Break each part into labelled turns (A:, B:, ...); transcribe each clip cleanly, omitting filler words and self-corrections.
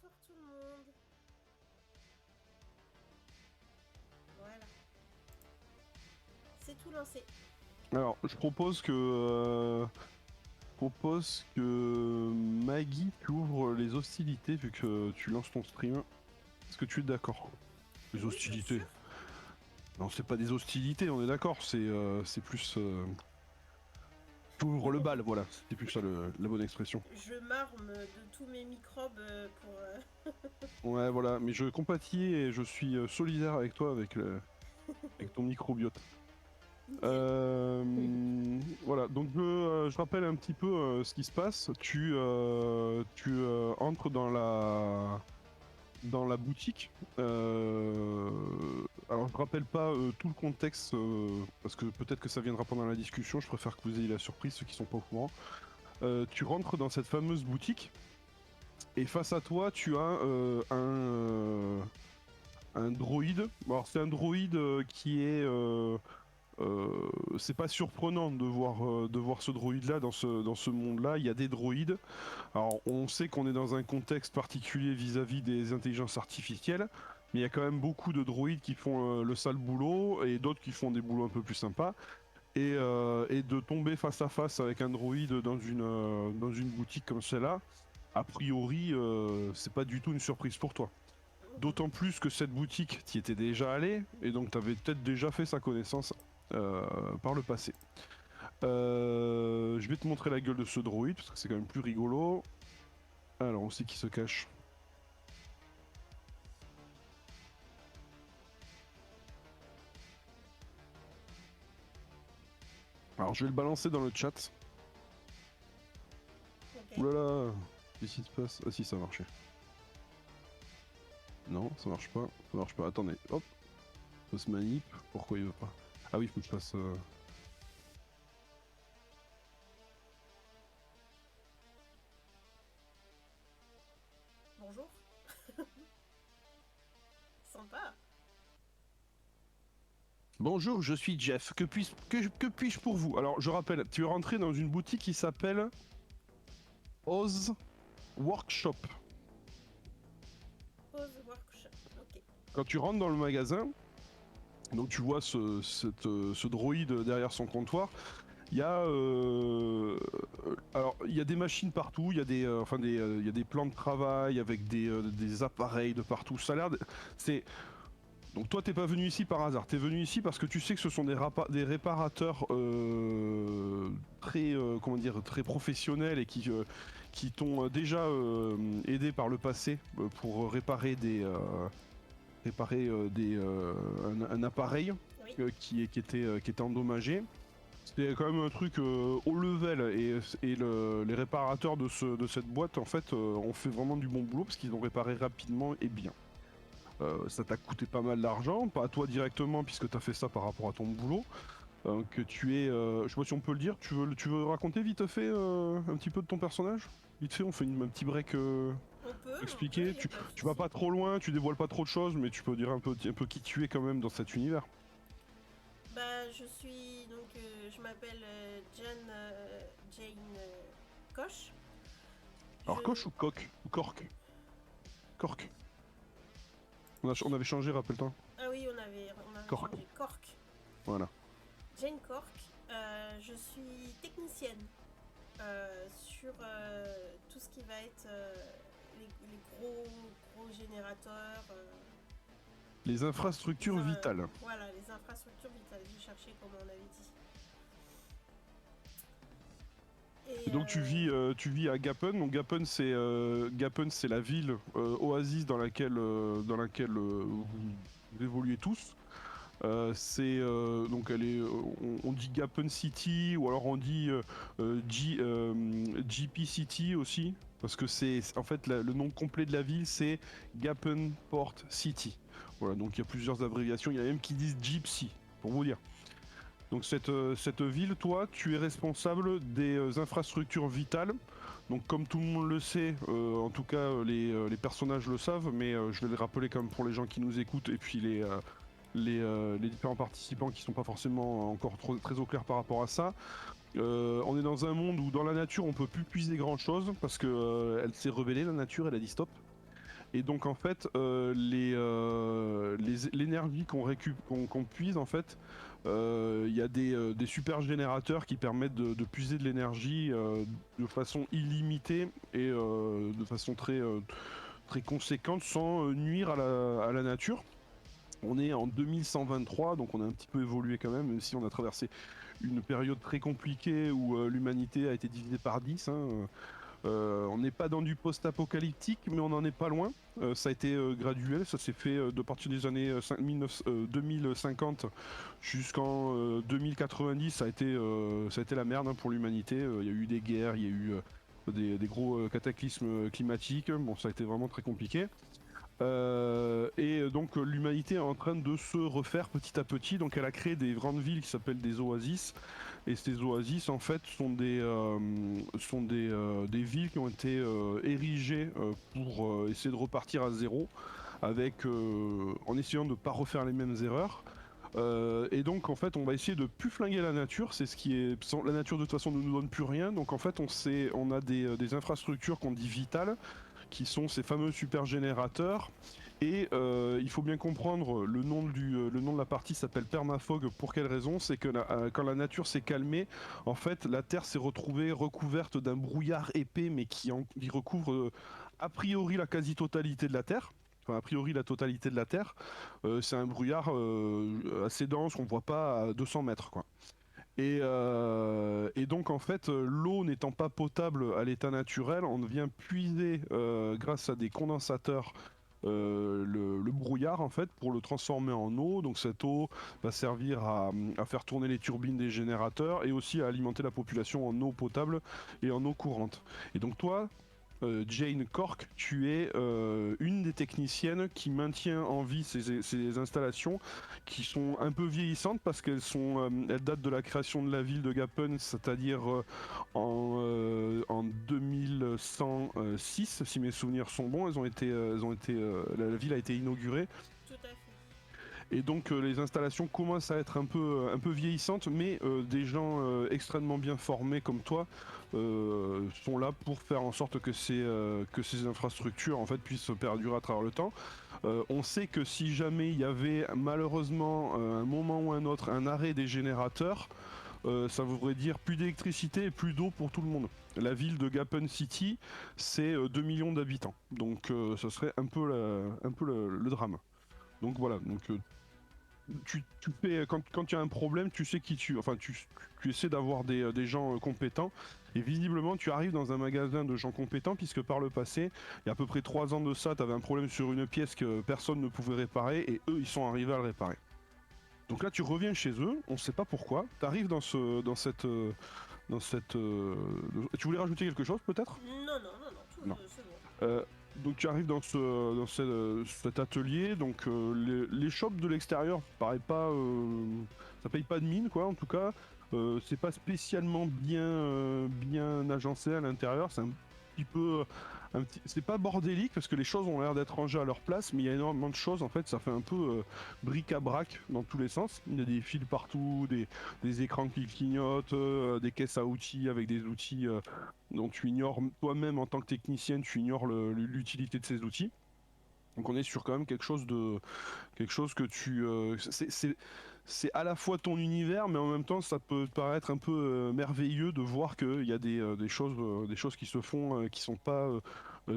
A: Bonsoir tout le monde. Voilà. C'est tout lancé.
B: Alors, je propose que Maggie tu ouvres les hostilités vu que tu lances ton stream. Est-ce que tu es d'accord? Les
A: Oui, bien
B: hostilités.
A: sûr.
B: Non, c'est pas des hostilités, on est d'accord. C'est plus. Tu ouvres le bal, voilà. C'était plus ça la bonne expression.
A: Je m'arme de tous mes microbes pour...
B: Ouais, voilà. Mais je compatis et je suis solidaire avec toi avec ton microbiote.
A: Nickel.
B: Voilà, donc je rappelle un petit peu ce qui se passe. Tu entres dans la boutique. Alors je rappelle pas tout le contexte parce que peut-être que ça viendra pendant la discussion. Je préfère que vous ayez la surprise, ceux qui sont pas au courant. Tu rentres dans cette fameuse boutique et face à toi, tu as un droïde. Alors c'est un droïde qui est c'est pas surprenant de voir ce droïde-là dans ce monde-là. Il y a des droïdes. Alors, on sait qu'on est dans un contexte particulier vis-à-vis des intelligences artificielles, mais il y a quand même beaucoup de droïdes qui font le sale boulot et d'autres qui font des boulots un peu plus sympas. Et de tomber face à face avec un droïde dans une boutique comme celle-là, a priori, c'est pas du tout une surprise pour toi. D'autant plus que cette boutique, t'y étais déjà allé, et donc t'avais peut-être déjà fait sa connaissance par le passé. Je vais te montrer la gueule de ce droïde, parce que c'est quand même plus rigolo. Alors, on sait qui se cache. Alors, je vais le balancer dans le chat.
A: Ok.
B: Oulala, qu'est-ce qui se passe? Ah si, ça marchait. Non, ça marche pas. Ça marche pas. Attendez, hop. Ça se manip. Pourquoi il veut pas? Ah oui, faut que je fasse...
A: Bonjour. Sympa.
B: Bonjour, je suis Jeff. Que puis-je pour vous? Alors, je rappelle, tu es rentré dans une boutique qui s'appelle Oz Workshop.
A: Pause workshop. Ok.
B: Quand tu rentres dans le magasin, donc tu vois ce droïde derrière son comptoir. Il y a, alors il y a des machines partout, il y a il y a des plans de travail avec des appareils de partout. Ça a l'air, c'est donc toi t'es pas venu ici par hasard. T'es venu ici parce que tu sais que ce sont des réparateurs très comment dire très professionnels et qui t'ont déjà aidé par le passé pour réparer un appareil
A: Oui.
B: qui était endommagé. C'était quand même un truc haut level les réparateurs de cette boîte en fait ont fait vraiment du bon boulot parce qu'ils ont réparé rapidement et bien. Ça t'a coûté pas mal d'argent, pas à toi directement puisque t'as fait ça par rapport à ton boulot. Que tu es, je sais pas si on peut le dire, tu veux raconter vite fait un petit peu de ton personnage? Vite fait, on fait un petit break
A: On peut,
B: expliquer.
A: y a pas de
B: Tu vas
A: souci.
B: pas trop loin, tu dévoiles pas trop de choses, mais tu peux dire un peu qui tu es quand même dans cet univers.
A: Bah, je suis donc, je m'appelle Jane Koch.
B: Alors
A: Je,
B: coche ou coq? Ou cork? Cork. On avait changé, rappelle-toi.
A: ah oui, on avait
B: Cork.
A: changé. Cork.
B: Voilà.
A: Jane Cork. Je suis technicienne sur tout ce qui va être les gros générateurs.
B: Les infrastructures vitales.
A: Voilà, les infrastructures vitales. Je cherchais comme on avait dit.
B: Et
A: Et
B: donc tu vis à Gapen. Donc Gapen, c'est la ville oasis dans laquelle vous évoluez tous. Donc elle est, on dit Gapen City ou alors on dit GP City aussi parce que c'est en fait le nom complet de la ville c'est Gapen Port City. Voilà, donc il y a plusieurs abréviations. Il y en a même qui disent Gypsy pour vous dire. Donc cette ville, toi, tu es responsable des infrastructures vitales. Donc comme tout le monde le sait, en tout cas les personnages le savent, mais je vais le rappeler comme pour les gens qui nous écoutent et puis les différents participants qui sont pas forcément encore très au clair par rapport à ça. On est dans un monde où dans la nature on peut plus puiser grand chose parce que elle s'est rebellée, la nature, elle a dit stop. Et donc en fait, l'énergie qu'on puise, en fait, il y a des super générateurs qui permettent de puiser de l'énergie de façon illimitée et de façon très conséquente sans nuire à la nature. On est en 2123, donc on a un petit peu évolué quand même si on a traversé une période très compliquée où l'humanité a été divisée par 10. On n'est pas dans du post-apocalyptique, mais on n'en est pas loin. Ça a été graduel, ça s'est fait de partir des années 2050 jusqu'en 2090. Ça a été la merde pour l'humanité. Il y a eu des guerres, il y a eu des gros cataclysmes climatiques. Bon, ça a été vraiment très compliqué. Et donc l'humanité est en train de se refaire petit à petit. Donc elle a créé des grandes villes qui s'appellent des oasis. Et ces oasis en fait sont des villes qui ont été érigées pour essayer de repartir à zéro, en essayant de ne pas refaire les mêmes erreurs. Et donc en fait on va essayer de plus flinguer la nature, c'est ce qui est. La nature de toute façon ne nous donne plus rien, donc en fait on a des infrastructures qu'on dit vitales, qui sont ces fameux super générateurs. Et il faut bien comprendre, le nom de la partie s'appelle Permafog. Pour quelle raison? C'est que quand la nature s'est calmée, en fait la Terre s'est retrouvée recouverte d'un brouillard épais, mais qui recouvre a priori la quasi-totalité de la Terre. Enfin, a priori la totalité de la Terre. C'est un brouillard assez dense qu'on voit pas à 200 mètres, quoi. Et donc en fait, l'eau n'étant pas potable à l'état naturel, on vient puiser grâce à des condensateurs le brouillard en fait pour le transformer en eau. Donc cette eau va servir à faire tourner les turbines des générateurs et aussi à alimenter la population en eau potable et en eau courante. Et donc toi, Jane Cork, tu es une des techniciennes qui maintient en vie ces installations qui sont un peu vieillissantes parce qu'elles datent de la création de la ville de Gapen, c'est-à-dire en 2106, si mes souvenirs sont bons. La ville a été inaugurée.
A: Tout à fait.
B: Et donc les installations commencent à être un peu vieillissantes, mais des gens extrêmement bien formés comme toi sont là pour faire en sorte que ces infrastructures en fait puissent perdurer à travers le temps. On sait que si jamais il y avait malheureusement un moment ou un autre un arrêt des générateurs, ça voudrait dire plus d'électricité et plus d'eau pour tout le monde. La ville de Gapen City, c'est 2 millions d'habitants, donc ça serait un peu le drame. Donc voilà, tu fais, quand tu as un problème, tu sais tu essaies d'avoir des gens compétents. Et visiblement, tu arrives dans un magasin de gens compétents, puisque par le passé, il y a à peu près 3 ans de ça, tu avais un problème sur une pièce que personne ne pouvait réparer, et eux, ils sont arrivés à le réparer. Donc là, tu reviens chez eux, on sait pas pourquoi, tu arrives dans cette... Tu voulais rajouter quelque chose, peut-être?
A: Non, c'est bon.
B: Donc tu arrives dans cet atelier, donc les shops de l'extérieur ça paye pas de mine, quoi, en tout cas. C'est pas spécialement bien agencé à l'intérieur, c'est un petit peu c'est pas bordélique parce que les choses ont l'air d'être rangées à leur place, mais il y a énormément de choses, en fait, ça fait un peu bric-à-brac dans tous les sens. Il y a des fils partout, des écrans qui clignotent, des caisses à outils avec des outils dont tu ignores toi-même en tant que technicienne, tu ignores l'utilité de ces outils. Donc on est sur quand même quelque chose que c'est à la fois ton univers, mais en même temps ça peut paraître un peu merveilleux de voir qu'il y a des choses qui se font qui sont pas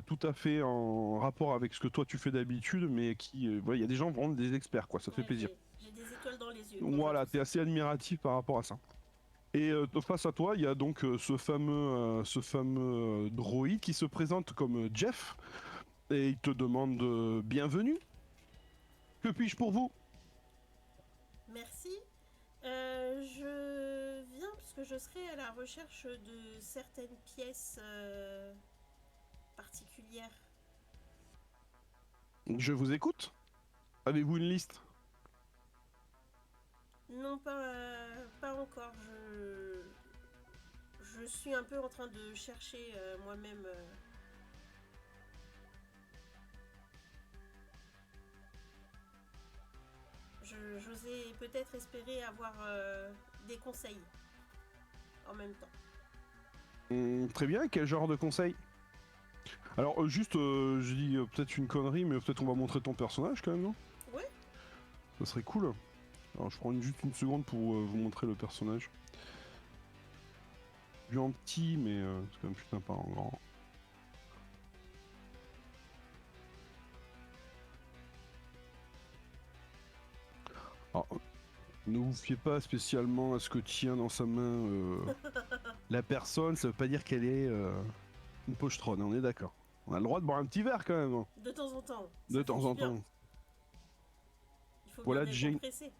B: tout à fait en rapport avec ce que toi tu fais d'habitude, mais il y a des gens vraiment des experts, quoi. Ça te fait plaisir.
A: J'ai des étoiles dans les yeux.
B: Voilà, t'es assez admiratif par rapport à ça. Et face à toi, il y a donc ce fameux droïde qui se présente comme Jeff et il te demande bienvenue. Que puis-je pour vous?
A: Merci. Je viens parce que je serai à la recherche de certaines pièces particulières.
B: Je vous écoute. Avez-vous une liste?
A: Non, pas encore. Je suis un peu en train de chercher moi-même. J'osais peut-être espérer avoir des conseils en même temps.
B: Très bien, quel genre de conseil? Alors, juste, je dis peut-être une connerie, mais peut-être on va montrer ton personnage quand même, non?
A: Ouais.
B: Ça serait cool. Alors, je prends juste une seconde pour vous montrer le personnage. Vu en petit, mais c'est quand même putain pas en grand. Alors, ne vous fiez pas spécialement à ce que tient dans sa main la personne, ça veut pas dire qu'elle est une pochetronne, on est d'accord. On a le droit de boire un petit verre quand même, hein,
A: De temps en temps.
B: de
A: Ça fait
B: temps
A: du
B: en
A: bien.
B: temps.
A: Il faut bien
B: Voilà
A: décompresser.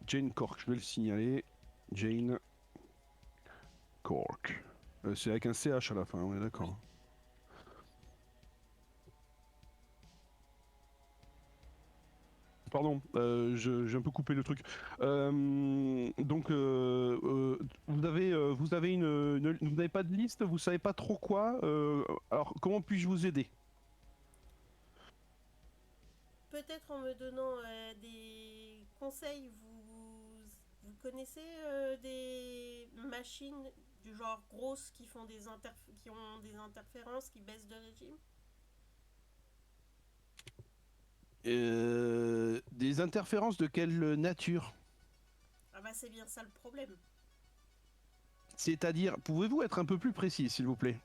B: Jane Cork, je vais le signaler. Jane Cork. C'est avec un CH à la fin, on est d'accord.
A: Oui.
B: Pardon, j'ai un peu coupé le truc. Donc, vous avez vous n'avez pas de liste, vous savez pas trop quoi. Alors, comment puis-je vous aider?
A: Peut-être en me donnant des conseils, vous connaissez des machines du genre grosses qui font qui ont des interférences, qui baissent de régime?
B: Des interférences de quelle nature?
A: Ah bah c'est bien ça le problème.
B: C'est-à-dire, pouvez-vous être un peu plus précis, s'il vous plaît?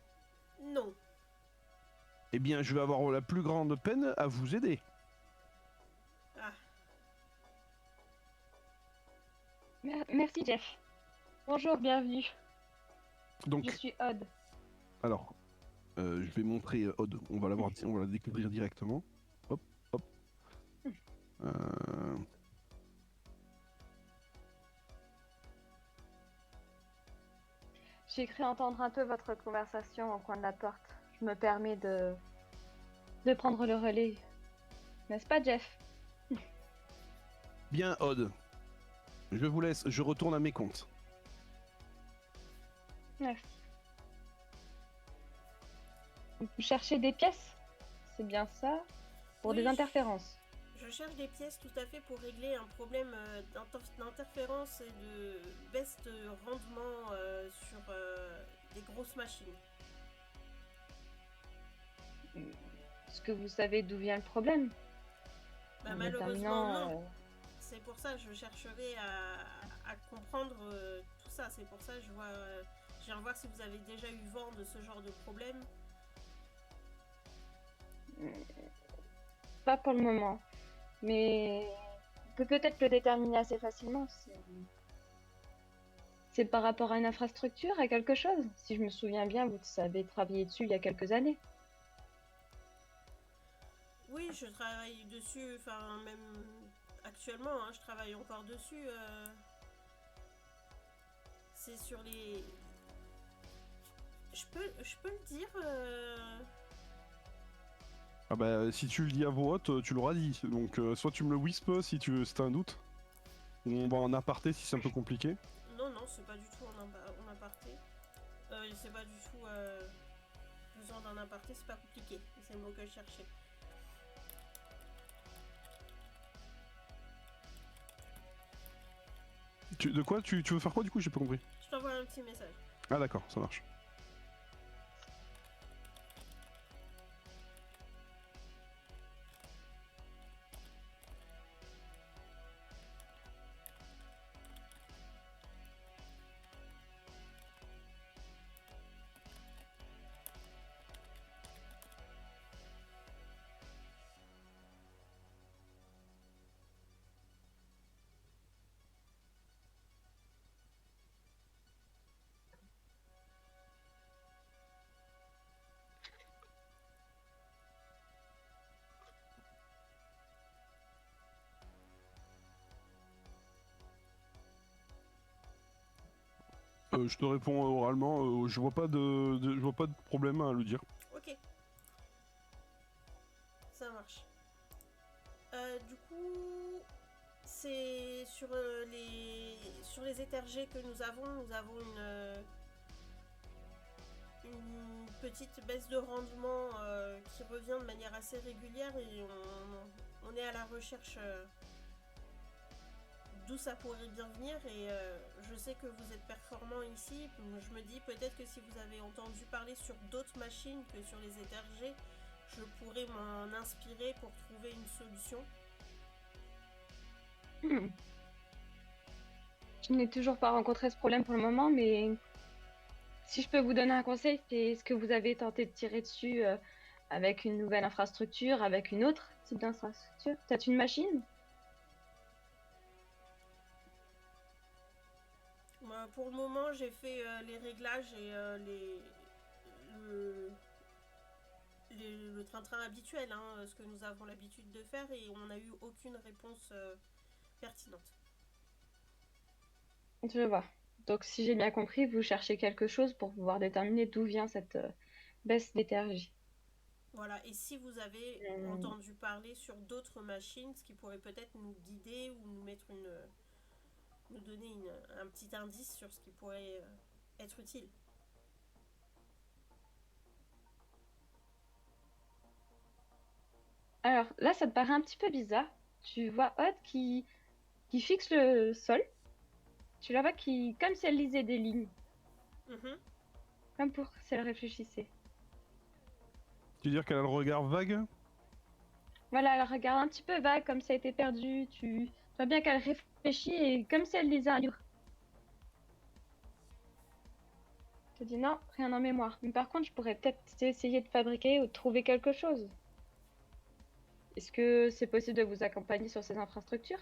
A: Non.
B: Eh bien, je vais avoir la plus grande peine à vous aider.
A: Ah,
C: Merci Jeff. Bonjour, bienvenue. Je
B: Donc,
C: suis Odd.
B: alors, je vais montrer Odd. On va on va la découvrir directement. Hop, hop. Euh,
C: J'ai cru entendre un peu votre conversation au coin de la porte. Je me permets de prendre le relais. N'est-ce pas, Jeff?
B: Bien, Odd. Je vous laisse, je retourne à mes comptes.
C: Merci. Vous cherchez des pièces? C'est bien ça? Pour
A: oui,
C: des interférences.
A: je cherche des pièces tout à fait pour régler un problème d'interférence et de baisse de rendement sur des grosses machines.
C: Est-ce que vous savez d'où vient le problème?
A: Bah,
C: En
A: malheureusement,
C: déterminant,
A: non. C'est pour ça que je chercherai à comprendre tout ça. C'est pour ça que je viens voir si vous avez déjà eu vent de ce genre de problème.
C: Pas pour le moment. Mais on peut peut-être le déterminer assez facilement. C'est par rapport à une infrastructure, à quelque chose? Si je me souviens bien, vous savez travailler dessus il y a quelques années.
A: Oui, je travaille dessus, enfin même actuellement, hein, je travaille encore dessus. C'est sur les... Je peux le dire
B: Ah bah, si tu le dis à voix haute, tu l'auras dit. Donc, soit tu me le whisper si c'est un doute. Ou on va en aparté si c'est un peu compliqué.
A: Non, non, c'est pas du tout en aparté. C'est pas du tout besoin d'un aparté, c'est pas compliqué. C'est le mot que je cherchais.
B: De quoi tu veux faire quoi du coup? J'ai pas compris.
A: Je t'envoie un petit message.
B: Ah d'accord, ça marche. Je te réponds oralement, je vois pas je vois pas de problème à le dire.
A: Ok, ça marche. Du coup, c'est sur les éthergés que nous avons une petite baisse de rendement qui revient de manière assez régulière et on est à la recherche d'où ça pourrait bien venir et je sais que vous êtes performant ici. Je me dis peut-être que si vous avez entendu parler sur d'autres machines que sur les étagers, je pourrais m'en inspirer pour trouver une solution.
C: Je n'ai toujours pas rencontré ce problème pour le moment, mais si je peux vous donner un conseil, c'est est-ce que vous avez tenté de tirer dessus avec une nouvelle infrastructure, avec une autre type d'infrastructure? Peut-être une machine?
A: Pour le moment, j'ai fait les réglages et le, le train-train habituel, hein, ce que nous avons l'habitude de faire, et on n'a eu aucune réponse pertinente.
C: Je vois. Donc, si j'ai bien compris, vous cherchez quelque chose pour pouvoir déterminer d'où vient cette baisse d'énergie.
A: Voilà, et si vous avez entendu parler sur d'autres machines, ce qui pourrait peut-être nous guider ou nous mettre nous donner un petit indice sur ce qui pourrait être utile.
C: Alors là, ça te paraît un petit peu bizarre. Tu vois Odd qui fixe le sol. Tu la vois qui, comme si elle lisait des lignes, comme pour si elle réfléchissait.
B: Tu veux dire qu'elle a le regard vague?
C: Voilà, elle regarde un petit peu vague, comme si elle était perdue. Tu vois bien qu'elle réfléchit et comme si elle lisait un livre. Je te dis non, rien en mémoire. Mais par contre, je pourrais peut-être essayer de fabriquer ou de trouver quelque chose. Est-ce que c'est possible de vous accompagner sur ces infrastructures?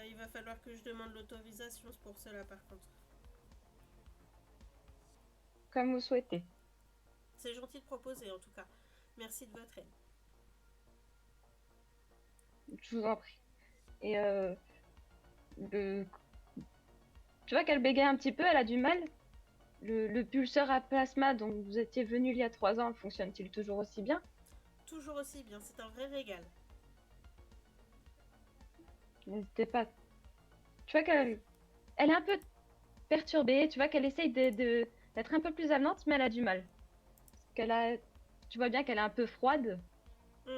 A: Il va falloir que je demande l'autorisation pour cela par contre.
C: Comme vous souhaitez.
A: C'est gentil de proposer en tout cas. Merci de votre aide.
C: Je vous en prie. Et tu vois qu'elle bégaye un petit peu, elle a du mal. Le pulseur à plasma dont vous étiez venu il y a 3 ans, fonctionne-t-il toujours aussi bien?
A: Toujours aussi bien, c'est un vrai régal.
C: N'hésitez pas. Tu vois qu'elle est un peu perturbée, tu vois qu'elle essaye d'être un peu plus avenante, mais elle a du mal. Tu vois bien qu'elle est un peu froide.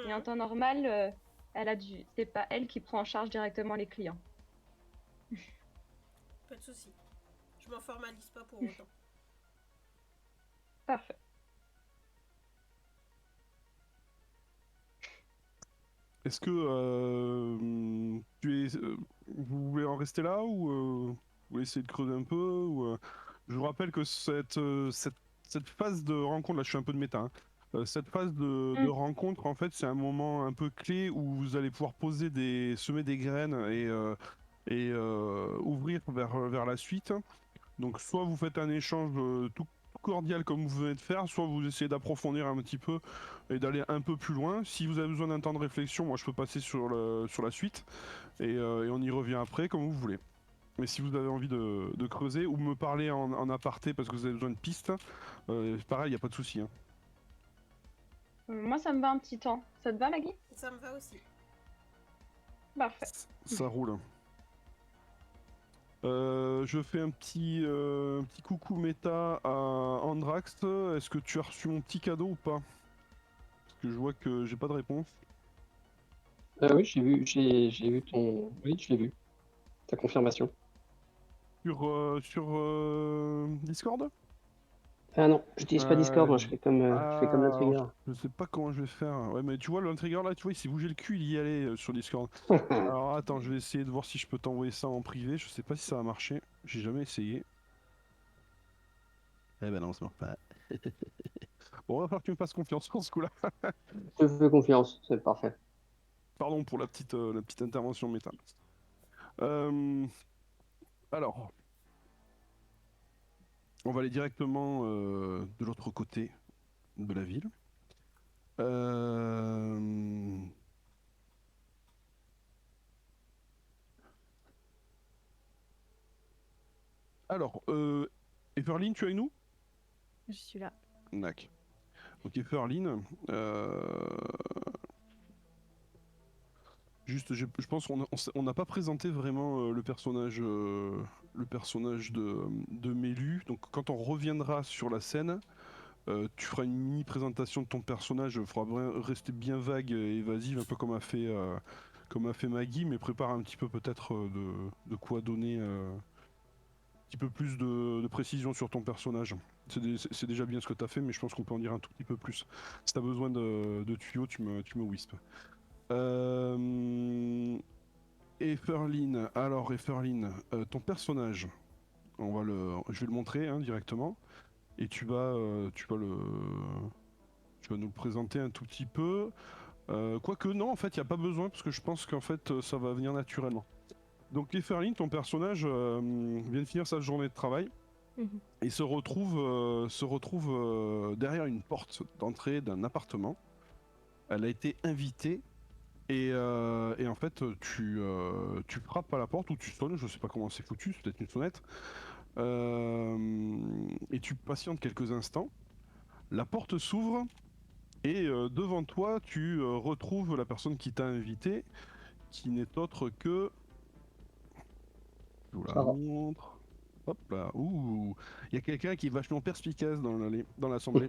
C: Et en temps normal, c'est pas elle qui prend en charge directement les clients.
A: Pas de souci. Je m'en formalise pas pour autant.
C: Parfait.
B: Est-ce que vous voulez en rester là ou vous voulez essayer de creuser un peu ou, je vous rappelle que cette phase de rencontre, là je suis un peu de méta, hein. Cette phase de rencontre, en fait, c'est un moment un peu clé où vous allez pouvoir semer des graines et ouvrir vers la suite. Donc soit vous faites un échange tout cordial comme vous venez de faire, soit vous essayez d'approfondir un petit peu et d'aller un peu plus loin. Si vous avez besoin d'un temps de réflexion, moi je peux passer sur la suite et on y revient après comme vous voulez. Mais si vous avez envie de creuser ou me parler en aparté parce que vous avez besoin de pistes, pareil, il n'y a pas de souci, hein.
C: Moi, ça me va un petit temps. Ça te va, Maggie?
A: Ça me va aussi.
C: Parfait.
B: Ça roule. Je fais un petit coucou méta à Andrax. Est-ce que tu as reçu mon petit cadeau ou pas? Parce que je vois que j'ai pas de réponse.
D: Oui, j'ai vu ton... Oui, je l'ai vu. Ta confirmation.
B: Sur Discord?
D: Ah non, j'utilise pas Discord, moi je fais comme
B: alors,
D: l'Intrigueur.
B: je sais pas comment je vais faire. Ouais, mais tu vois, l'Intrigueur là, tu vois, il s'est bougé le cul, il y allait sur Discord. Alors attends, je vais essayer de voir si je peux t'envoyer ça en privé. Je sais pas si ça va marcher. J'ai jamais essayé. Eh ben non, ça marche pas. Bon, on va falloir que tu me fasses confiance pour ce coup-là.
D: Je te fais confiance, c'est parfait.
B: Pardon pour la petite intervention méta. Alors, on va aller directement de l'autre côté de la ville. Alors, Everline, tu es avec nous?
E: Je suis là.
B: Nac. Donc Everline, juste, je pense qu'on n'a pas présenté vraiment le personnage de Mélu. Donc quand on reviendra sur la scène, tu feras une mini présentation de ton personnage. Il faudra rester bien vague et évasive, un peu comme comme a fait Maggie, mais prépare un petit peu peut-être de quoi donner un petit peu plus de précision sur ton personnage. C'est déjà bien ce que tu as fait, mais je pense qu'on peut en dire un tout petit peu plus. Si tu as besoin de tuyaux, tu me wispes. Eferline, alors Eferline, ton personnage, je vais le montrer hein, directement, et tu vas nous le présenter un tout petit peu. Quoique non, en fait, il n'y a pas besoin, parce que je pense qu'en fait, ça va venir naturellement. Donc Eferline, ton personnage vient de finir sa journée de travail, et se retrouve derrière une porte d'entrée d'un appartement. Elle a été invitée. Et en fait, tu frappes à la porte ou tu sonnes, je sais pas comment c'est foutu, c'est peut-être une sonnette. Et tu patientes quelques instants. La porte s'ouvre et devant toi, tu retrouves la personne qui t'a invité, qui n'est autre que. Je vous la
D: Sarah.
B: montre. Hop là, ouh, il y a quelqu'un qui est vachement perspicace dans l'assemblée.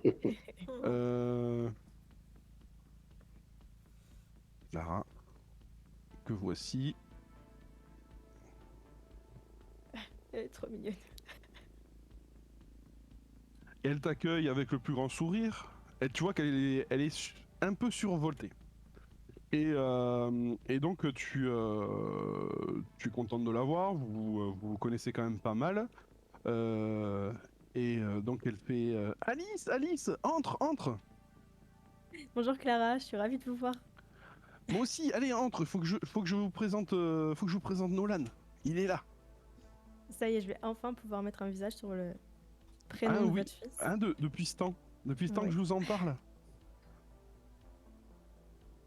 B: Clara, que voici.
E: Elle est trop mignonne.
B: Elle t'accueille avec le plus grand sourire. Et tu vois elle est un peu survoltée. Et donc tu es contente de la voir, vous vous connaissez quand même pas mal. Donc elle fait Alice, Alice, entre, entre.
E: Bonjour Clara, je suis ravie de vous voir.
B: Moi aussi, allez, entre, faut que je vous présente Nolan. Il est là.
E: Ça y est, je vais enfin pouvoir mettre un visage sur le
B: Ah
E: prénom de
B: oui,
E: votre fils.
B: depuis ce temps. Depuis ce temps
E: Oui.
B: que je vous en parle.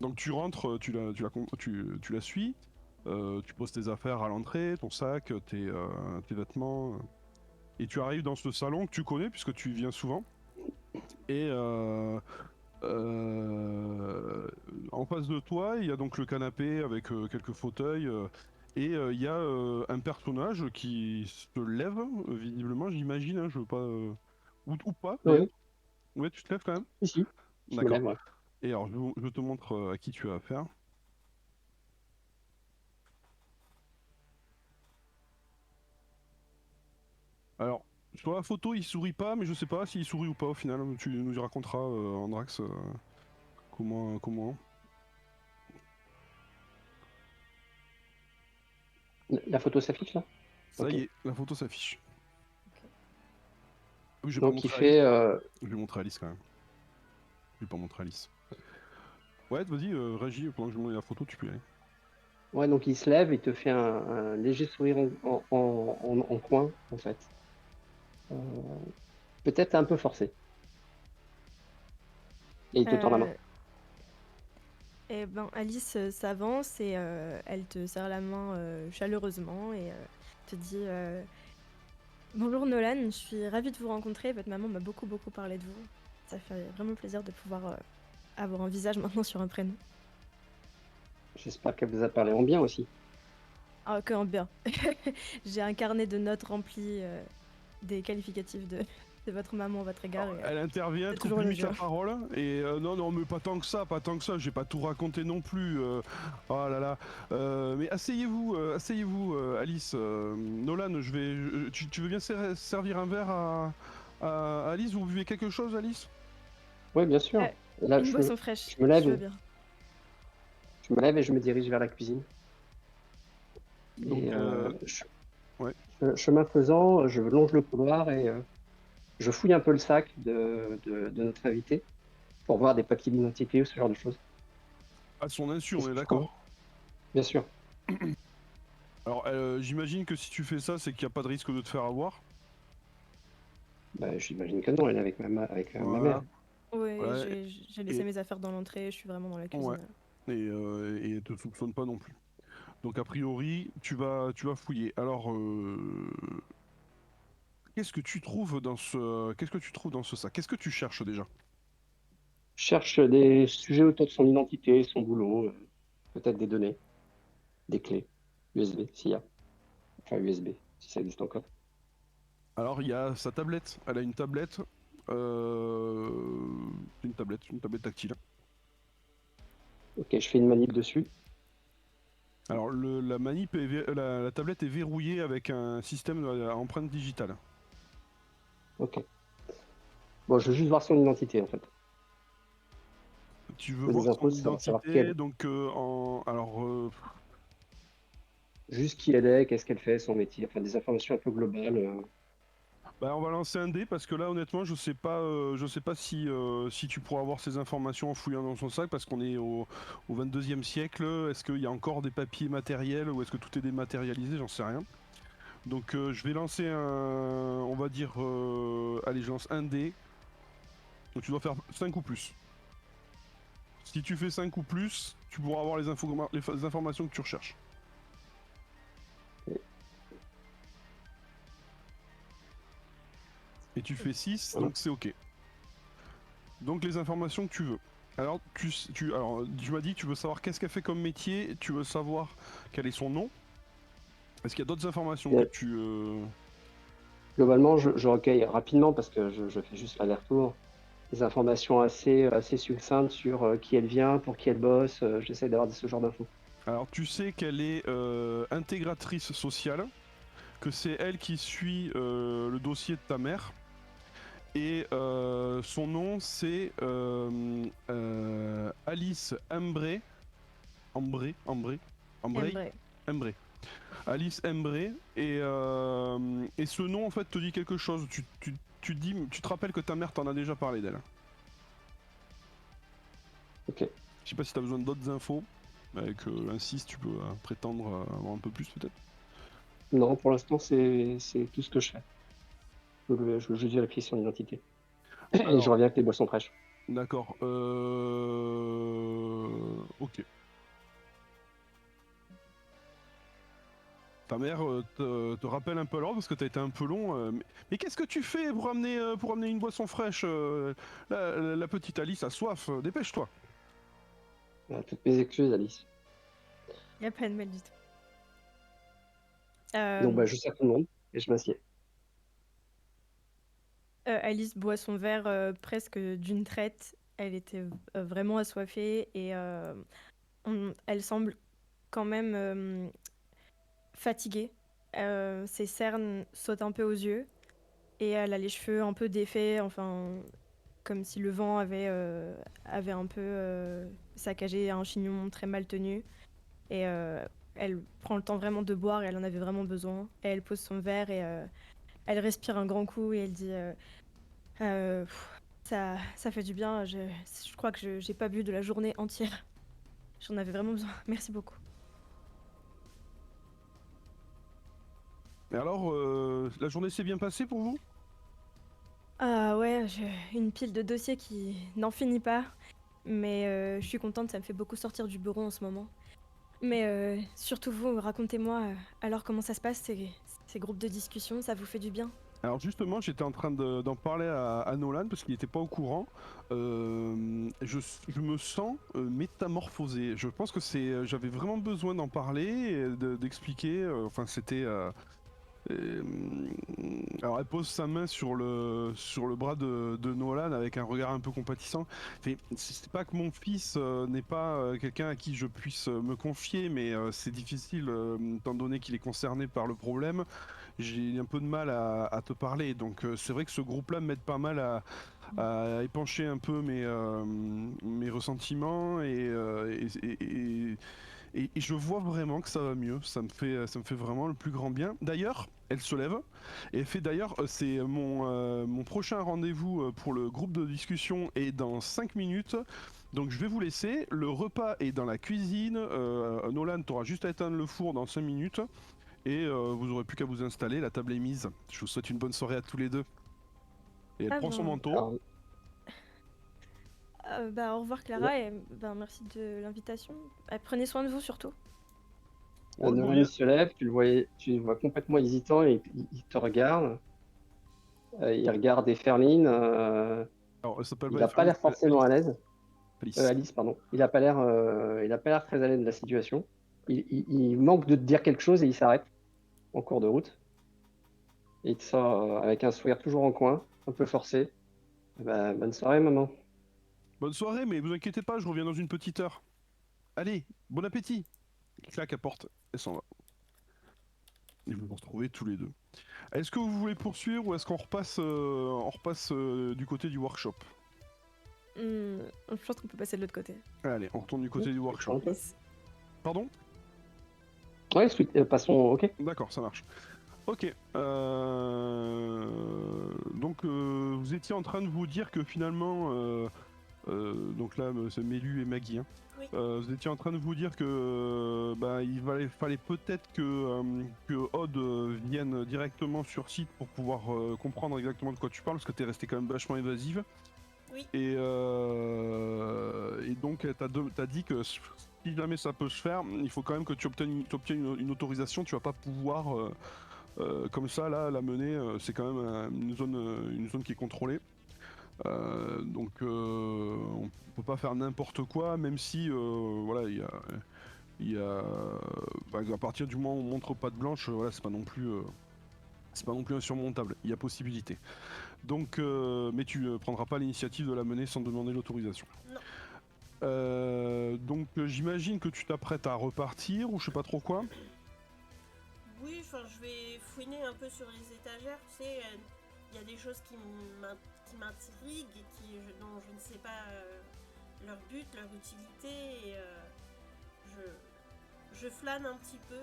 B: Donc tu rentres, tu la suis, tu poses tes affaires à l'entrée, ton sac, tes vêtements, et tu arrives dans ce salon que tu connais puisque tu y viens souvent. Et en face de toi, il y a donc le canapé avec quelques fauteuils, et il y a un personnage qui se lève, visiblement, j'imagine, hein, je veux pas... ou pas, d'ailleurs.
D: Oui,
B: Ouais, tu te lèves quand même?
D: ici. Je me
B: D'accord.
D: lève, ouais.
B: Et alors, je te montre à qui tu as affaire. Alors, sur la photo, il sourit pas, mais je sais pas s'il sourit ou pas au final. Tu nous y raconteras, Andrax, comment.
D: La photo s'affiche là?
B: Ça
D: Ok.
B: y est, la photo s'affiche.
E: Ok.
B: Oui, je vais pas
D: Donc il
B: montrer Alice.
D: fait.
B: Je vais montrer Alice quand même. Je vais pas montrer Alice. Ouais, vas-y, réagis pendant que je montre la photo, tu peux y aller.
D: Ouais, donc il se lève et te fait un léger sourire en coin, en fait. Euh, Peut-être un peu forcé. Et il te tend la main.
E: Et ben Alice s'avance et elle te serre la main chaleureusement et te dit bonjour Nolan, je suis ravie de vous rencontrer. Votre maman m'a beaucoup parlé de vous. Ça fait vraiment plaisir de pouvoir avoir un visage maintenant sur un prénom.
D: J'espère qu'elle vous a parlé en bien aussi.
E: Ah, que en bien. J'ai un carnet de notes rempli des qualificatifs de votre maman à votre égard.
B: Alors,
E: Et,
B: elle intervient,
E: c'est
B: coupe
E: toujours le
B: limite la
E: jeu.
B: parole, et non, mais pas tant que ça, j'ai pas tout raconté non plus. Oh là là. Mais asseyez-vous, Alice. Nolan, tu veux bien servir un verre à Alice? Vous buvez quelque chose, Alice?
D: Oui, bien sûr.
E: Euh,
D: Et là,
E: Une boisson fraîche,
D: je me lève,
E: je veux bien.
D: je me lève et je me dirige vers la cuisine.
B: Donc,
D: Et
B: ouais.
D: chemin faisant, je longe le couloir et je fouille un peu le sac de notre invité pour voir des papiers d'identité ou ce genre de choses.
B: À son insu, on est
D: Je
B: d'accord.
D: Bien sûr.
B: Alors, j'imagine que si tu fais ça, c'est qu'il n'y a pas de risque de te faire avoir.
D: Bah, j'imagine que non, elle est avec ma
B: Voilà.
D: mère.
E: Oui,
B: Ouais,
E: j'ai laissé
B: et-
E: mes affaires dans l'entrée, je suis vraiment dans la cuisine.
B: Ouais. Et elle te soupçonne pas non plus. Donc a priori, tu vas fouiller. Alors, qu'est-ce que tu trouves dans ce sac? Qu'est-ce que tu cherches déjà?
D: Je cherche des sujets autour de son identité, son boulot, peut-être des données, des clés, USB, s'il y a. Enfin, USB, si ça existe encore.
B: Alors il y a sa tablette. Elle a une tablette. Une tablette tactile.
D: Ok, je fais une manip dessus.
B: Alors la manip, la tablette est verrouillée avec un système à empreinte digitale.
D: Ok. Bon, je veux juste voir son identité en fait.
B: Tu veux
D: Des
B: voir
D: infos,
B: son
D: savoir qui
B: identité,
D: elle est.
B: donc
D: Juste qui elle est, qu'est-ce qu'elle fait, son métier, enfin des informations un peu globales.
B: bah, on va lancer un dé parce que là honnêtement je sais pas si tu pourras avoir ces informations en fouillant dans son sac parce qu'on est au 22e siècle. Est-ce qu'il y a encore des papiers matériels ou est-ce que tout est dématérialisé? J'en sais rien. Donc je vais lancer on va dire, allez je lance un dé. Donc tu dois faire 5 ou plus. Si tu fais 5 ou plus, tu pourras avoir les informations que tu recherches. Et tu fais 6,
D: Voilà.
B: donc c'est ok. Donc les informations que tu veux. Alors tu m'as dit que tu veux savoir qu'est-ce qu'elle fait comme métier, tu veux savoir quel est son nom. Est-ce qu'il y a d'autres informations que
D: Et,
B: tu...
D: globalement, je recueille rapidement parce que je fais juste l'aller-retour. Des informations assez succinctes sur qui elle vient, pour qui elle bosse. J'essaie d'avoir ce genre d'infos.
B: Alors tu sais qu'elle est intégratrice sociale, que c'est elle qui suit le dossier de ta mère. Et son nom c'est Alice Embré. Embré.
E: Embré.
B: Alice Embré. Et ce nom en fait te dit quelque chose. Tu te rappelles que ta mère t'en a déjà parlé d'elle.
D: Ok.
B: Je sais pas si t'as besoin d'autres infos. Avec un 6 tu peux prétendre avoir un peu plus peut-être.
D: Non, pour l'instant, c'est tout ce que je fais. Je vérifie son identité. Et je
B: Alors,
D: reviens avec les boissons fraîches.
B: d'accord. Ok. Ta mère te rappelle un peu l'ordre parce que t'as été un peu long. Mais qu'est-ce que tu fais pour amener une boisson fraîche la petite Alice a soif. Dépêche-toi.
D: Toutes mes excuses, Alice.
E: Il n'y a pas de mal du tout.
D: Donc,
E: Euh,
D: bah, je sers tout le monde et je m'assieds.
E: Alice boit son verre presque d'une traite. Elle était vraiment assoiffée et elle semble quand même fatiguée. Ses cernes sautent un peu aux yeux et elle a les cheveux un peu défaits, enfin comme si le vent avait un peu saccagé un chignon très mal tenu. Et elle prend le temps vraiment de boire et elle en avait vraiment besoin. Et elle pose son verre et elle respire un grand coup et elle dit ça fait du bien. Je crois que j'ai pas bu de la journée entière. J'en avais vraiment besoin. Merci beaucoup.
B: Et alors, la journée s'est bien passée pour vous?
E: Ah ouais, j'ai une pile de dossiers qui n'en finit pas. Mais je suis contente, ça me fait beaucoup sortir du bureau en ce moment. Mais surtout vous, racontez-moi alors comment ça se passe ces groupes de discussion, ça vous fait du bien?
B: Alors justement, j'étais en train d'en parler à Nolan parce qu'il n'était pas au courant. Je me sens métamorphosé. Je pense que j'avais vraiment besoin d'en parler, et d'expliquer. Enfin, c'était. Euh, alors elle pose sa main sur le bras de Nolan avec un regard un peu compatissant. C'est pas que mon fils n'est pas quelqu'un à qui je puisse me confier, mais c'est difficile étant donné qu'il est concerné par le problème. J'ai un peu de mal à te parler, donc c'est vrai que ce groupe-là m'aide pas mal à épancher un peu mes ressentiments et je vois vraiment que ça va mieux. Ça me fait vraiment le plus grand bien. D'ailleurs, elle se lève et elle fait d'ailleurs, c'est mon prochain rendez-vous pour le groupe de discussion est dans 5 minutes. Donc je vais vous laisser. Le repas est dans la cuisine. Nolan, t'auras juste à éteindre le four dans 5 minutes. Et vous aurez plus qu'à vous installer. La table est mise. Je vous souhaite une bonne soirée à tous les deux. Et elle
E: Ah
B: prend son
E: ben,
B: manteau.
D: Alors,
E: bah, au revoir Clara et ben, merci de l'invitation. Prenez soin de vous surtout.
B: On le
D: Nolan
B: voyait.
D: il se lève, tu le vois complètement hésitant et il te regarde. Il regarde Eferline.
B: Alors, elle s'appelle
D: Il
B: pas
D: n'a pas
B: Efferlin, elle
D: l'air
B: s'appelle
D: forcément à l'aise.
B: Alice.
D: Alice, pardon. Il a pas l'air très à l'aise de la situation. Il manque de te dire quelque chose et il s'arrête en cours de route. Et il te sort avec un sourire toujours en coin, un peu forcé. Bah, bonne soirée, maman.
B: Bonne soirée, mais vous inquiétez pas, je reviens dans une petite heure. Allez, bon appétit. Il claque la porte et s'en va. Et vous vous retrouvez tous les deux. Est-ce que vous voulez poursuivre ou est-ce qu'on repasse, du côté du workshop?
E: Je pense qu'on peut passer de l'autre côté.
B: Allez, on retourne du côté du workshop.
D: Un peu.
B: Pardon?
D: Ouais, passons, ok.
B: D'accord, ça marche. Ok. Donc, vous étiez en train de vous dire que finalement, donc là, c'est Mélu et Maggie. Hein.
A: Oui.
B: Vous étiez en train de vous dire que il fallait peut-être que Odd vienne directement sur site pour pouvoir comprendre exactement de quoi tu parles, parce que t'es resté quand même vachement évasive.
A: Oui.
B: Et donc, t'as dit que si jamais ça peut se faire, il faut quand même que tu obtiennes une autorisation. Tu vas pas pouvoir, comme ça, là, la mener. C'est quand même une zone qui est contrôlée. Donc, on peut pas faire n'importe quoi, même si, voilà, il y a à partir du moment où on montre patte blanche, voilà, c'est pas non plus insurmontable. Il y a possibilité. Donc, mais tu ne prendras pas l'initiative de la mener sans demander l'autorisation.
A: Non.
B: Donc, j'imagine que tu t'apprêtes à repartir ou je sais pas trop quoi.
A: Oui, enfin, je vais fouiner un peu sur les étagères. Tu sais, il y a des choses qui m'intriguent et dont je ne sais pas leur but, leur utilité. Et je flâne un petit peu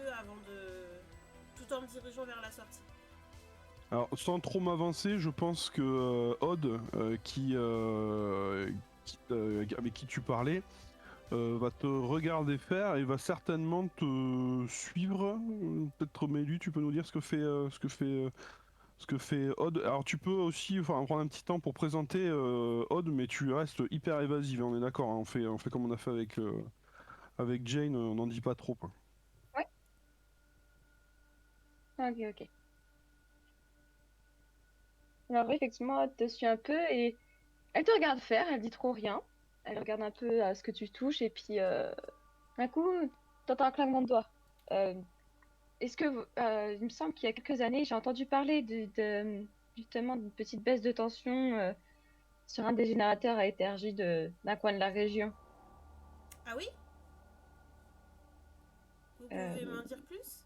A: tout en me dirigeant vers la sortie.
B: Alors, sans trop m'avancer, je pense que Odd, avec qui tu parlais, va te regarder faire et va certainement te suivre. Peut-être Mélu, tu peux nous dire ce que fait Odd. Alors tu peux aussi prendre un petit temps pour présenter Odd, mais tu restes hyper évasive, on est d'accord, hein, on fait comme on a fait avec Jane, on n'en dit pas trop. Quoi.
C: Ok. Alors effectivement, elle te suit un peu et elle te regarde faire, elle dit trop rien. Elle regarde un peu à ce que tu touches et puis d'un coup, t'entends un claquement de doigts. Est-ce que il me semble qu'il y a quelques années, j'ai entendu parler justement d'une petite baisse de tension sur un des générateurs à énergie d'un coin de la région.
A: Ah oui? Vous pouvez m'en dire plus?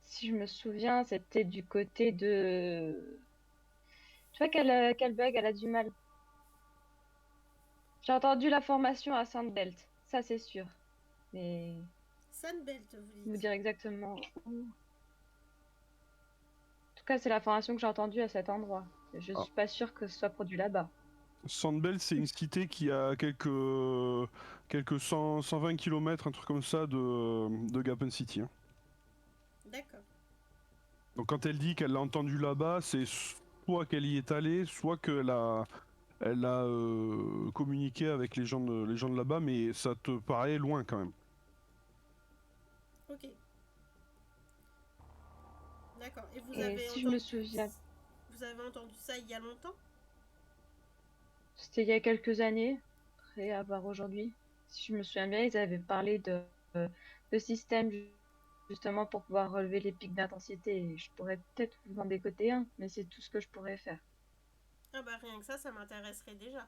C: Si je me souviens, c'était du côté de... Tu vois quel bug, elle a du mal. J'ai entendu la formation à Sandbelt, ça c'est sûr. Mais
A: Sunbelt, vous
C: vous
A: dites?
C: dire exactement où. En tout cas, c'est la formation que j'ai entendue à cet endroit. Je suis pas sûre que ce soit produit là-bas.
B: Sandbell, c'est une cité qui a quelques 120 km, un truc comme ça, de Gapen City. Hein.
A: D'accord.
B: Donc quand elle dit qu'elle l'a entendu là-bas, c'est soit qu'elle y est allée, soit qu'elle a communiqué avec les gens de là-bas, mais ça te paraît loin quand même.
A: Ok. D'accord. Et
C: Si je me souviens,
A: vous avez entendu ça il y a longtemps?
C: c'était il y a quelques années, après avoir aujourd'hui. Si je me souviens bien, ils avaient parlé de système justement pour pouvoir relever les pics d'intensité. Et je pourrais peut-être vous en décoter un, mais c'est tout ce que je pourrais faire.
A: Ah bah rien que ça m'intéresserait déjà.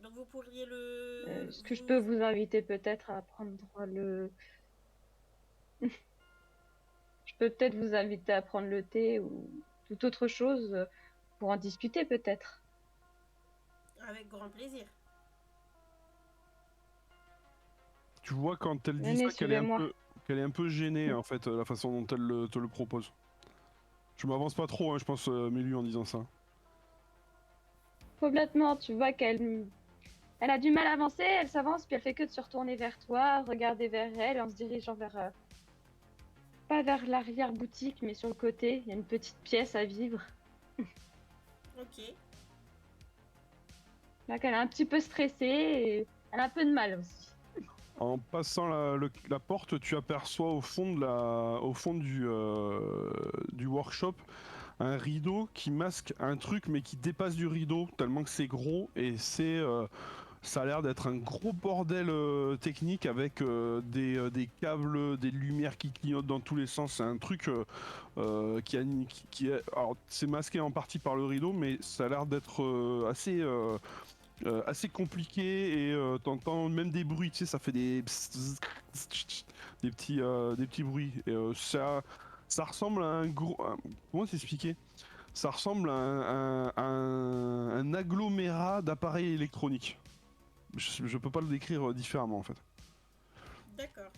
A: Donc vous pourriez
C: Est-ce que je peux vous inviter peut-être à prendre le... Je peux peut-être vous inviter à prendre le thé ou toute autre chose pour en discuter peut-être.
A: Avec grand plaisir.
B: Tu vois quand elle dit
C: Venez,
B: ça qu'elle est un peu gênée en fait, la façon dont elle te le propose. Je m'avance pas trop, hein, je pense, Mélu, en disant ça.
C: Complètement, tu vois elle a du mal à avancer, elle s'avance, puis elle fait que de se retourner vers toi, regarder vers elle en se dirigeant vers... pas vers l'arrière-boutique, mais sur le côté. Il y a une petite pièce à vivre.
A: Ok.
C: Là, qu'elle est un petit peu stressée et elle a un peu de mal aussi.
B: En passant la porte, tu aperçois au fond du workshop un rideau qui masque un truc mais qui dépasse du rideau tellement que c'est gros et ça a l'air d'être un gros bordel technique avec des câbles, des lumières qui clignotent dans tous les sens. C'est un truc qui est... Alors, c'est masqué en partie par le rideau, mais ça a l'air d'être assez assez compliqué et t'entends même des bruits, tu sais, ça fait des des petits bruits. Et ça ressemble à un gros. Comment t'expliquer? Ça ressemble à un agglomérat d'appareils électroniques. Je peux pas le décrire différemment en fait.
A: D'accord.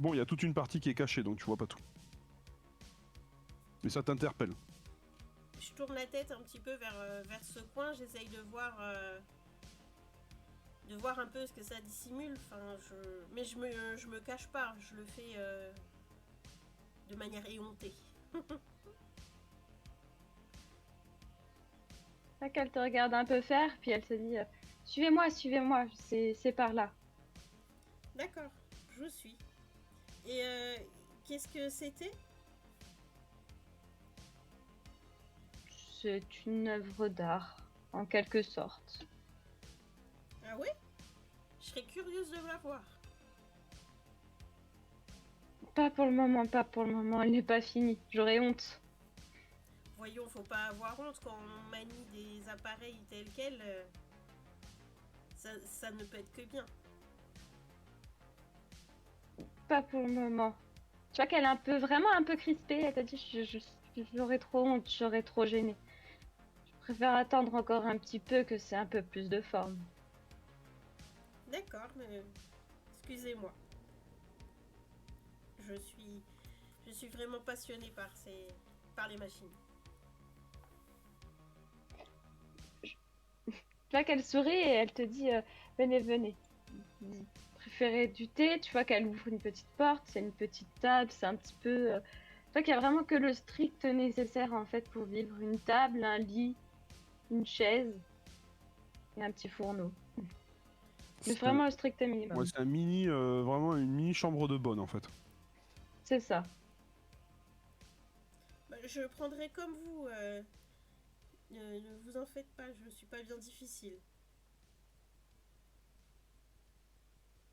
B: Bon, il y a toute une partie qui est cachée donc tu vois pas tout. Mais ça t'interpelle.
A: Je tourne la tête un petit peu vers ce coin, j'essaye de voir un peu ce que ça dissimule. Mais je me cache pas, je le fais de manière éhontée.
C: Là qu'elle te regarde un peu faire, puis elle se dit suivez-moi, c'est par là.
A: D'accord, je vous suis. Et qu'est-ce que c'était?
C: C'est une œuvre d'art, en quelque sorte.
A: Ah ouais? Je serais curieuse de la voir.
C: Pas pour le moment, elle n'est pas finie. J'aurais honte.
A: Voyons, faut pas avoir honte quand on manie des appareils tels quels. Ça ne peut être que bien.
C: Pas pour le moment. Tu vois qu'elle est vraiment un peu crispée. Elle t'a dit j'aurais trop honte, j'aurais trop gêné. Je préfère attendre encore un petit peu que c'est un peu plus de forme.
A: D'accord, mais excusez-moi. Je suis vraiment passionnée par les machines.
C: Tu vois qu'elle sourit et elle te dit venez. Vous préférez du thé? Tu vois qu'elle ouvre une petite porte, c'est une petite table, c'est un petit peu. Tu vois qu'il y a vraiment que le strict nécessaire en fait pour vivre, une table, un lit, une chaise et un petit fourneau. Mais vraiment le strict minimum.
B: Ouais, c'est un mini, vraiment une mini chambre de bonne en fait.
C: C'est ça.
A: Bah, je prendrai comme vous. Ne vous en faites pas, je suis pas bien difficile.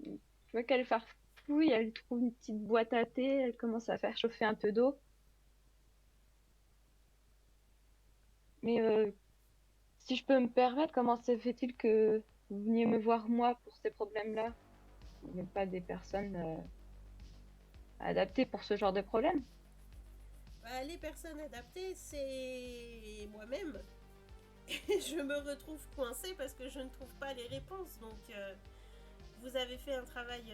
C: Tu vois qu'elle farfouille, elle trouve une petite boîte à thé, elle commence à faire chauffer un peu d'eau. Mais si je peux me permettre, comment se fait-il que vous veniez me voir moi pour ces problèmes-là? Vous n'êtes pas des personnes adaptées pour ce genre de problème?
A: Bah, les personnes adaptées, c'est moi-même. Et je me retrouve coincée parce que je ne trouve pas les réponses. Donc, vous avez fait un travail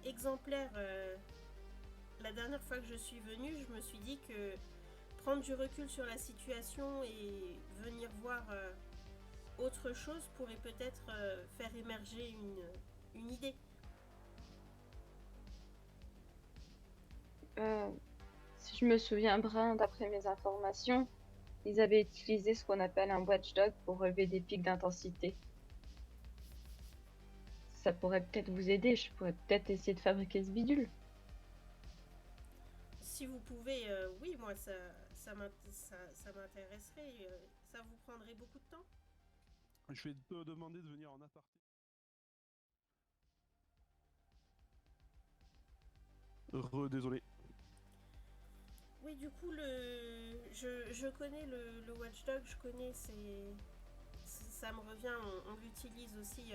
A: exemplaire. La dernière fois que je suis venue, je me suis dit que prendre du recul sur la situation et venir voir autre chose pourrait peut-être faire émerger une idée.
C: Si je me souviens bien, d'après mes informations, ils avaient utilisé ce qu'on appelle un watchdog pour relever des pics d'intensité. Ça pourrait peut-être vous aider, je pourrais peut-être essayer de fabriquer ce bidule.
A: Si vous pouvez, oui, moi ça m'intéresserait. Ça vous prendrait beaucoup de temps?
B: Je vais te demander de venir en aparté. Désolé.
A: Oui, du coup, je connais le Watchdog, je connais, ça me revient, on l'utilise aussi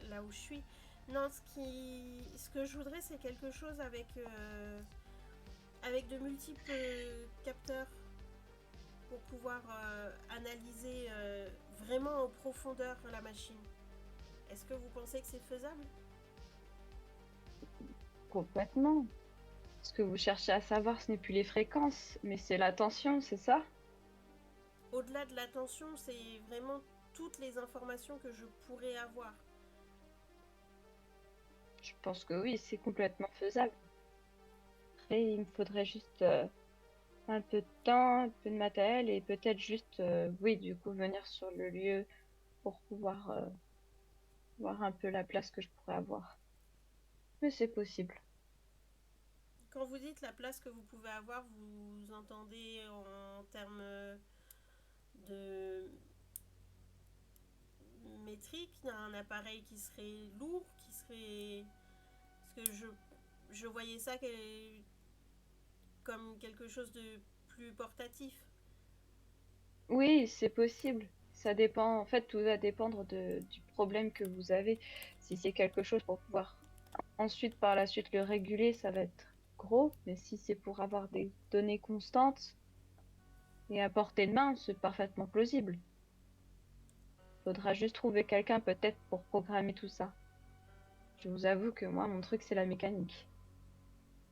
A: là où je suis. Non, ce que je voudrais, c'est quelque chose avec de multiples capteurs pour pouvoir analyser vraiment en profondeur la machine. Est-ce que vous pensez que c'est faisable?
C: Complètement. Ce que vous cherchez à savoir, ce n'est plus les fréquences, mais c'est la tension, c'est ça?
A: Au-delà de l'attention, c'est vraiment toutes les informations que je pourrais avoir.
C: Je pense que oui, c'est complètement faisable. Après, il me faudrait juste un peu de temps, un peu de matériel et peut-être juste, oui, du coup, venir sur le lieu pour pouvoir voir un peu la place que je pourrais avoir. Mais c'est possible.
A: Quand vous dites la place que vous pouvez avoir, vous entendez en termes de métrique, un appareil qui serait lourd, qui serait... Parce que je voyais ça comme quelque chose de plus portatif.
C: Oui, c'est possible. Ça dépend, en fait, tout va dépendre du problème que vous avez. Si c'est quelque chose pour pouvoir ensuite, par la suite, le réguler, ça va être gros. Mais si c'est pour avoir des données constantes et à portée de main, c'est parfaitement plausible. Faudra juste trouver quelqu'un peut-être pour programmer tout ça. Je vous avoue que moi, mon truc, c'est la mécanique.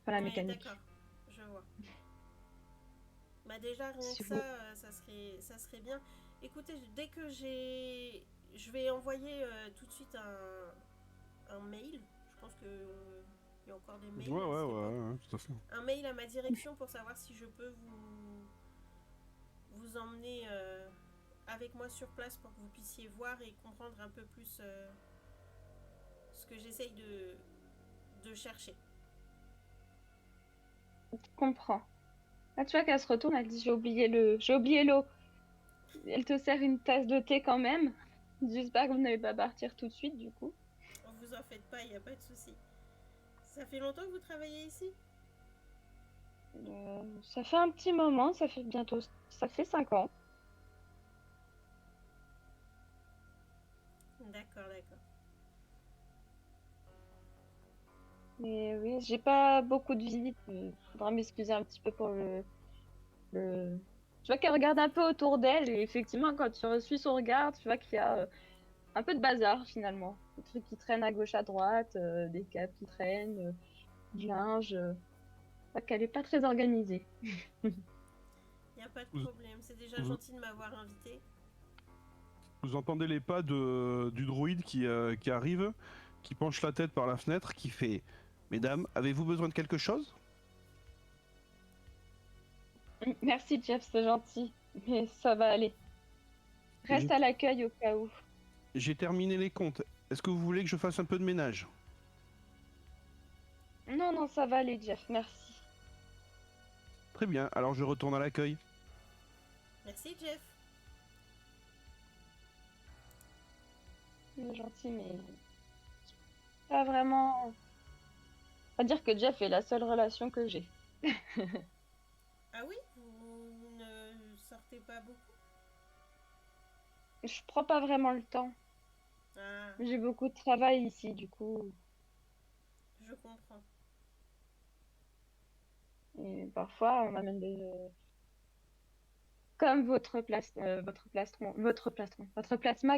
C: Enfin, la
A: Oui,
C: mécanique.
A: d'accord, je vois. Bah déjà, rien
C: Si
A: que ça,
C: vous...
A: ça serait bien. Écoutez, dès que j'ai... Je vais envoyer tout de suite un mail. Je pense que il y a encore des
B: Ouais,
A: mails
B: ouais,
A: à cette époque.
B: ouais, tout à fait.
A: Un mail à ma direction pour savoir si je peux vous emmener avec moi sur place pour que vous puissiez voir et comprendre un peu plus ce que j'essaye de chercher.
C: Je comprends. Ah, tu vois qu'elle se retourne, elle dit j'ai oublié l'eau. Elle te sert une tasse de thé quand même. J'espère que vous n'allez pas partir tout de suite du coup.
A: Vous en faites pas, il n'y a pas de souci. Ça fait longtemps que vous travaillez ici?
C: Ça fait un petit moment, ça fait 5 ans.
A: D'accord, d'accord.
C: Mais oui, j'ai pas beaucoup de visites. Faudra m'excuser un petit peu pour le... Tu vois qu'elle regarde un peu autour d'elle et effectivement, quand tu suis son regard, tu vois qu'il y a un peu de bazar finalement. Des trucs qui traînent à gauche, à droite, des câbles qui traînent, du linge. Je vois qu'elle est pas très organisée.
A: Il n'y a pas de
B: Vous,
A: problème. C'est déjà
B: vous-
A: gentil de m'avoir invité.
B: vous entendez les pas du droïde qui arrive, qui penche la tête par la fenêtre, qui fait Mesdames, avez-vous besoin de quelque chose?
C: Merci Jeff, c'est gentil. Mais ça va aller.
B: J'ai
C: Reste à l'accueil au cas où.
B: j'ai terminé les comptes. Est-ce que vous voulez que je fasse un peu de ménage?
C: Non, non, ça va aller Jeff, merci.
B: Très bien, alors je retourne à l'accueil.
A: Merci, Jeff.
C: C'est gentil, mais pas vraiment. On va dire que Jeff est la seule relation que j'ai.
A: Ah oui, vous ne sortez pas beaucoup?
C: Je prends pas vraiment le temps.
A: Ah,
C: J'ai beaucoup de travail ici, du coup.
A: je comprends.
C: Et parfois, on m'amène des. Comme votre plasma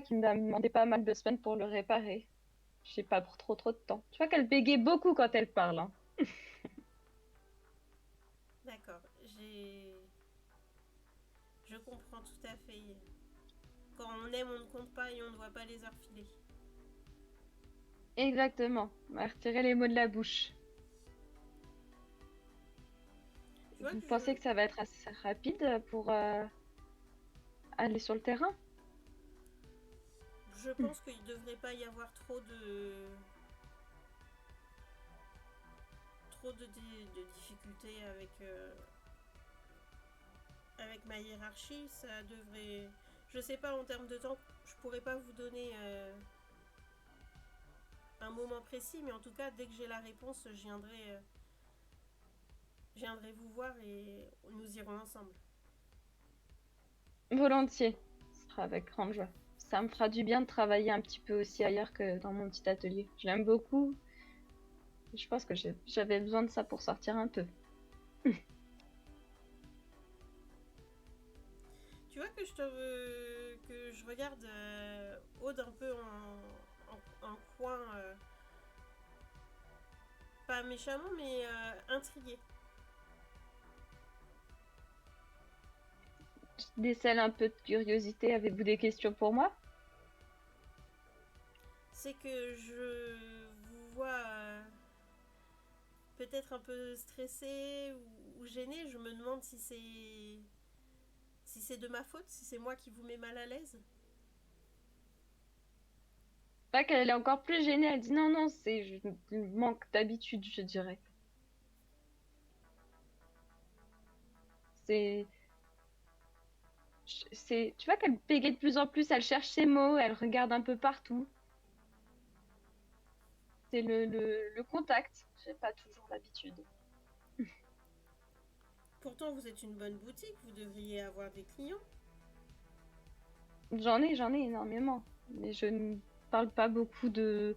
C: qui m'a demandé pas mal de semaines pour le réparer. J'ai pas pour trop de temps. Tu vois qu'elle bégait beaucoup quand elle parle, hein.
A: D'accord. Je comprends tout à fait. Quand on aime, on ne compte pas et on ne voit pas les heures filer.
C: Exactement. On m'a retiré les mots de la bouche.
A: Tu vois
C: Vous
A: que
C: pensez que ça va être assez rapide pour aller sur le terrain?
A: je pense qu'il ne devrait pas y avoir de difficultés avec ma hiérarchie. Ça devrait... Je sais pas, en termes de temps, je pourrais pas vous donner un moment précis, mais en tout cas, dès que j'ai la réponse, je viendrai vous voir et nous irons ensemble.
C: Volontiers. Ce sera avec grande joie. Ça me fera du bien de travailler un petit peu aussi ailleurs que dans mon petit atelier. Je l'aime beaucoup. Je pense que j'avais besoin de ça pour sortir un peu.
A: Tu vois que que je regarde Aude un peu en coin, pas méchamment, mais intriguée.
C: Je décèle un peu de curiosité. Avez-vous des questions pour moi?
A: C'est que je vous vois peut-être un peu stressée ou gênée. Je me demande si c'est de ma faute, si c'est moi qui vous mets mal à l'aise.
C: Pas qu'elle est encore plus gênée. Elle dit non, non, c'est le manque d'habitude, je dirais. C'est, tu vois qu'elle bégaye de plus en plus. Elle cherche ses mots. Elle regarde un peu partout. C'est le contact. J'ai pas toujours l'habitude.
A: Pourtant, vous êtes une bonne boutique, vous devriez avoir des clients.
C: J'en ai énormément. Mais je ne parle pas beaucoup de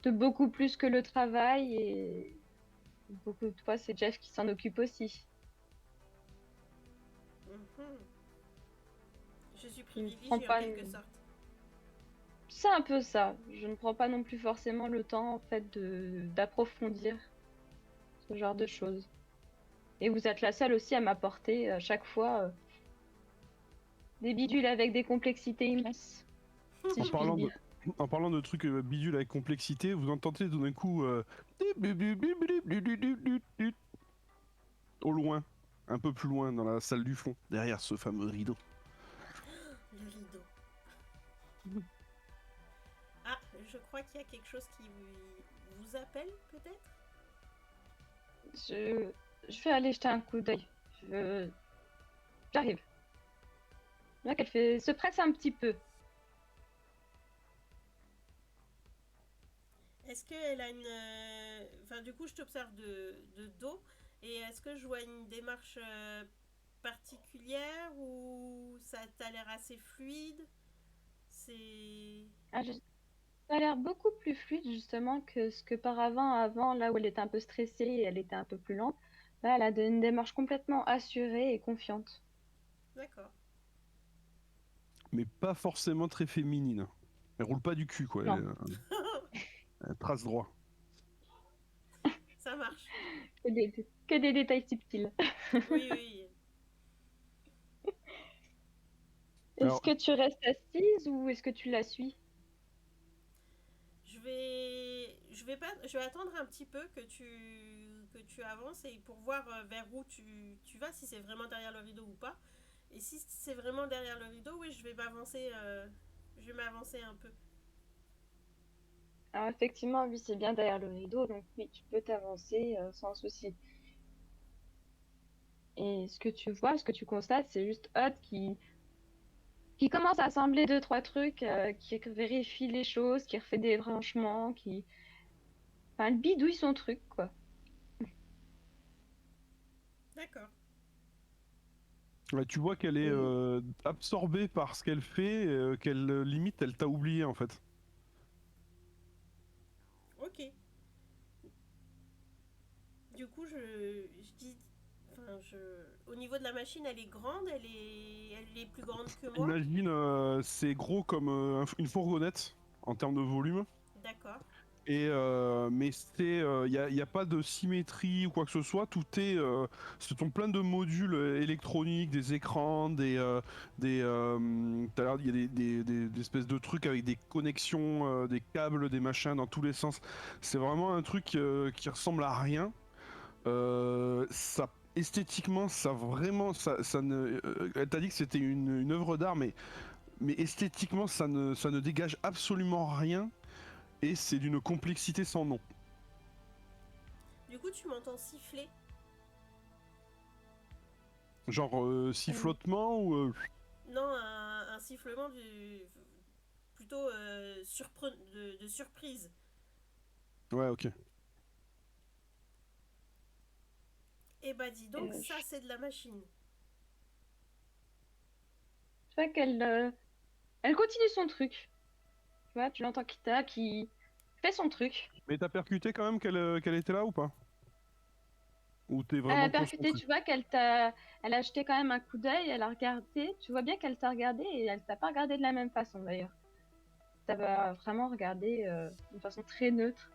C: beaucoup plus que le travail et beaucoup de fois, c'est Jeff qui s'en occupe aussi.
A: Mhm. Je suis
C: Je ne prends
A: privilégiée en
C: pas
A: quelque sorte.
C: C'est un peu ça. Je ne prends pas non plus forcément le temps en fait d'approfondir ce genre de choses. Et vous êtes la seule aussi à m'apporter à chaque fois des bidules avec des complexités immenses, si
B: En
C: je puis
B: parlant de,
C: dire.
B: en parlant de trucs bidules avec complexité, vous entendez tout d'un coup au loin, un peu plus loin dans la salle du fond, derrière ce fameux rideau.
A: Le rideau. Ah, je crois qu'il y a quelque chose qui vous appelle peut-être.
C: Je, je vais aller jeter un coup d'œil. J'arrive. Là qu'elle se presse un petit peu.
A: Est-ce qu'elle a une... Enfin, du coup, je t'observe de dos. Et est-ce que je vois une démarche particulière ou ça t'a l'air assez fluide? C'est...
C: Ah, ça a l'air beaucoup plus fluide justement que ce que avant, là où elle était un peu stressée et elle était un peu plus lente. Là, elle a une démarche complètement assurée et confiante.
A: D'accord.
B: Mais pas forcément très féminine. Elle roule pas du cul, quoi.
C: Non,
B: Elle trace droit.
A: Ça marche.
C: que des détails subtils.
A: Oui, oui.
C: Est-ce
B: Alors,
C: que tu restes assise ou est-ce que tu la suis?
A: Je vais attendre un petit peu que tu avances et pour voir vers où tu vas, si c'est vraiment derrière le rideau ou pas. Et si c'est vraiment derrière le rideau, oui, je vais m'avancer un peu.
C: Alors effectivement, oui, c'est bien derrière le rideau, donc oui, tu peux t'avancer sans souci. Et ce que tu vois, ce que tu constates, c'est juste Hot qui commence à assembler deux, trois trucs, qui vérifie les choses, qui refait des branchements, qui... Enfin, elle bidouille son truc, quoi.
A: D'accord.
B: là, tu vois qu'elle est
C: Et
B: absorbée par ce qu'elle fait, qu'elle limite, elle t'a oublié en fait.
A: Ok. Du coup, je dis... Enfin, au niveau de la machine, elle est grande, elle est plus grande que moi.
B: Imagine, c'est gros comme une fourgonnette en termes de volume.
A: D'accord.
B: Et mais y a pas de symétrie ou quoi que ce soit. Tout est, ce sont plein de modules électroniques, des écrans, tout à l'heure, il y a des espèces de trucs avec des connexions, des câbles, des machins dans tous les sens. C'est vraiment un truc qui ressemble à rien. Ça esthétiquement, ça vraiment, ça ne. Elle t'a dit que c'était une œuvre d'art, mais esthétiquement, ça ne dégage absolument rien et c'est d'une complexité sans nom.
A: Du coup, tu m'entends siffler.
B: Genre sifflotement ou
A: Non, un sifflement plutôt de surprise.
B: ouais, ok.
A: Eh bah dis donc, ça
C: je
A: c'est de la machine.
C: vois qu'elle elle continue son truc. Tu vois, tu l'entends qui fait son truc.
B: Mais t'as percuté quand même qu'elle était là ou pas? Ou t'es
C: Elle a
B: vraiment
C: percuté,
B: concentré?
C: tu vois elle a jeté quand même un coup d'œil, elle a regardé. Tu vois bien qu'elle t'a regardé et elle t'a pas regardé de la même façon d'ailleurs. Ça va vraiment regarder d'une façon très neutre,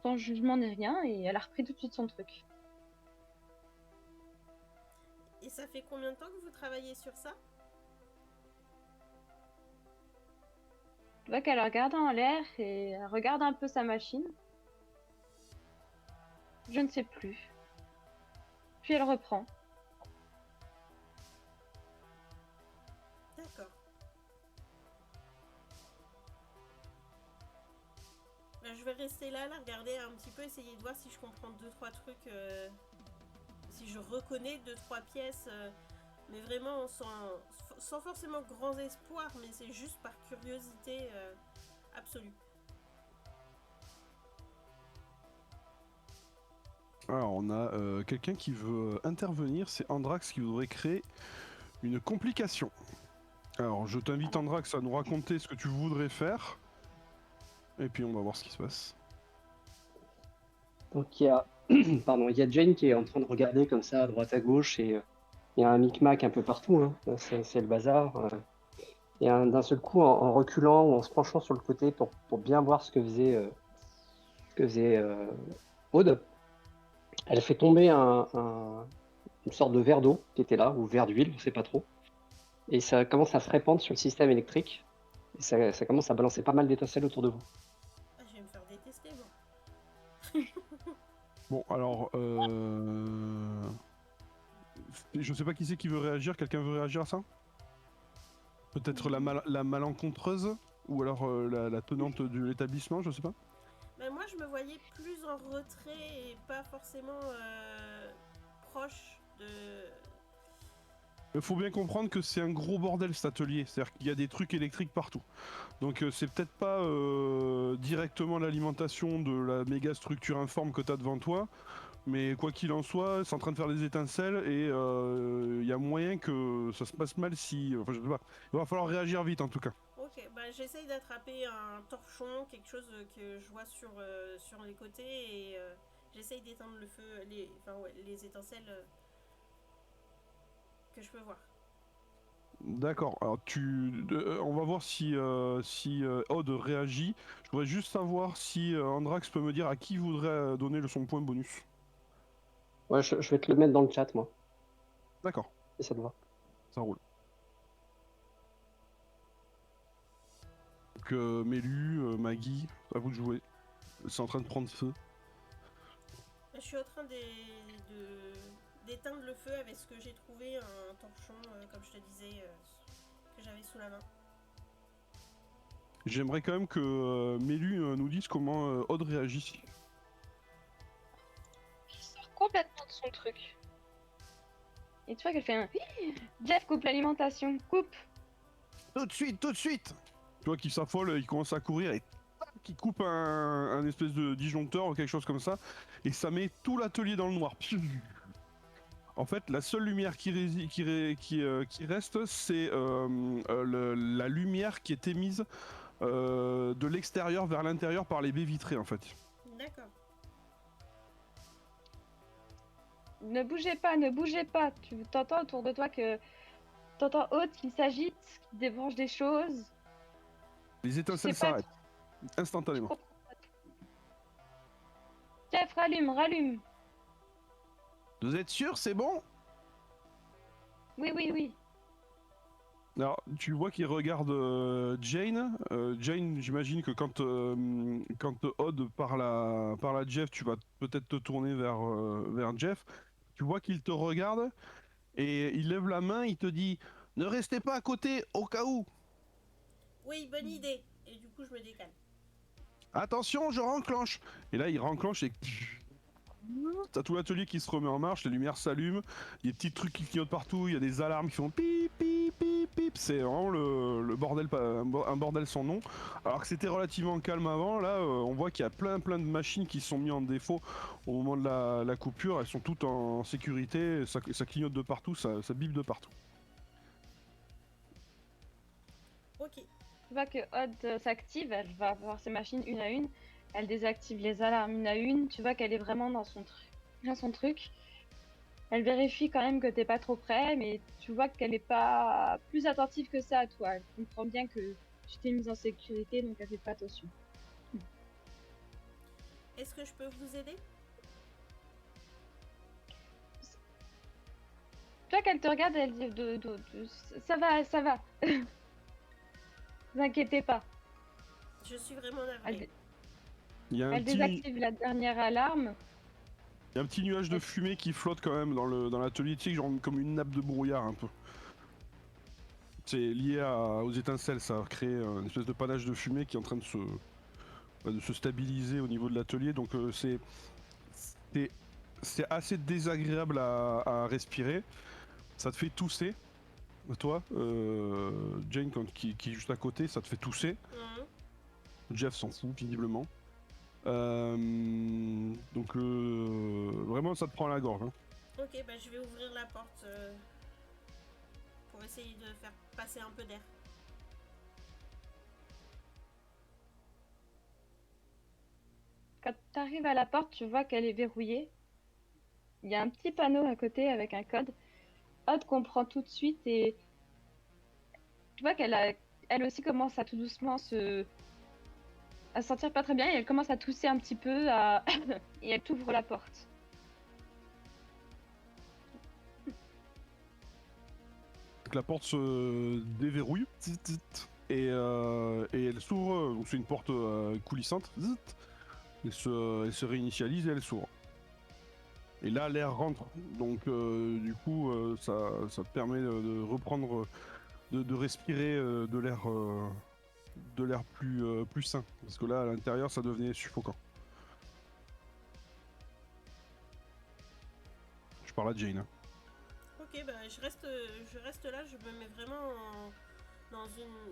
C: sans jugement ni rien, et elle a repris tout de suite son truc.
A: Et ça fait combien de temps que vous travaillez sur ça?
C: Tu vois qu'elle regarde en l'air et elle regarde un peu sa machine. Je ne sais plus. Puis elle reprend.
A: D'accord. Ben, je vais rester là, la regarder un petit peu, essayer de voir si je comprends deux, trois trucs, si je reconnais deux, trois pièces, mais vraiment sans forcément grands espoirs, mais c'est juste par curiosité absolue.
B: Alors on a quelqu'un qui veut intervenir, c'est Andrax qui voudrait créer une complication. Alors, je t'invite Andrax à nous raconter ce que tu voudrais faire. Et puis on va voir ce qui se passe.
D: Donc il y a, pardon, il y a Jane qui est en train de regarder comme ça à droite à gauche et il y a un micmac un peu partout, hein. C'est le bazar. Et d'un seul coup, en reculant ou en se penchant sur le côté pour bien voir ce que faisait Aude, elle fait tomber une sorte de verre d'eau qui était là, ou verre d'huile, on ne sait pas trop. Et ça commence à se répandre sur le système électrique. Et ça commence à balancer pas mal d'étincelles autour de vous.
A: Ah, je vais me faire détester, moi.
B: Bon, alors... Je sais pas qui c'est qui veut réagir. Quelqu'un veut réagir à ça? Peut-être la malencontreuse? Ou alors la tenante de l'établissement, je sais pas.
A: Ben, moi, je me voyais plus en retrait et pas forcément proche de...
B: Il faut bien comprendre que c'est un gros bordel cet atelier, c'est-à-dire qu'il y a des trucs électriques partout. Donc c'est peut-être pas directement l'alimentation de la méga structure informe que t'as devant toi, mais quoi qu'il en soit, c'est en train de faire des étincelles et il y a moyen que ça se passe mal si... Enfin je sais pas, il va falloir réagir vite en tout cas.
A: Ok, ben, j'essaye d'attraper un torchon, quelque chose que je vois sur les côtés et j'essaye d'éteindre le feu, les étincelles que je peux voir.
B: D'accord, alors on va voir si Odd réagit. Je voudrais juste savoir si Andrax peut me dire à qui voudrait donner son point bonus.
D: Ouais, je vais te le mettre dans le chat, moi,
B: D'accord,
D: si ça te va.
B: ça roule. Donc Mélu, Maggie, à vous de jouer. C'est en train de prendre feu.
A: Je suis en train d'éteindre le feu avec ce que j'ai trouvé, un torchon, comme je te disais, que j'avais sous la main.
B: J'aimerais quand même que Mélu nous dise comment Odd réagit.
C: Il sort complètement de son truc. Et tu vois qu'elle fait un... Jeff, coupe l'alimentation, coupe.
B: Tout de suite, tout de suite. Tu vois qu'il s'affole, il commence à courir et qui coupe un espèce de disjoncteur ou quelque chose comme ça, et ça met tout l'atelier dans le noir. En fait, la seule lumière qui reste, c'est la lumière qui est émise de l'extérieur vers l'intérieur par les baies vitrées, en fait.
A: D'accord.
C: Ne bougez pas, ne bougez pas. Tu t'entends autour de toi que... T'entends Haute qui s'agite, qui débranche des choses.
B: Les étincelles
C: Je sais pas,
B: s'arrêtent instantanément.
C: Jeff, rallume, rallume.
B: Vous êtes sûr, c'est bon?
C: Oui, oui, oui.
B: Alors, tu vois qu'il regarde Jane. Jane, j'imagine que quand Odd parle à Jeff, tu vas peut-être te tourner vers Jeff. Tu vois qu'il te regarde et il lève la main, il te dit « Ne restez pas à côté, au cas où !»
A: Oui, bonne idée. Et du coup, je me décale.
B: Attention, je renclenche. Et là, il renclenche et t'as tout l'atelier qui se remet en marche, les lumières s'allument, il y a des petits trucs qui clignotent partout, il y a des alarmes qui font pip pip pip pip. C'est vraiment le bordel, un bordel sans nom. Alors que c'était relativement calme avant, là, on voit qu'il y a plein de machines qui sont mises en défaut au moment de la coupure. Elles sont toutes en sécurité, ça clignote de partout, ça bip de partout.
A: Ok.
C: Tu vois que Odd s'active, elle va voir ses machines une à une. Elle désactive les alarmes une à une. Tu vois qu'elle est vraiment dans son truc. Elle vérifie quand même que t'es pas trop près, mais tu vois qu'elle est pas plus attentive que ça à toi. Elle comprend bien que tu t'es mise en sécurité, donc elle fait pas attention.
A: Est-ce que je peux vous aider?
C: Tu vois qu'elle te regarde, elle dit ça va, ça va. Ne vous inquiétez pas.
A: Je suis vraiment navrée.
C: Elle désactive la dernière alarme.
B: Il y a un petit nuage de fumée qui flotte quand même dans l'atelier, tu sais, genre comme une nappe de brouillard un peu. C'est lié aux étincelles, ça a créé une espèce de panache de fumée qui est en train de se stabiliser au niveau de l'atelier, donc c'est assez désagréable à respirer. Ça te fait tousser, toi, Jane qui est juste à côté, ça te fait tousser. Jeff s'en fout visiblement. Donc vraiment ça te prend à la gorge. Hein.
A: Ok, bah je vais ouvrir la porte pour essayer de faire passer un peu d'air.
C: Quand tu arrives à la porte, tu vois qu'elle est verrouillée. Il y a un petit panneau à côté avec un code. Odd comprend tout de suite et tu vois elle aussi commence à tout doucement à se sentir pas très bien et elle commence à tousser un petit peu et elle t'ouvre la porte.
B: Donc la porte se déverrouille et elle s'ouvre. Donc c'est une porte coulissante. Elle se réinitialise et elle s'ouvre. Et là, l'air rentre. Donc du coup, ça te permet de reprendre, de respirer de l'air plus sain. Parce que là, à l'intérieur, ça devenait suffocant. Je parle à Jane. Hein.
A: Ok, bah je reste là, je me mets vraiment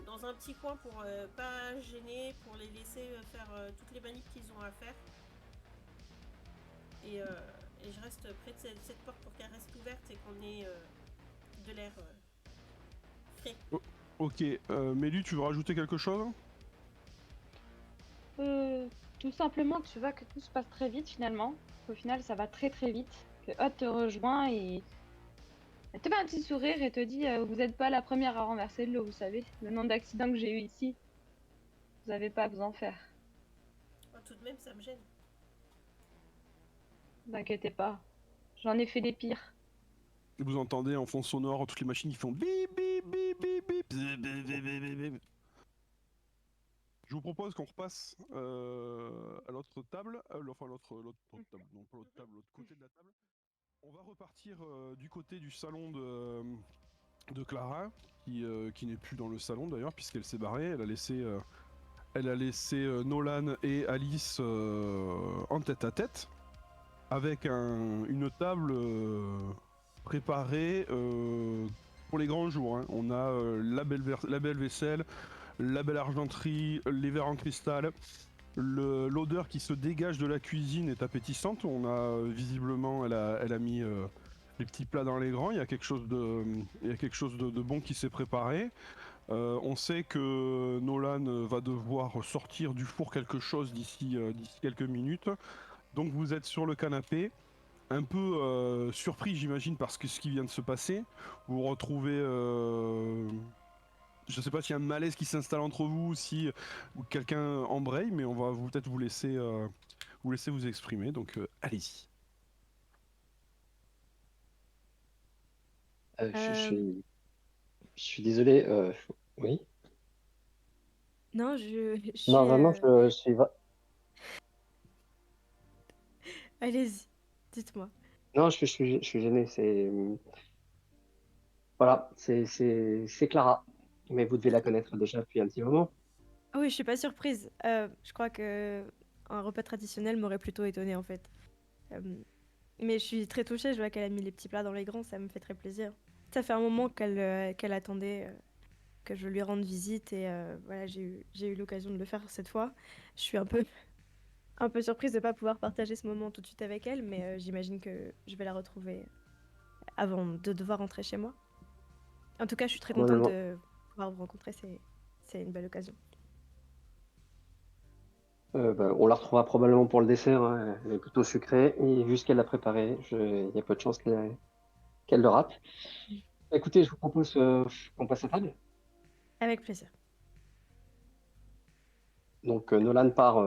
A: dans un petit coin pour pas gêner, pour les laisser faire toutes les manips qu'ils ont à faire. Et je reste près de cette porte pour qu'elle reste ouverte et qu'on ait de l'air frais.
B: Ok, Mélu, tu veux rajouter quelque chose?
C: Tout simplement que tu vois que tout se passe très vite finalement. Au final, ça va très très vite. Que Odd te rejoint et elle te fait un petit sourire et te dit vous n'êtes pas la première à renverser de l'eau, vous savez. Le nombre d'accidents que j'ai eu ici, vous n'avez pas à vous en faire.
A: Oh, tout de même, ça me gêne.
C: Ne vous inquiétez pas. J'en ai fait des pires.
B: Vous entendez en fond sonore toutes les machines qui font bip bip bip bip bip bip bip bip bip bip. Je vous propose qu'on repasse à l'autre table, enfin l'autre table, non pas l'autre table, l'autre côté de la table. On va repartir du côté du salon de Clara, qui n'est plus dans le salon d'ailleurs puisqu'elle s'est barrée. Elle a laissé Nolan et Alice en tête à tête avec une table préparée pour les grands jours. Hein. On a la belle vaisselle, la belle argenterie, les verres en cristal. L'odeur qui se dégage de la cuisine est appétissante. On a visiblement, elle a mis les petits plats dans les grands. Il y a quelque chose de bon qui s'est préparé. On sait que Nolan va devoir sortir du four quelque chose d'ici quelques minutes. Donc vous êtes sur le canapé, un peu surpris j'imagine parce que ce qui vient de se passer. Vous vous retrouvez... Je sais pas s'il y a un malaise qui s'installe entre vous, si quelqu'un embraye, mais on va peut-être vous laisser vous exprimer, donc allez-y.
D: Je suis désolé. Oui.
E: Non, je suis.
D: Non, vraiment, je suis.
E: Allez-y, dites-moi.
D: Non, je suis gêné. Voilà, c'est Clara. Mais vous devez la connaître déjà depuis un petit moment.
E: Ah oui, je suis pas surprise. Je crois que un repas traditionnel m'aurait plutôt étonnée en fait. Euh, mais je suis très touchée, je vois qu'elle a mis les petits plats dans les grands, ça me fait très plaisir. Ça fait un moment qu'elle attendait que je lui rende visite et voilà, j'ai eu l'occasion de le faire cette fois. Je suis un peu surprise de pas pouvoir partager ce moment tout de suite avec elle, mais j'imagine que je vais la retrouver avant de devoir rentrer chez moi. En tout cas, je suis très contente
D: Probablement.
E: de pouvoir vous rencontrer, c'est une belle occasion.
D: On la retrouvera probablement pour le dessert. Hein. Elle est plutôt sucrée. Et vu ce qu'elle a préparé, il y a peu de chances qu'elle le rate. Écoutez, je vous propose qu'on passe à table.
E: Avec plaisir.
D: Donc, Nolan part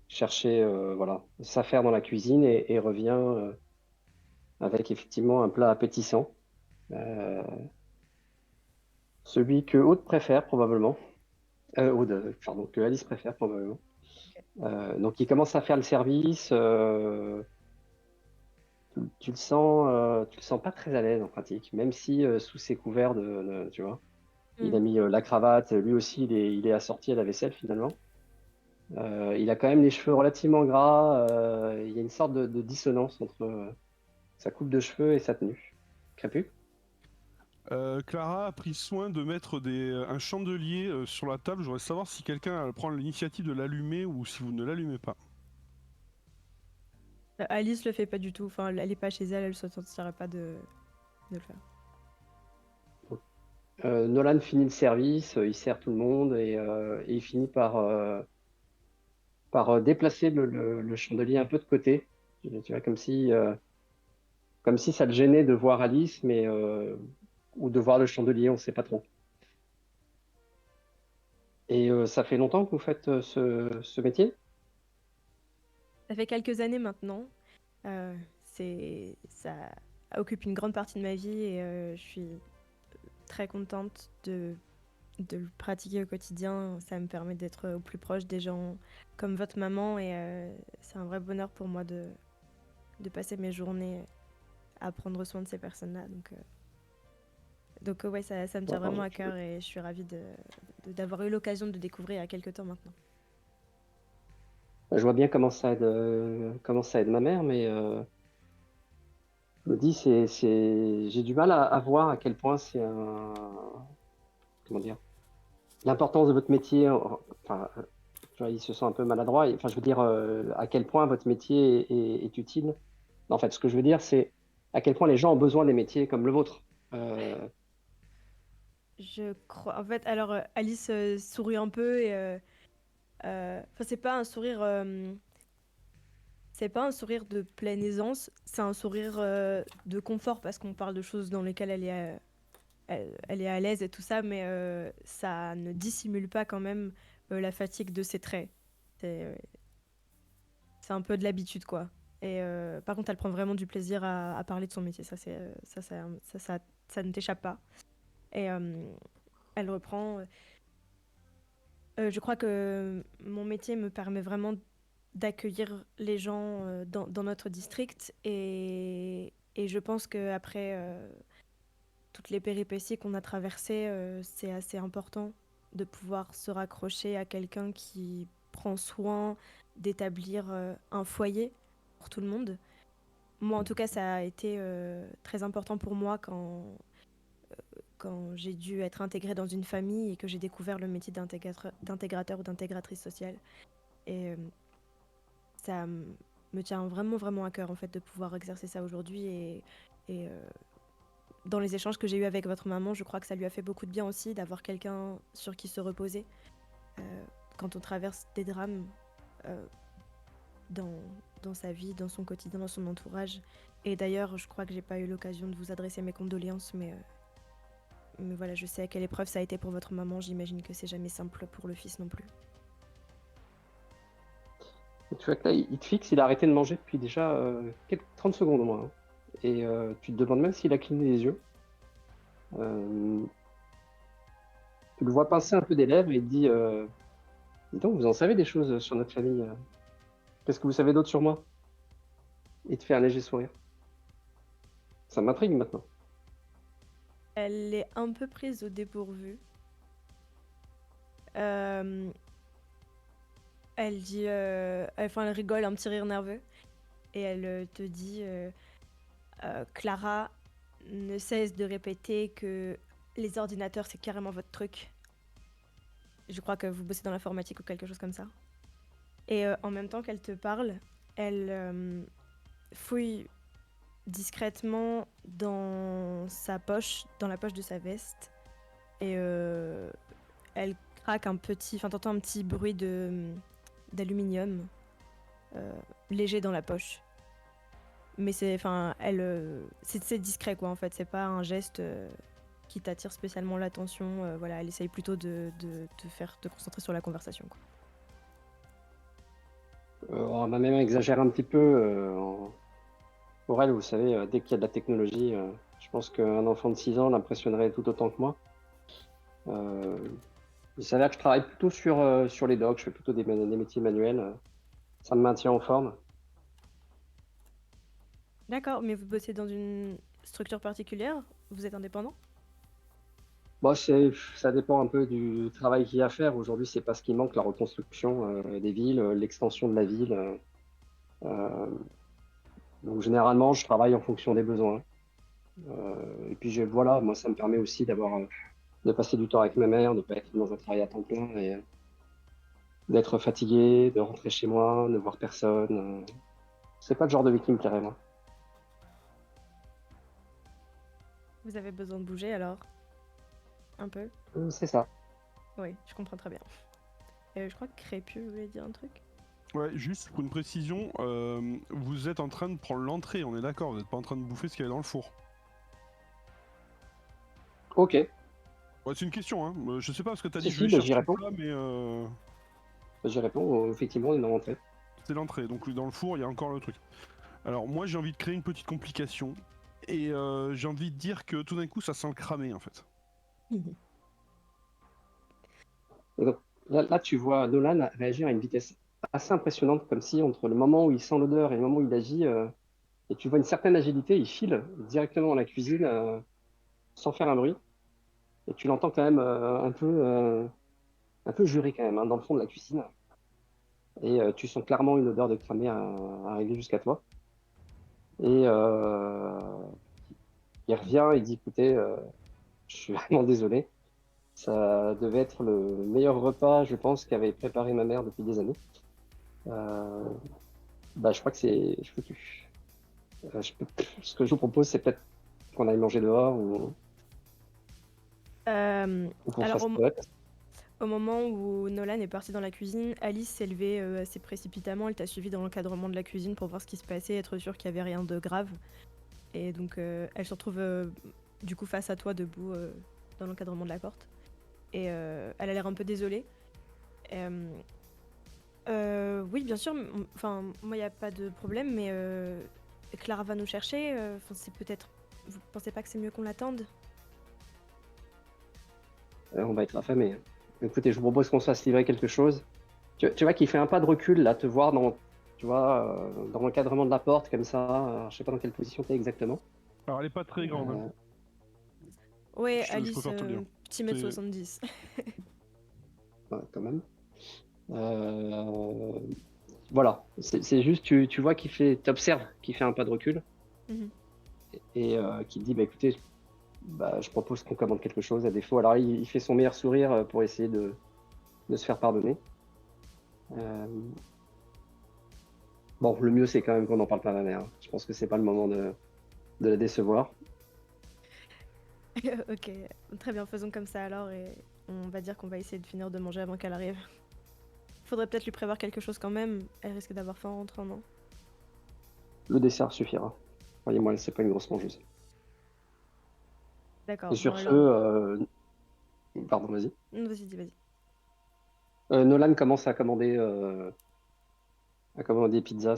D: chercher voilà, s'affaire dans la cuisine et revient avec effectivement un plat appétissant. Celui que Aude préfère probablement. Pardon, que Alice préfère probablement. Donc il commence à faire le service. Tu le sens pas très à l'aise en pratique, même si sous ses couverts tu vois, il a mis la cravate. Lui aussi, il est assorti à la vaisselle finalement. Il a quand même les cheveux relativement gras. Il y a une sorte de dissonance entre sa coupe de cheveux et sa tenue. Crépus?
B: Clara a pris soin de mettre un chandelier sur la table. Je voudrais savoir si quelqu'un prend l'initiative de l'allumer ou si vous ne l'allumez pas.
E: Alice le fait pas du tout, enfin elle est pas chez elle, elle se sentirait pas de le faire.
D: Nolan finit le service, il sert tout le monde et il finit par déplacer le chandelier un peu de côté. Tu vois, comme si ça le gênait de voir Alice, ou de voir le chandelier, on ne sait pas trop. Et ça fait longtemps que vous faites ce métier?
E: Ça fait quelques années maintenant. Ça occupe une grande partie de ma vie et je suis très contente de le pratiquer au quotidien. Ça me permet d'être au plus proche des gens comme votre maman et c'est un vrai bonheur pour moi de passer mes journées à prendre soin de ces personnes-là. Donc ouais, ça me tient vraiment à cœur et je suis ravie d'avoir eu l'occasion de découvrir il y a quelques temps maintenant.
D: Je vois bien comment ça aide ma mère, mais je me dis, j'ai du mal à voir à quel point comment dire, l'importance de votre métier. Enfin, tu vois, il se sent un peu maladroit. Enfin, je veux dire, à quel point votre métier est utile. En fait, ce que je veux dire, c'est à quel point les gens ont besoin des métiers comme le vôtre.
E: Je crois. En fait, alors Alice sourit un peu et. Enfin, c'est pas un sourire de pleine aisance, c'est un sourire de confort parce qu'on parle de choses dans lesquelles elle est à l'aise et tout ça, mais ça ne dissimule pas quand même la fatigue de ses traits. C'est c'est un peu de l'habitude, quoi. Et par contre, elle prend vraiment du plaisir à parler de son métier. Ça ne t'échappe pas. Et elle reprend. Je crois que mon métier me permet vraiment d'accueillir les gens dans notre district et je pense qu'après toutes les péripéties qu'on a traversées, c'est assez important de pouvoir se raccrocher à quelqu'un qui prend soin d'établir un foyer pour tout le monde. Moi, en tout cas, ça a été très important pour moi quand j'ai dû être intégrée dans une famille et que j'ai découvert le métier d'intégrateur ou d'intégratrice sociale. Et ça me tient vraiment, vraiment à cœur en fait de pouvoir exercer ça aujourd'hui et dans les échanges que j'ai eus avec votre maman, je crois que ça lui a fait beaucoup de bien aussi d'avoir quelqu'un sur qui se reposer quand on traverse des drames euh, dans, dans sa vie, dans son quotidien, dans son entourage. Et d'ailleurs, je crois que j'ai pas eu l'occasion de vous adresser mes condoléances, mais voilà, je sais à quelle épreuve ça a été pour votre maman. J'imagine que c'est jamais simple pour le fils non plus.
D: Tu vois que là, il te fixe, il a arrêté de manger depuis déjà 30 secondes au moins, hein. Et tu te demandes même s'il a cligné les yeux. Tu le vois pincer un peu des lèvres et il te dit dis donc, vous en savez des choses sur notre famille. Qu'est-ce que vous savez d'autre sur moi? Il te fait un léger sourire. Ça m'intrigue maintenant.
E: Elle est un peu prise au dépourvu. Euh, Elle dit, enfin, elle rigole, un petit rire nerveux, et elle te dit, Clara ne cesse de répéter que les ordinateurs c'est carrément votre truc. Je crois que vous bossez dans l'informatique ou quelque chose comme ça. Et en même temps qu'elle te parle, elle fouille discrètement dans sa poche, dans la poche de sa veste, et elle craque enfin t'entends un petit bruit d'aluminium léger dans la poche. Mais c'est discret quoi en fait, c'est pas un geste qui t'attire spécialement l'attention. Voilà, elle essaye plutôt de te faire te concentrer sur la conversation, quoi.
D: Ma mère exagère un petit peu. Pour elle, vous savez, dès qu'il y a de la technologie, je pense qu'un enfant de 6 ans l'impressionnerait tout autant que moi. Il s'avère que je travaille plutôt sur les docks, je fais plutôt des métiers manuels. Ça me maintient en forme.
E: D'accord, mais vous bossez dans une structure particulière? Vous êtes indépendant?
D: Bon, ça dépend un peu du travail qu'il y a à faire. Aujourd'hui, c'est pas ce qui manque, la reconstruction des villes, l'extension de la ville. Euh, donc généralement, je travaille en fonction des besoins. Et puis voilà, moi, ça me permet aussi de passer du temps avec ma mère, de pas être dans un travail à temps plein et d'être fatigué, de rentrer chez moi, ne voir personne. C'est pas le genre de vie qui me plairait, moi.
E: Vous avez besoin de bouger alors? un peu.
D: C'est ça.
E: Oui, je comprends très bien. Je crois que Crépus voulait dire un truc.
B: Ouais, juste pour une précision, vous êtes en train de prendre l'entrée, on est d'accord, vous n'êtes pas en train de bouffer ce qu'il y a dans le four.
D: Ok.
B: Ouais, c'est une question, hein. Je sais pas parce que t'as
D: Si,
B: dit je
D: si,
B: vais
D: bah, j'y
B: chercher le
D: réponds.
B: plat, mais
D: J'y réponds, effectivement, on est dans l'entrée.
B: c'est l'entrée, donc dans le four il y a encore le truc. Alors moi j'ai envie de créer une petite complication, et j'ai envie de dire que tout d'un coup ça sent le cramé en fait.
D: Et donc, là, tu vois Nolan réagir à une vitesse assez impressionnante, comme si entre le moment où il sent l'odeur et le moment où il agit, et tu vois une certaine agilité, il file directement dans la cuisine sans faire un bruit. Et tu l'entends quand même un peu jurer quand même hein, dans le fond de la cuisine. Et tu sens clairement une odeur de cramé arriver jusqu'à toi. Et il revient et dit, écoutez, je suis vraiment désolé. Ça devait être le meilleur repas, je pense, qu'avait préparé ma mère depuis des années. Euh, Bah, je crois que c'est. Je peux plus. Ce que je vous propose, c'est peut-être qu'on aille manger dehors ou qu'on se
E: Alors,
D: fasse toilette.
E: au moment où Nolan est parti dans la cuisine, Alice s'est levée assez précipitamment. Elle t'a suivi dans l'encadrement de la cuisine pour voir ce qui se passait, être sûre qu'il n'y avait rien de grave. Et donc, elle se retrouve du coup face à toi, debout dans l'encadrement de la porte. Et elle a l'air un peu désolée. Oui, bien sûr. Enfin, moi, il n'y a pas de problème, mais Clara va nous chercher. Enfin, c'est peut-être. Vous pensez pas que c'est mieux qu'on l'attende?
D: On va être affamés. Écoutez, je vous propose qu'on se fasse livrer quelque chose. Tu vois qu'il fait un pas de recul, là, te voir tu vois, dans l'encadrement de la porte, comme ça. Je sais pas dans quelle position tu es exactement.
B: Alors elle est pas très grande, hein.
E: Ouais,
B: Je
E: Alice,
B: préfère te le dire.
E: petit mètre
B: C'est-
E: 70.
D: Ouais, quand même. Euh, Voilà, c'est juste, tu vois t'observes qu'il fait un pas de recul
E: Mhm.
D: et qu'il te dit, bah écoutez, bah, je propose qu'on commande quelque chose à défaut. Alors il fait son meilleur sourire pour essayer de se faire pardonner. Euh, Bon, le mieux c'est quand même qu'on n'en parle pas à ma mère. Je pense que c'est pas le moment de la décevoir.
E: Ok, très bien, faisons comme ça alors et on va dire qu'on va essayer de finir de manger avant qu'elle arrive. Faudrait peut-être lui prévoir quelque chose quand même. Elle risque d'avoir faim en rentrant, non?
D: Le dessert suffira. Croyez-moi, c'est pas une grosse mangeuse. Et
E: D'accord, bon
D: sur ce,
E: alors.
D: pardon, vas-y.
E: Vas-y, dis, vas-y.
D: Nolan commence à commander pizza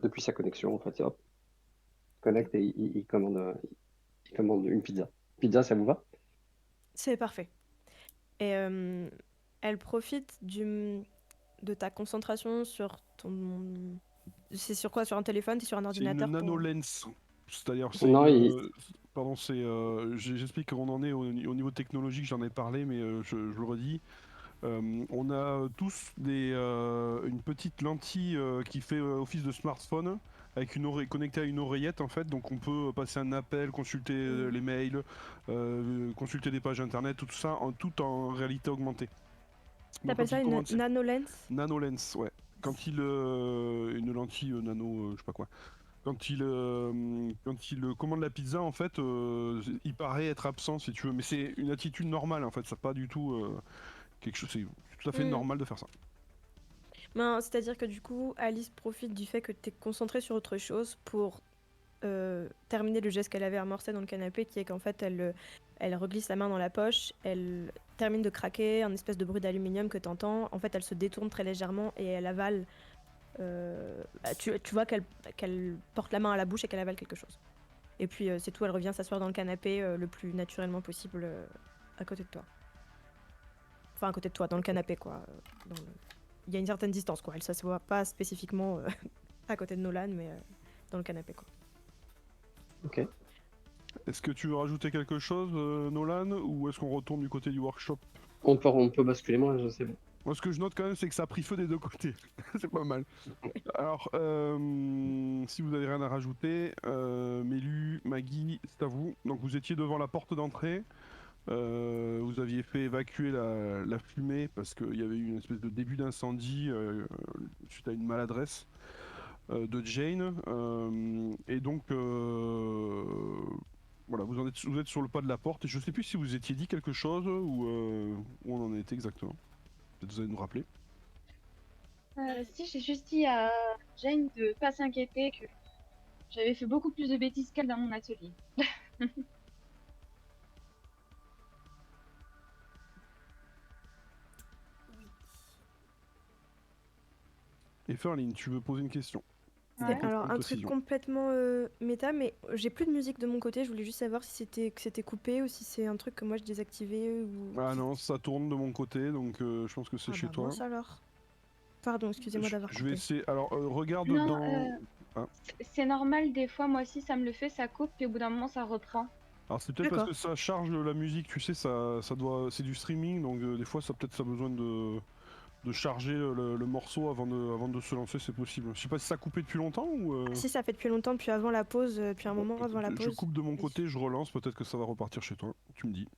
D: depuis sa connexion en fait. Et hop,
E: Ok.
D: connecte et il commande une pizza. Pizza, ça vous va?
E: C'est parfait. Et elle profite de ta concentration sur ton. C'est sur quoi? Sur un téléphone? C'est sur un
B: C'est une
E: ordinateur pour.
B: nano lens. C'est-à-dire c'est
D: Non,
B: une. Pardon, j'explique où on en est au niveau technologique, j'en ai parlé, mais je le redis. On a tous une petite lentille qui fait office de smartphone avec connectée à une oreillette en fait, donc on peut passer un appel, consulter les mails, consulter des pages internet, tout ça tout en réalité augmentée. Donc
E: T'appelles
B: quand
E: ça
B: il
E: une
B: commande
E: NanoLens?
B: NanoLens, ouais. Quand il une lentille nano, je sais pas quoi. Quand il commande la pizza, en fait, il paraît être absent si tu veux, mais c'est une attitude normale en fait, c'est pas du tout quelque chose, c'est tout à fait
E: Hmm.
B: normal de faire ça.
E: Ben, c'est-à-dire que du coup, Alice profite du fait que t'es concentrée sur autre chose pour terminer le geste qu'elle avait amorcé dans le canapé, qui est qu'en fait, elle reglisse la main dans la poche, elle termine de craquer, un espèce de bruit d'aluminium que t'entends. En fait, elle se détourne très légèrement et elle avale. Tu vois qu'elle porte la main à la bouche et qu'elle avale quelque chose. Et puis, c'est tout, elle revient s'asseoir dans le canapé le plus naturellement possible à côté de toi. Enfin, à côté de toi, dans le canapé, quoi. Il y a une certaine distance, quoi. Elle s'assoit pas spécifiquement à côté de Nolan, mais dans le canapé, quoi.
D: Ok.
B: Est-ce que tu veux rajouter quelque chose, Nolan, ou est-ce qu'on retourne du côté du workshop?
D: On peut basculer, moi, je sais pas.
B: Moi, ce que je note quand même, c'est que ça a pris feu des deux côtés. C'est pas mal. Alors, si vous avez rien à rajouter, Mélu, Maggie, c'est à vous. Donc, vous étiez devant la porte d'entrée. Vous aviez fait évacuer la fumée parce qu'il y avait eu une espèce de début d'incendie suite à une maladresse de Jane. Et donc, voilà, vous vous êtes sur le pas de la porte et je sais plus si vous étiez dit quelque chose ou où on en était exactement. Peut-être vous allez nous rappeler.
C: Si, j'ai juste dit à Jane de pas s'inquiéter que j'avais fait beaucoup plus de bêtises qu'elle dans mon atelier.
A: Oui.
B: Et Ferline, tu veux poser une question?
C: Ouais.
B: Une
E: Alors, un truc
B: précision.
E: complètement méta, mais j'ai plus de musique de mon côté. Je voulais juste savoir si c'était coupé ou si c'est un truc que moi j'ai désactivé ou.
B: Ah non, ça tourne de mon côté, donc je pense que c'est
E: Ah
B: chez
E: bah
B: toi.
E: mince alors. Pardon, excusez-moi d'avoir
B: Je vais
E: coupé.
B: essayer. Alors, regarde
C: Non,
B: dans. Ah.
C: c'est normal, des fois, moi aussi, ça me le fait, ça coupe, puis au bout d'un moment, ça reprend.
B: Alors c'est peut-être parce
E: D'accord.
B: que ça charge la musique, tu sais, ça doit, c'est du streaming, donc des fois ça peut-être ça a besoin de charger le morceau avant de se lancer, c'est possible. Je sais pas si ça a coupé depuis longtemps ou.
E: Ah, si, ça fait depuis longtemps, depuis avant la pause, depuis un
B: Bon,
E: moment avant la
B: écoute, je
E: pause.
B: coupe de mon
E: Oui.
B: côté, je relance, peut-être que ça va repartir chez toi. Tu me dis.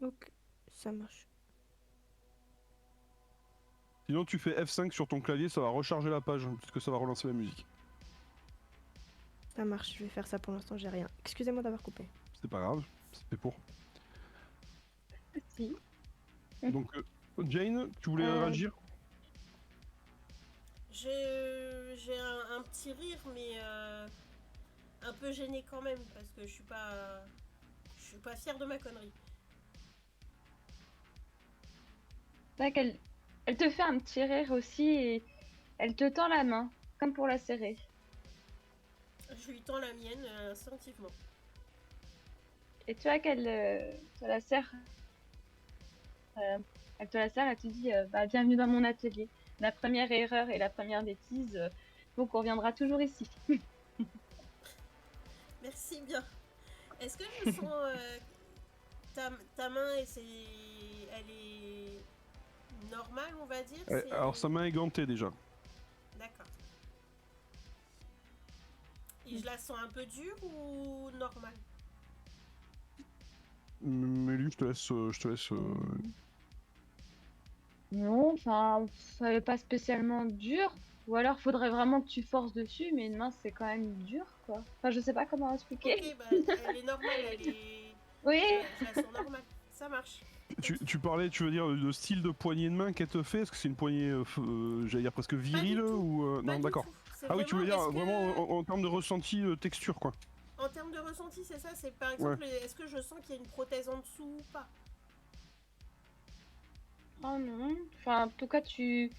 E: Ok, ça marche.
B: Sinon tu fais F5 sur ton clavier, ça va recharger la page, peut-être que ça va relancer la musique.
E: Ça marche, je vais faire ça pour l'instant, j'ai rien. Excusez-moi d'avoir coupé.
B: C'est pas grave, c'était pour.
C: Si.
B: Donc Jane, tu voulais réagir?
A: J'ai un petit rire, mais un peu gêné quand même, parce que je suis pas fière de ma connerie.
C: C'est vrai qu'elle elle te fait un petit rire aussi et elle te tend la main, comme pour la serrer.
A: Je lui tends la mienne instinctivement.
C: Et tu vois qu'elle te la serre. Elle te la serre, elle te dit bah, bienvenue dans mon atelier. La première erreur et la première bêtise, donc on reviendra toujours ici.
A: Merci bien. Est-ce que je sens ta main elle est normale, on va dire?
B: Alors sa main est gantée déjà.
A: D'accord. Et je la sens un peu dure ou normale?
B: Mais lui, je te laisse.
C: Non, enfin, ça n'est pas spécialement dur. Ou alors, faudrait vraiment que tu forces dessus, mais une main, c'est quand même dur, quoi. Enfin, je sais pas comment expliquer.
A: Ok, bah elle est normale,
C: Oui,
A: je la sens normale. Ça marche.
B: Tu parlais, tu veux dire, de style de poignée de main qu'elle te fait? Est-ce que c'est une poignée, j'allais dire presque virile
A: tout.
B: ou
A: Pas
B: non,
A: du
B: d'accord.
A: tout. C'est
B: Ah oui, tu veux dire
A: est-ce que-
B: vraiment en termes de ressenti, texture, quoi.
A: En termes de ressenti, c'est ça? C'est par exemple, est-ce que je sens qu'il y a une prothèse en dessous ou pas?
C: oh non. Enfin, en tout cas, tu.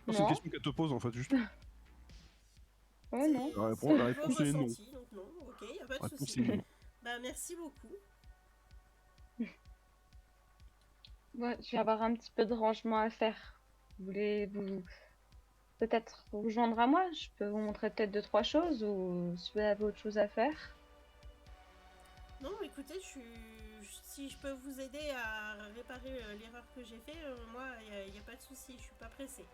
B: Ah, c'est une
C: Non.
B: question qu'elle te pose en fait, juste.
C: Ouais, non.
B: La
A: C'est
B: réponse
A: un
B: est
A: peu
B: non.
A: ressenti, donc non, ok, y a pas
B: La
A: de
B: réponse
A: souci.
B: est non.
A: Bah merci beaucoup.
C: Ouais, je vais avoir un petit peu de rangement à faire. Voulez-vous peut-être vous joindre à moi? Je peux vous montrer peut-être 2, 3 choses ou si vous avez autre chose à faire.
A: Non, écoutez, si je peux vous aider à réparer l'erreur que j'ai fait, moi, y a pas de souci, je suis pas pressée.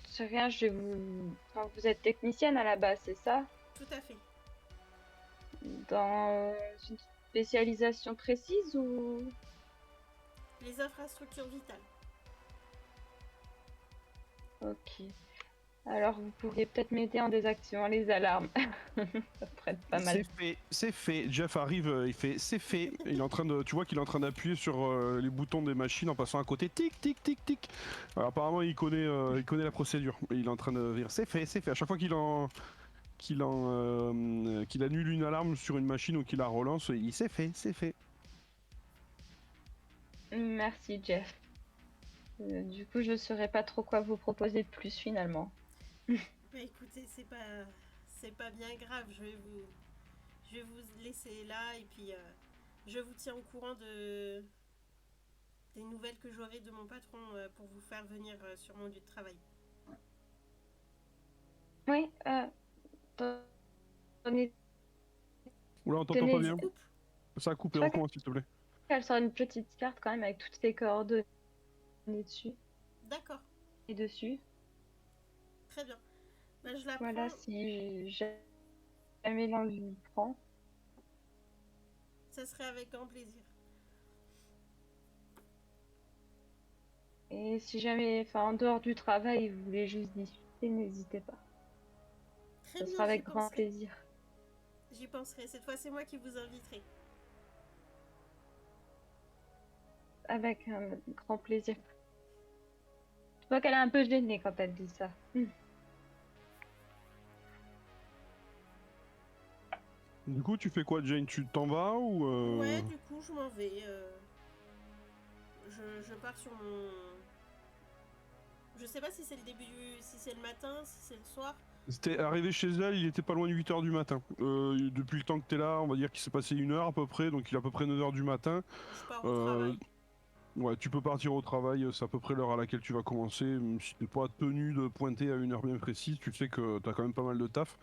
C: C'est rien, je vais vous. Enfin, vous êtes technicienne à la base, c'est ça?
A: Tout à fait.
C: Dans une spécialisation précise ou.
A: Les infrastructures vitales.
C: Ok. Alors vous pourriez peut-être m'aider en désactivant les alarmes. Ça pourrait être pas mal.
B: C'est fait. Jeff arrive, il fait c'est fait. Il est en train de, tu vois qu'il est en train d'appuyer sur les boutons des machines en passant à côté. Tic tic tic tic. Alors, apparemment il connaît la procédure. Et il est en train de dire c'est fait, c'est fait. À chaque fois qu'il annule une alarme sur une machine ou qu'il la relance, il c'est fait, c'est fait.
C: Merci Jeff. Du coup, je saurais pas trop quoi vous proposer de plus finalement.
A: Bah écoutez, c'est pas bien grave, je vais vous laisser là et puis je vous tiens au courant des nouvelles que j'aurai de mon patron pour vous faire venir sur mon lieu de travail.
C: Oui, tenez,
B: Oula, on t'entend
C: tenez,
B: pas bien.
A: Coupe.
B: Ça a coupé,
C: Je crois
B: recommence s'il te plaît.
C: elle sort une petite carte quand même avec toutes ses coordonnées dessus
A: D'accord,
C: et dessus.
A: très bien. Bah, je la
C: Voilà,
A: prends,
C: si jamais l'envie vous prend.
A: ça serait avec grand plaisir.
C: Et si jamais, enfin en dehors du travail, vous voulez juste discuter, n'hésitez pas.
A: Très
C: Ce
A: bien,
C: sera avec
A: j'y
C: grand
A: penserai.
C: plaisir.
A: J'y penserai. Cette fois, c'est moi qui vous inviterai.
C: Avec un grand plaisir. Je vois qu'elle est un peu gênée quand elle dit ça.
B: Du coup, tu fais quoi, Jane? Tu t'en vas ou
A: Ouais, du coup, je m'en vais. Je pars sur mon... Je sais pas si c'est le début, si c'est le matin, si c'est le soir.
B: C'était arrivé chez elle, il était pas loin de 8h du matin. Depuis le temps que t'es là, on va dire qu'il s'est passé 1 heure à peu près, donc il est à peu près 9h du matin.
A: Je pars au
B: Euh,
A: travail.
B: Ouais, tu peux partir au travail, c'est à peu près l'heure à laquelle tu vas commencer. Même si t'es pas tenu de pointer à 1 heure bien précise, tu sais que t'as quand même pas mal de taf.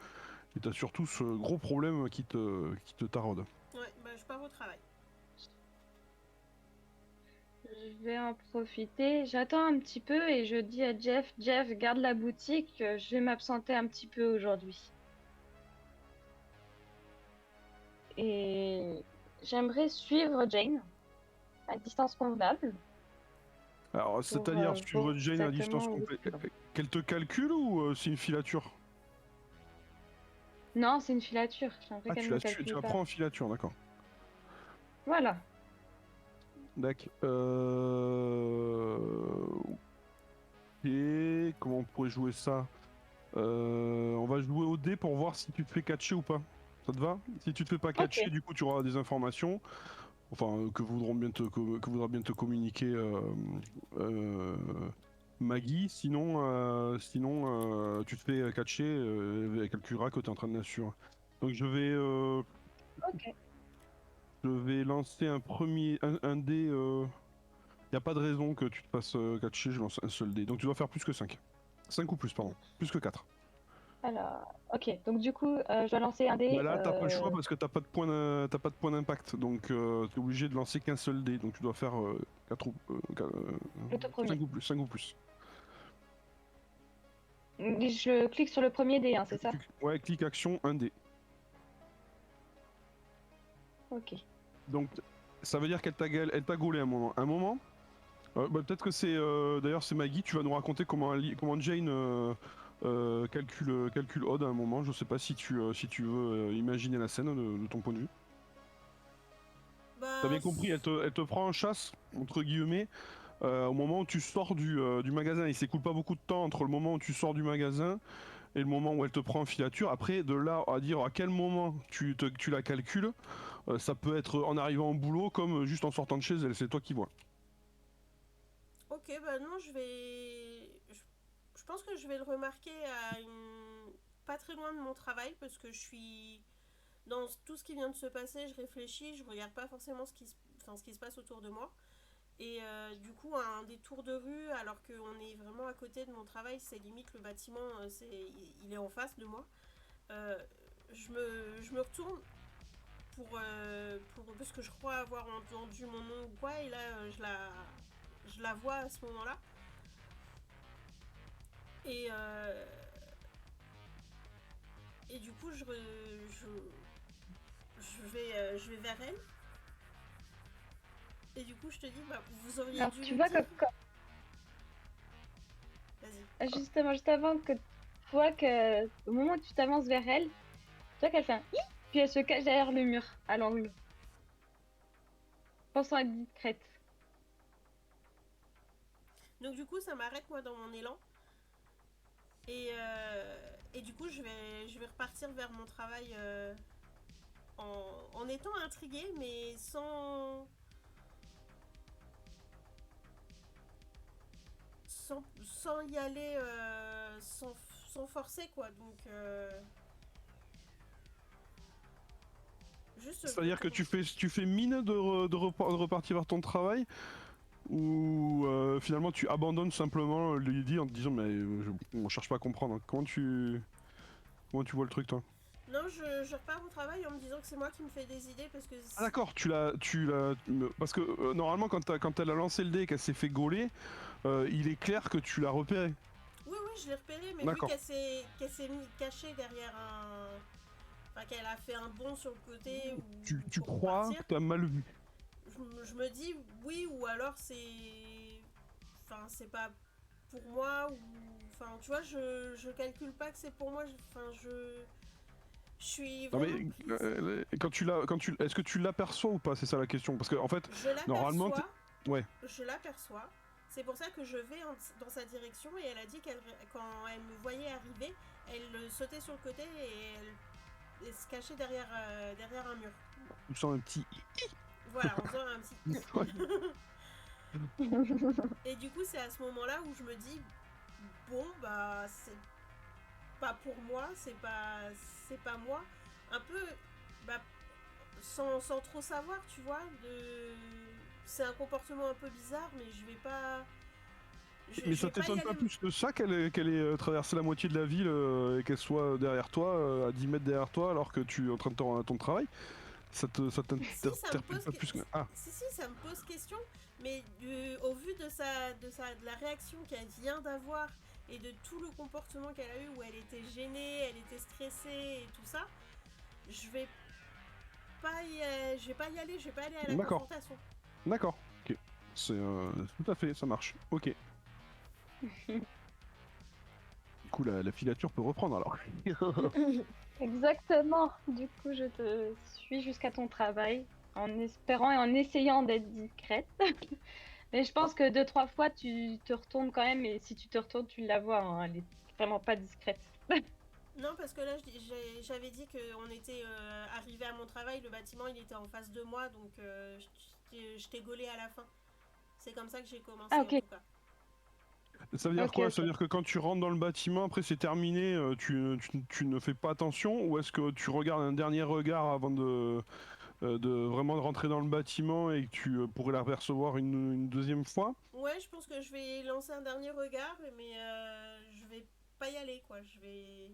B: Et t'as surtout ce gros problème qui te taraude.
A: Ouais, bah je pars au travail.
C: Je vais en profiter. J'attends un petit peu et je dis à Jeff, Jeff, garde la boutique, je vais m'absenter un petit peu aujourd'hui. Et j'aimerais suivre Jane à distance convenable.
B: Alors, c'est-à-dire suivre
C: voir
B: Jane à distance
C: exactement où
B: complète.
C: elle va.
B: Qu'elle te calcule ou c'est une filature?
C: Non, c'est une filature. J'aimerais
B: Ah,
C: qu'elle
B: tu
C: me
B: la
C: calcule pas.
B: prends en filature, d'accord.
C: Voilà.
B: D'accord. Ok, comment on pourrait jouer ça? On va jouer au dé pour voir si tu te fais catcher ou pas. Ça te va? Si tu te fais pas catcher,
C: Ok.
B: du coup, tu auras des informations. Enfin, que voudra bien te communiquer euh, Maggie. Sinon, tu te fais catcher, elle calculera que tu es en train de l'assurer. Donc
C: Ok.
B: je vais lancer un dé. Il n'y a pas de raison que tu te fasses catcher, je lance un seul dé. Donc tu dois faire plus que 5. 5 ou plus, pardon. Plus que 4.
C: Alors, ok. Donc du coup, je dois lancer un
B: Bah
C: dé.
B: là, t'as pas le choix parce que t'as pas de point d'impact. Donc t'es obligé de lancer qu'un seul dé. Donc tu dois faire 4 ou,
C: Le tout
B: 5
C: premier.
B: ou plus. 5 ou plus.
C: Je clique sur le premier dé, hein, c'est ça?
B: Ouais, clic action, un dé.
C: Ok.
B: Donc ça veut dire elle t'a gaulé un moment. Bah, peut-être que c'est d'ailleurs c'est Maggie, tu vas nous raconter comment Jane calcule Odd à un moment. Je sais pas si tu veux imaginer la scène de ton point de vue. T'as
A: Bah,
B: bien compris, elle te prend en chasse, entre guillemets, au moment où tu sors du magasin. Il s'écoule pas beaucoup de temps entre le moment où tu sors du magasin et le moment où elle te prend en filature. Après, de là à dire à quel moment tu la calcules, ça peut être en arrivant au boulot comme juste en sortant de chez elle, c'est toi qui vois.
A: ok, bah non, je pense que je vais le remarquer pas très loin de mon travail parce que je suis dans tout ce qui vient de se passer, je réfléchis, je regarde pas forcément ce qui se passe autour de moi. Et du coup, un détour de rue, alors qu'on est vraiment à côté de mon travail, c'est limite le bâtiment, il est en face de moi. Euh, je me retourne parce que je crois avoir entendu mon nom ou quoi, et là, je la vois à ce moment-là. Et, et du coup, je vais vers elle. Et du coup, je te dis, bah, vous auriez
C: Alors,
A: dû
C: tu
A: me
C: vois
A: dire.
C: que
A: Vas-y.
C: justement, juste avant que tu vois que au moment où tu t'avances vers elle, tu vois qu'elle fait un hi, puis elle se cache derrière le mur à l'angle, pensant être discrète.
A: Donc, du coup, ça m'arrête, moi, dans mon élan. Et du coup, je vais repartir vers mon travail en étant intriguée, mais sans y aller, sans forcer, quoi. Donc, juste, je
B: C'est-à-dire que
A: retourne.
B: tu fais mine de repartir vers ton travail ou finalement tu abandonnes simplement l'idée en te disant mais on cherche pas à comprendre. Comment tu vois le truc toi?
A: Non, je repars au travail en me disant que c'est moi qui me fais des idées parce que.
B: Ah d'accord, parce que normalement quand elle a lancé le dé et qu'elle s'est fait gauler, il est clair que tu l'as repéré.
A: Oui, oui, je l'ai repérée, mais vu
B: D'accord.
A: qu'elle s'est cachée derrière un. Enfin, qu'elle a fait un bond sur le côté
B: Tu
A: pour
B: crois
A: repartir,
B: que t'as mal vu.
A: je me dis oui, ou alors Enfin, c'est pas pour moi, ou. Enfin, tu vois, je calcule pas que c'est pour moi. Je suis
B: Non
A: vraiment
B: mais
A: prise.
B: est-ce que tu l'aperçois ou pas? C'est ça la question. Parce que en fait,
A: Je
B: normalement,
A: l'aperçois,
B: ouais.
A: je l'aperçois. C'est pour ça que je vais dans sa direction et elle a dit qu'elle, quand elle me voyait arriver, elle sautait sur le côté et elle se cachait derrière un mur.
B: Tu sens un petit.
A: Voilà, en faisant un petit
B: Ouais.
A: Et du coup, c'est à ce moment-là où je me dis, bon, bah, c'est pas pour moi, c'est pas moi. Un peu, bah, sans trop savoir, tu vois, c'est un comportement un peu bizarre, mais je vais pas.
B: Mais
A: Je
B: ça
A: vais pas y
B: t'étonne pas
A: aller.
B: plus que ça qu'elle ait traversé la moitié de la ville et qu'elle soit derrière toi, à 10 mètres derrière toi, alors que tu es en train de ton travail? Ça
A: Si, ça me
B: t'interpelle
A: pose.
B: pas plus que. Ah,
A: Si, ça me pose question, mais au vu de la réaction qu'elle vient d'avoir et de tout le comportement qu'elle a eu, où elle était gênée, elle était stressée et tout ça, je vais je vais pas y aller, je vais pas aller à la
B: d'accord,
A: confrontation.
B: d'accord. Ok. C'est tout à fait, ça marche. Ok. Du coup, la filature peut reprendre alors.
C: Exactement. Du coup, je te suis jusqu'à ton travail en espérant et en essayant d'être discrète. Mais je pense que 2-3 fois, tu te retournes quand même. Et si tu te retournes, tu la vois, hein. Elle est vraiment pas discrète.
A: Non, parce que là, j'avais dit qu'on était arrivé à mon travail, le bâtiment il était en face de moi, donc je t'ai gaulé à la fin. C'est comme ça que j'ai
C: Ah,
A: commencé en
C: ok.
A: tout cas.
B: Ça veut dire
C: Ok,
B: quoi? Ça
C: ok.
B: veut dire que quand tu rentres dans le bâtiment, après c'est terminé, tu ne fais pas attention? Ou est-ce que tu regardes un dernier regard avant de vraiment de rentrer dans le bâtiment et que tu pourrais l'apercevoir une deuxième fois?
A: Ouais, je pense que je vais lancer un dernier regard, mais je vais pas y aller, quoi. Je vais.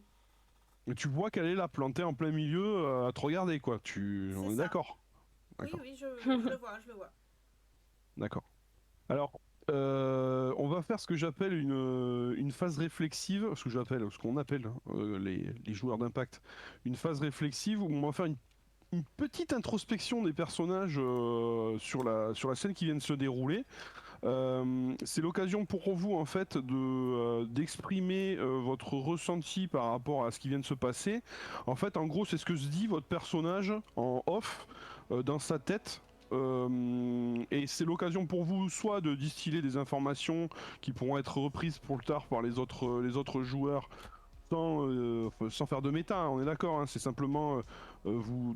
B: Et tu vois qu'elle est là, plantée en plein milieu, à te regarder, quoi.
A: C'est
B: On est
A: ça.
B: d'accord.
A: Oui,
B: D'accord.
A: oui, je le vois, je le vois.
B: D'accord. Alors, on va faire ce que j'appelle une phase réflexive, ce qu'on appelle hein, les joueurs d'impact, une phase réflexive où on va faire une petite introspection des personnages sur la scène qui vient de se dérouler. C'est l'occasion pour vous en fait d'exprimer votre ressenti par rapport à ce qui vient de se passer. En fait, en gros, c'est ce que se dit votre personnage en off dans sa tête. Et c'est l'occasion pour vous soit de distiller des informations qui pourront être reprises pour le tard par les autres joueurs sans faire de méta, hein, on est d'accord, hein, c'est simplement vous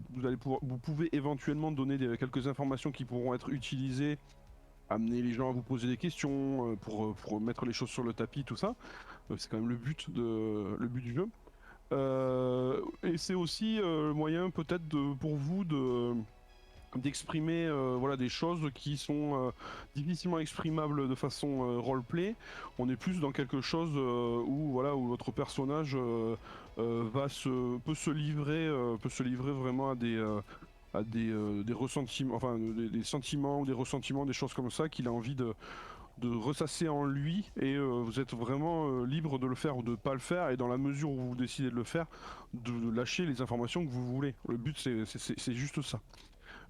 B: pouvez éventuellement donner quelques informations qui pourront être utilisées, amener les gens à vous poser des questions pour mettre les choses sur le tapis, tout ça. C'est quand même le but du jeu. Et c'est aussi le moyen peut-être pour vous d'exprimer voilà, des choses qui sont difficilement exprimables de façon roleplay. On est plus dans quelque chose où voilà où votre personnage peut se livrer vraiment à des ressentiments, enfin des sentiments ou des ressentiments, des choses comme ça qu'il a envie de ressasser en lui, et vous êtes vraiment libre de le faire ou de pas le faire, et dans la mesure où vous décidez de le faire, de lâcher les informations que vous voulez. Le but c'est juste ça.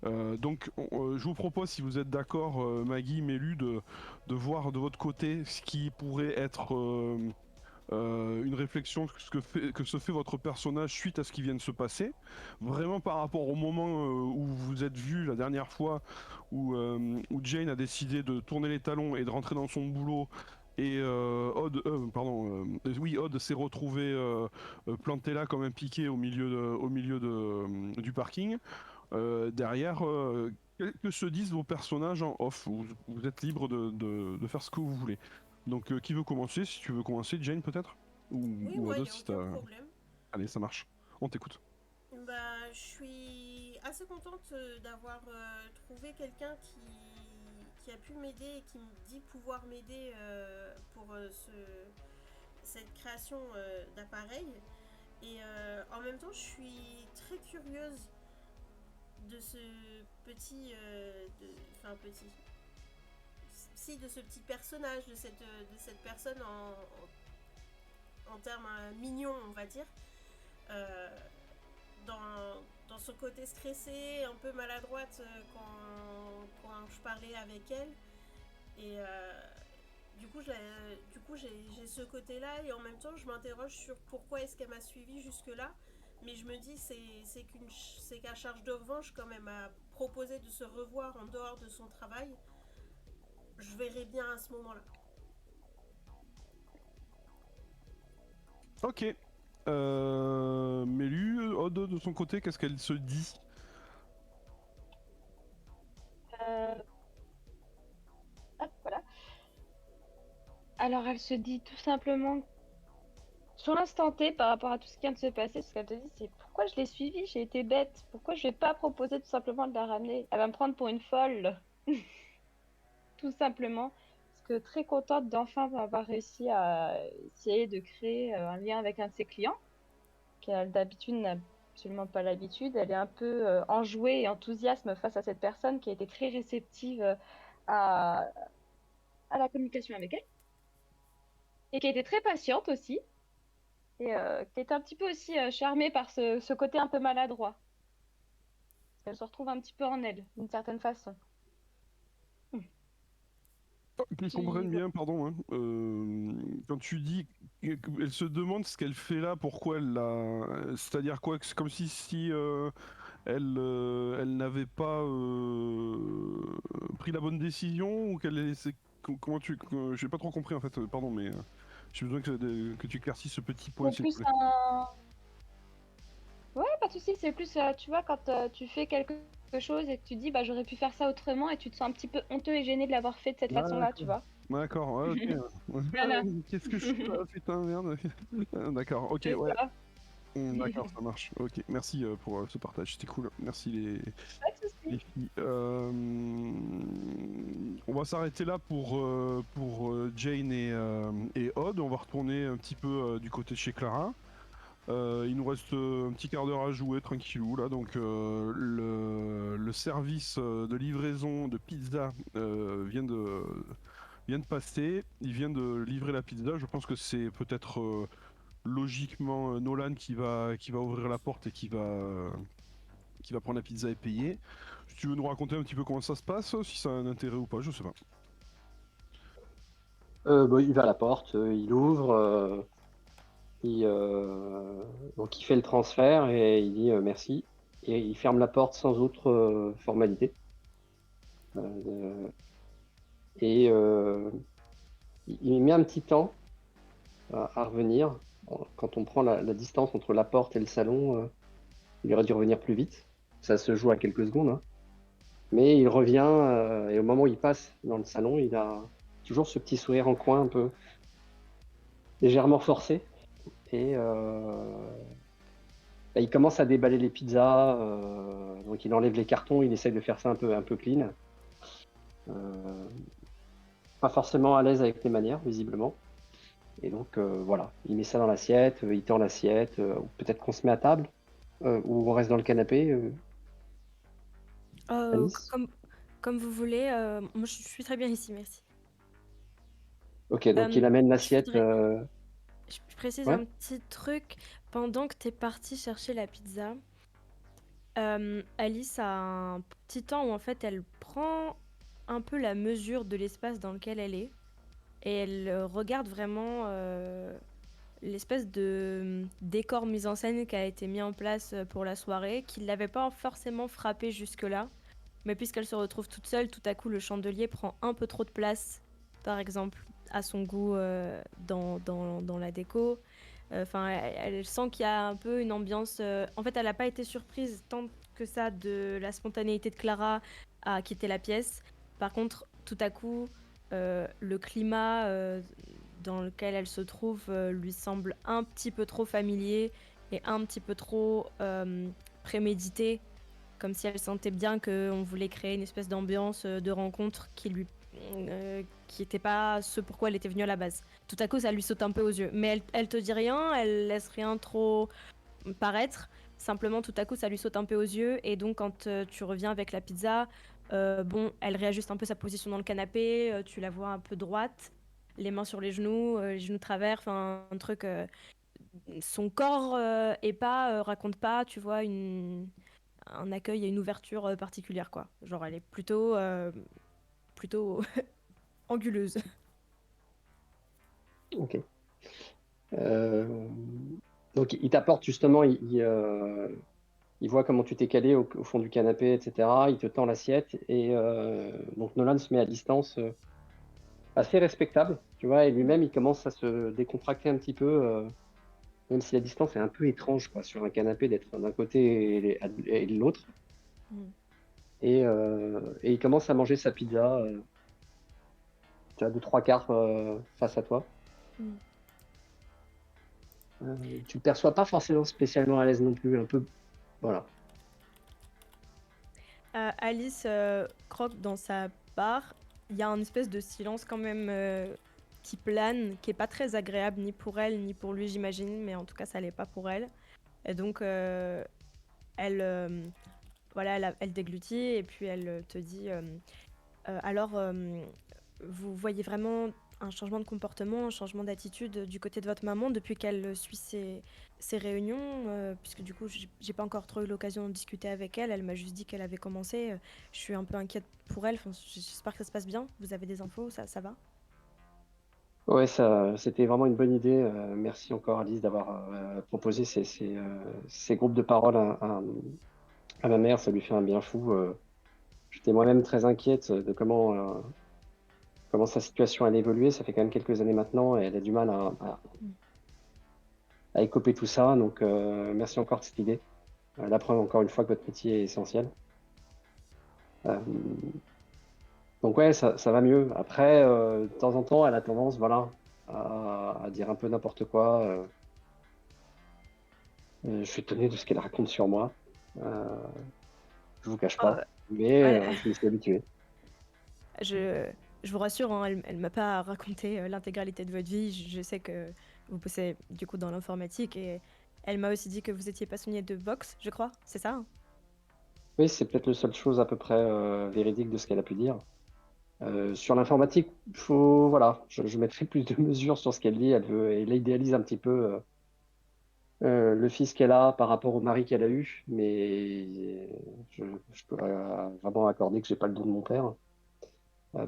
B: Donc, je vous propose, si vous êtes d'accord, Maggie, Mélu, de voir de votre côté ce qui pourrait être une réflexion que se fait votre personnage suite à ce qui vient de se passer. Vraiment par rapport au moment où vous vous êtes vu la dernière fois, où Jane a décidé de tourner les talons et de rentrer dans son boulot. Et Odd s'est retrouvé planté là comme un piqué du parking. Derrière, que se disent vos personnages en off? Vous êtes libre de faire ce que vous voulez. Donc, qui veut commencer? Si tu veux commencer, Jane, peut-être?
A: Oui,
B: Ou
A: moi, il
B: Odos,
A: n'y a
B: si
A: aucun
B: t'as.
A: problème.
B: Allez, ça marche. On t'écoute.
A: Bah, je suis assez contente d'avoir trouvé quelqu'un qui a pu m'aider et qui me dit pouvoir m'aider pour cette création d'appareil. Et en même temps, je suis très curieuse de ce petit, enfin petit, si de ce petit personnage, de cette personne en termes mignons, on va dire, euh, dans son côté stressé, un peu maladroite quand je parlais avec elle. Et du coup, j'ai ce côté-là, et en même temps, je m'interroge sur pourquoi est-ce qu'elle m'a suivi jusque-là. Mais je me dis, c'est qu'à charge de revanche, quand même, à proposer de se revoir en dehors de son travail, je verrai bien à ce moment-là.
B: Ok. Mélu, Odd, de son côté, qu'est-ce qu'elle se dit?
C: Euh, Hop, voilà. Alors, elle se dit tout simplement, sur l'instant T, par rapport à tout ce qui vient de se passer, ce qu'elle te dit, c'est pourquoi je l'ai suivie, j'ai été bête, pourquoi je vais pas proposer tout simplement de la ramener? Elle va me prendre pour une folle, tout simplement. Parce que très contente d'enfin avoir réussi à essayer de créer un lien avec un de ses clients, qui d'habitude n'a absolument pas l'habitude. Elle est un peu enjouée et enthousiasme face à cette personne qui a été très réceptive à, à la communication avec elle et qui a été très patiente aussi et qui est un petit peu aussi charmée par ce côté un peu maladroit. Parce qu'elle se retrouve un petit peu en elle, d'une certaine façon.
B: Que je comprenne bien, pardon, hein. Quand tu dis qu'elle se demande ce qu'elle fait là, pourquoi elle l'a. C'est-à-dire quoi? C'est comme si elle n'avait pas pris la bonne décision ou qu'elle est. Comment tu. J'ai pas trop compris en fait, pardon, mais j'ai besoin que tu éclaircisses ce petit point,
C: C'est
B: s'il te
C: plus
B: plaît.
C: un... Ouais, pas de souci, c'est plus, tu vois, quand tu fais quelque chose et que tu dis, bah, j'aurais pu faire ça autrement et tu te sens un petit peu honteux et gêné de l'avoir fait de cette façon-là, tu
B: D'accord,
C: vois.
B: d'accord, ouais, ok.
C: Voilà,
B: Qu'est-ce que je suis là, putain, merde. D'accord, ok,
C: c'est
B: ouais.
C: ça.
B: D'accord, ça marche. Ok, merci pour ce partage, c'était cool. Merci
C: Pas de
B: les
C: souci.
B: filles. On va s'arrêter là pour Jane et Odd. On va retourner un petit peu du côté de chez Clara. Il nous reste un petit quart d'heure à jouer tranquillou là. Donc le service de livraison de pizza vient de passer. Il vient de livrer la pizza. Je pense que c'est peut-être logiquement Nolan qui va ouvrir la porte et qui va prendre la pizza et payer. Si tu veux nous raconter un petit peu comment ça se passe, si ça a un intérêt ou pas, je sais pas.
D: Bah, il va à la porte, il ouvre, donc il fait le transfert et il dit merci. Et il ferme la porte sans autre formalité. Et il met un petit temps à revenir. Quand on prend la distance entre la porte et le salon, il aurait dû revenir plus vite. Ça se joue à quelques secondes, hein. Mais il revient et au moment où il passe dans le salon, il a toujours ce petit sourire en coin un peu légèrement forcé. Et bah, il commence à déballer les pizzas. Donc il enlève les cartons, il essaye de faire ça un peu clean. Pas forcément à l'aise avec les manières, visiblement. Et donc voilà, il met ça dans l'assiette, il tend l'assiette, ou peut-être qu'on se met à table, ou on reste dans le canapé. Alice.
E: Comme vous voulez, moi je suis très bien ici, merci.
D: Ok, donc il amène
E: Je
D: l'assiette.
E: voudrais, je précise
D: Ouais.
E: un petit truc. Pendant que t'es parti chercher la pizza, Alice a un petit temps où en fait elle prend un peu la mesure de l'espace dans lequel elle est et elle regarde vraiment l'espèce de décor mis en scène qui a été mis en place pour la soirée, qui ne l'avait pas forcément frappée jusque-là. Mais puisqu'elle se retrouve toute seule, tout à coup le chandelier prend un peu trop de place, par exemple, à son goût dans la déco. Enfin, elle sent qu'il y a un peu une ambiance. En fait, elle n'a pas été surprise tant que ça de la spontanéité de Clara à quitter la pièce. Par contre, tout à coup, le climat dans lequel elle se trouve lui semble un petit peu trop familier et un petit peu trop prémédité, comme si elle sentait bien qu'on voulait créer une espèce d'ambiance de rencontre qui n'était pas ce pourquoi elle était venue à la base. Tout à coup, ça lui saute un peu aux yeux. Mais elle te dit rien, elle laisse rien trop paraître. Simplement, tout à coup, ça lui saute un peu aux yeux. Et donc, quand tu reviens avec la pizza, bon, elle réajuste un peu sa position dans le canapé. Tu la vois un peu droite, les mains sur les genoux travers. Enfin, un truc. Son corps raconte pas, tu vois, un accueil et une ouverture particulière, quoi. Genre, elle est plutôt anguleuse.
D: Ok. Euh, Donc il t'apporte justement, il voit comment tu t'es calé au fond du canapé, etc. Il te tend l'assiette et donc Nolan se met à distance assez respectable, tu vois, et lui-même il commence à se décontracter un petit peu, même si la distance est un peu étrange, quoi, sur un canapé d'être d'un côté et de l'autre.
E: Mm.
D: Et il commence à manger sa pizza, tu vois, de 3/4 face à toi.
E: Mm.
D: Tu le perçois pas forcément spécialement à l'aise non plus, un peu, voilà.
E: Alice croque dans sa barre. Il y a un espèce de silence quand même qui plane, qui est pas très agréable ni pour elle ni pour lui, j'imagine, mais en tout cas, ça l'est pas pour elle. Et donc, elle, voilà, elle déglutit et puis elle te dit alors, vous voyez vraiment un changement de comportement, un changement d'attitude du côté de votre maman depuis qu'elle suit ces réunions, puisque du coup, j'ai pas encore trop eu l'occasion de discuter avec elle. Elle m'a juste dit qu'elle avait commencé. Je suis un peu inquiète pour elle. Enfin, j'espère que ça se passe bien. Vous avez des infos, ça va?
D: Ouais, ça, c'était vraiment une bonne idée. Merci encore, Alice, d'avoir proposé ces groupes de parole à ma mère. Ça lui fait un bien fou. J'étais moi-même très inquiète de comment sa situation allait évoluer. Ça fait quand même quelques années maintenant et elle a du mal à écoper tout ça. Donc, merci encore de cette idée. La preuve, encore une fois, que votre métier est essentiel. Euh, donc, ouais, ça va mieux. Après, de temps en temps, elle a tendance, voilà, à dire un peu n'importe quoi. Je suis étonné de ce qu'elle raconte sur moi. Euh, je vous cache
E: Oh,
D: pas. Mais
E: ouais,
D: je me suis habitué.
E: je, je vous rassure, hein, elle m'a pas raconté l'intégralité de votre vie. Je sais que vous bossez du coup dans l'informatique et elle m'a aussi dit que vous étiez passionné de boxe, je crois. C'est ça, hein?
D: Oui, c'est peut-être la seule chose à peu près véridique de ce qu'elle a pu dire. Sur l'informatique, voilà, je mettrai plus de mesures sur ce qu'elle dit. Elle idéalise un petit peu le fils qu'elle a par rapport au mari qu'elle a eu, mais je peux vraiment accorder que j'ai pas le don de mon père.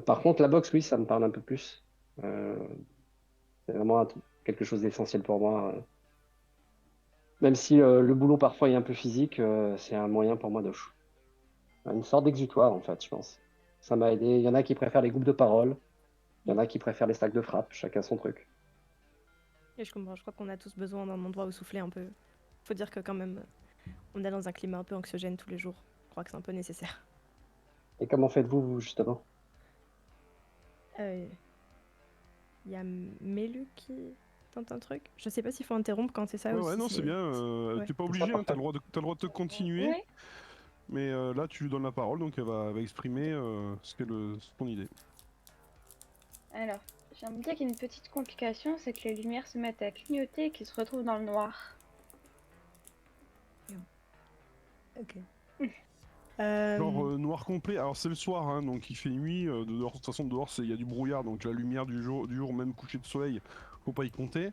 D: Par contre, la boxe, oui, ça me parle un peu plus. Euh, c'est vraiment quelque chose d'essentiel pour moi. Même si le boulot parfois est un peu physique, c'est un moyen pour moi une sorte d'exutoire en fait, je pense. Ça m'a aidé. Il y en a qui préfèrent les groupes de parole, il y en a qui préfèrent les stacks de frappe, chacun son truc.
E: Et je comprends, je crois qu'on a tous besoin d'un endroit où souffler un peu. Faut dire que quand même, on est dans un climat un peu anxiogène tous les jours. Je crois que c'est un peu nécessaire.
D: Et comment faites-vous, vous, justement?
E: Il y a Mélu qui tente un truc. Je sais pas s'il faut interrompre quand c'est ça
B: Ouais,
E: ou
B: ouais,
E: si
B: non, c'est
E: c'est...
B: bien.
E: Ouais.
B: T'es pas
D: C'est ça,
B: obligé, hein,
D: parfait.
B: t'as le droit de te continuer.
C: Ouais.
B: Mais là, tu lui donnes la parole, donc elle va exprimer son idée.
C: Alors, j'ai envie de dire qu'il y a une petite complication, c'est que les lumières se mettent à clignoter et qu'ils se retrouvent dans le noir.
E: Ok.
B: Genre noir complet. Alors c'est le soir, hein, donc il fait nuit. Dehors, de toute façon, dehors, il y a du brouillard, donc la lumière du jour, même coucher de soleil, faut pas y compter.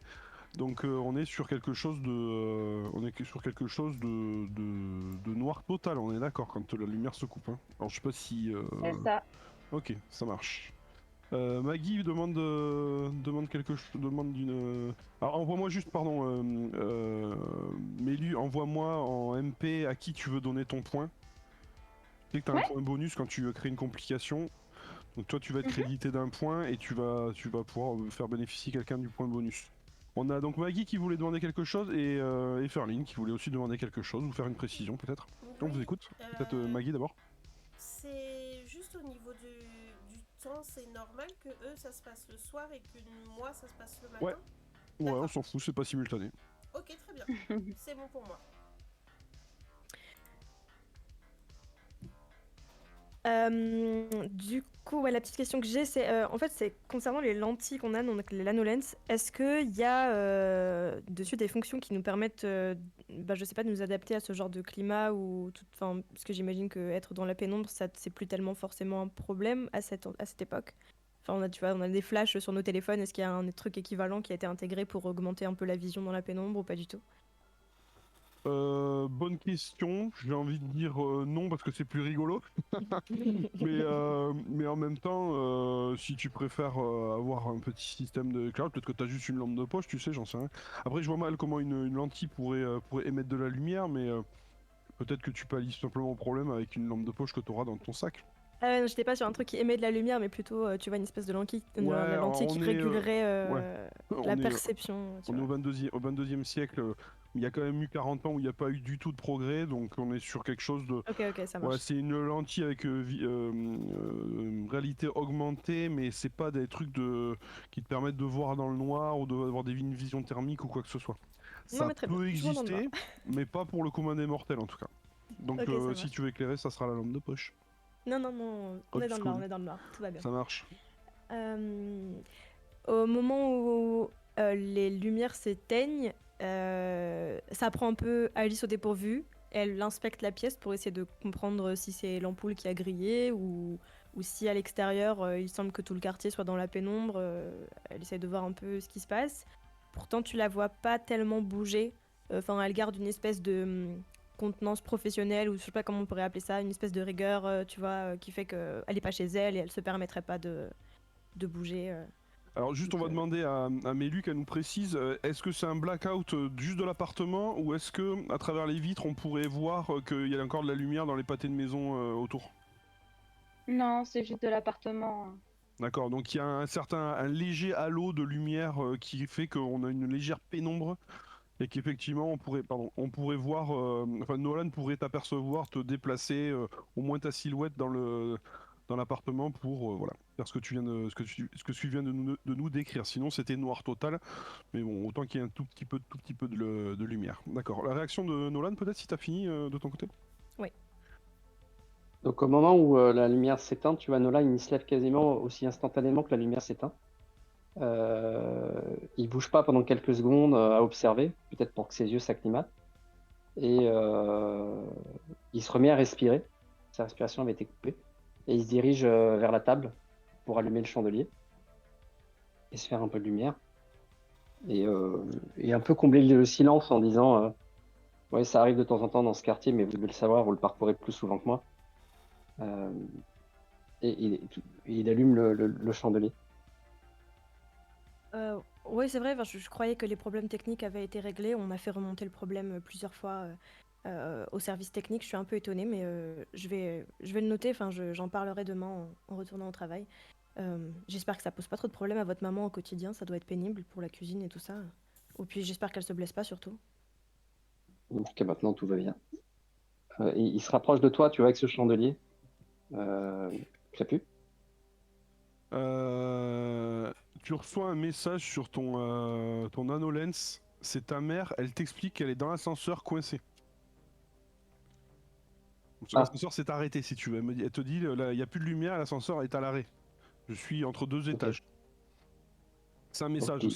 B: Donc on est sur quelque chose de noir total. On est d'accord quand la lumière se coupe, hein. Alors je sais pas si.
C: C'est ça.
B: Ok, ça marche. Maggie demande quelque chose, demande d'une. Alors envoie-moi juste, pardon, Mélu, envoie-moi en MP à qui tu veux donner ton point. Tu sais que tu as un
C: Ouais.
B: point bonus quand tu crées une complication. Donc toi tu vas être
C: Mhm.
B: crédité d'un point et tu vas pouvoir faire bénéficier quelqu'un du point bonus. On a donc Maggie qui voulait demander quelque chose et Ferline qui voulait aussi demander quelque chose ou faire une précision peut-être. On vous
A: Oui,
B: écoute. Peut-être Maggie d'abord.
A: c'est juste au niveau du temps, c'est normal que eux ça se passe le soir et que moi ça se passe le
B: Ouais,
A: matin?
B: ouais, on
A: D'accord.
B: s'en fout, c'est pas simultané.
A: Ok, très bien. C'est bon pour moi.
E: Du coup, ouais, la petite question que j'ai, c'est en fait, c'est concernant les lentilles qu'on a, donc les LanoLens. Est-ce qu'il y a dessus des fonctions qui nous permettent, bah, je sais pas, de nous adapter à ce genre de climat ou tout, enfin, parce que j'imagine que être dans la pénombre, ça, c'est plus tellement forcément un problème à cette époque. Enfin, tu vois, on a des flashs sur nos téléphones. Est-ce qu'il y a un truc équivalent qui a été intégré pour augmenter un peu la vision dans la pénombre ou pas du tout?
B: Bonne question. J'ai envie de dire non parce que c'est plus rigolo. Mais en même temps, si tu préfères avoir un petit système de cloud, peut-être que tu as juste une lampe de poche, tu sais, j'en sais rien. Après, je vois mal comment une lentille pourrait émettre de la lumière, mais peut-être que tu pallies simplement au problème avec une lampe de poche que tu auras dans ton sac.
E: Ah ouais, non, j'étais pas sur un truc qui émet de la lumière, mais plutôt, tu vois, une espèce de lentille,
B: Ouais,
E: la
B: alors
E: lentille qui régulerait
B: ouais,
E: la
B: on est,
E: perception, tu
B: on est
E: vois.
B: au 22e siècle. Il y a quand même eu 40 ans où il n'y a pas eu du tout de progrès, donc on est sur quelque chose de.
E: Ok, ok, ça
B: Voilà,
E: marche.
B: c'est une lentille avec réalité augmentée, mais c'est pas des trucs qui te permettent de voir dans le noir ou d'avoir une vision thermique ou quoi que ce soit.
E: Non,
B: Ça
E: mais très bien,
B: peut
E: je m'entends de
B: exister, mais pas pour le commun des mortels en tout cas. Donc
E: Ok, ça
B: si
E: marche.
B: tu veux éclairer, ça sera la lampe de poche.
E: Non, non, non, on
B: Old
E: est dans le noir, on
B: school,
E: est dans le noir, tout va bien.
B: ça marche.
E: Euh, Au moment où les lumières s'éteignent, ça prend un peu Alice au dépourvu. Elle inspecte la pièce pour essayer de comprendre si c'est l'ampoule qui a grillé ou si à l'extérieur, il semble que tout le quartier soit dans la pénombre. Elle essaie de voir un peu ce qui se passe. Pourtant, tu la vois pas tellement bouger. Enfin, elle garde une espèce de contenance professionnelle, ou je sais pas comment on pourrait appeler ça, une espèce de rigueur, tu vois, qui fait qu'elle est pas chez elle et elle se permettrait pas de bouger.
B: Alors juste on
E: Donc,
B: va demander à Mélu qu'elle nous précise, est-ce que c'est un blackout juste de l'appartement ou est-ce que à travers les vitres on pourrait voir qu'il y a encore de la lumière dans les pâtés de maison autour?
C: Non, c'est juste de l'appartement.
B: D'accord, donc il y a un léger halo de lumière qui fait qu'on a une légère pénombre et qu'effectivement on pourrait voir, enfin Nolan pourrait t'apercevoir, te déplacer, au moins ta silhouette dans l'appartement pour voilà, faire ce que tu viens de nous décrire. Sinon c'était noir total, mais bon, autant qu'il y ait un tout petit peu de lumière. D'accord, la réaction de Nolan peut-être si t'as fini de ton côté?
E: oui.
D: Donc au moment où la lumière s'éteint, tu vois Nolan, il se lève quasiment aussi instantanément que la lumière s'éteint. Il bouge pas pendant quelques secondes à observer, peut-être pour que ses yeux s'acclimatent. Et il se remet à respirer. Sa respiration avait été coupée. Et il se dirige vers la table pour allumer le chandelier et se faire un peu de lumière. Et un peu combler le silence en disant ouais, ça arrive de temps en temps dans ce quartier, mais vous devez le savoir, vous le parcourez plus souvent que moi. Euh, et il allume le chandelier.
E: Oui, c'est vrai, enfin, je croyais que les problèmes techniques avaient été réglés. On a fait remonter le problème plusieurs fois au service technique. Je suis un peu étonnée, mais je vais le noter. Enfin, j'en parlerai demain en retournant au travail. J'espère que ça pose pas trop de problèmes à votre maman au quotidien. Ça doit être pénible pour la cuisine et tout ça. Ou puis j'espère qu'elle se blesse pas surtout.
D: Jusqu'à maintenant, tout va bien. Il se rapproche de toi, tu vois, avec ce chandelier. Tu l'as pu?
B: Euh, Tu reçois un message sur ton HoloLens, c'est ta mère, elle t'explique qu'elle est dans l'ascenseur coincée.
D: Ah,
B: L'ascenseur s'est arrêté si tu veux. Elle te dit, là, il n'y a plus de lumière, l'ascenseur est à l'arrêt. Je suis entre deux
D: ok.
B: étages. C'est un
D: Donc,
B: message,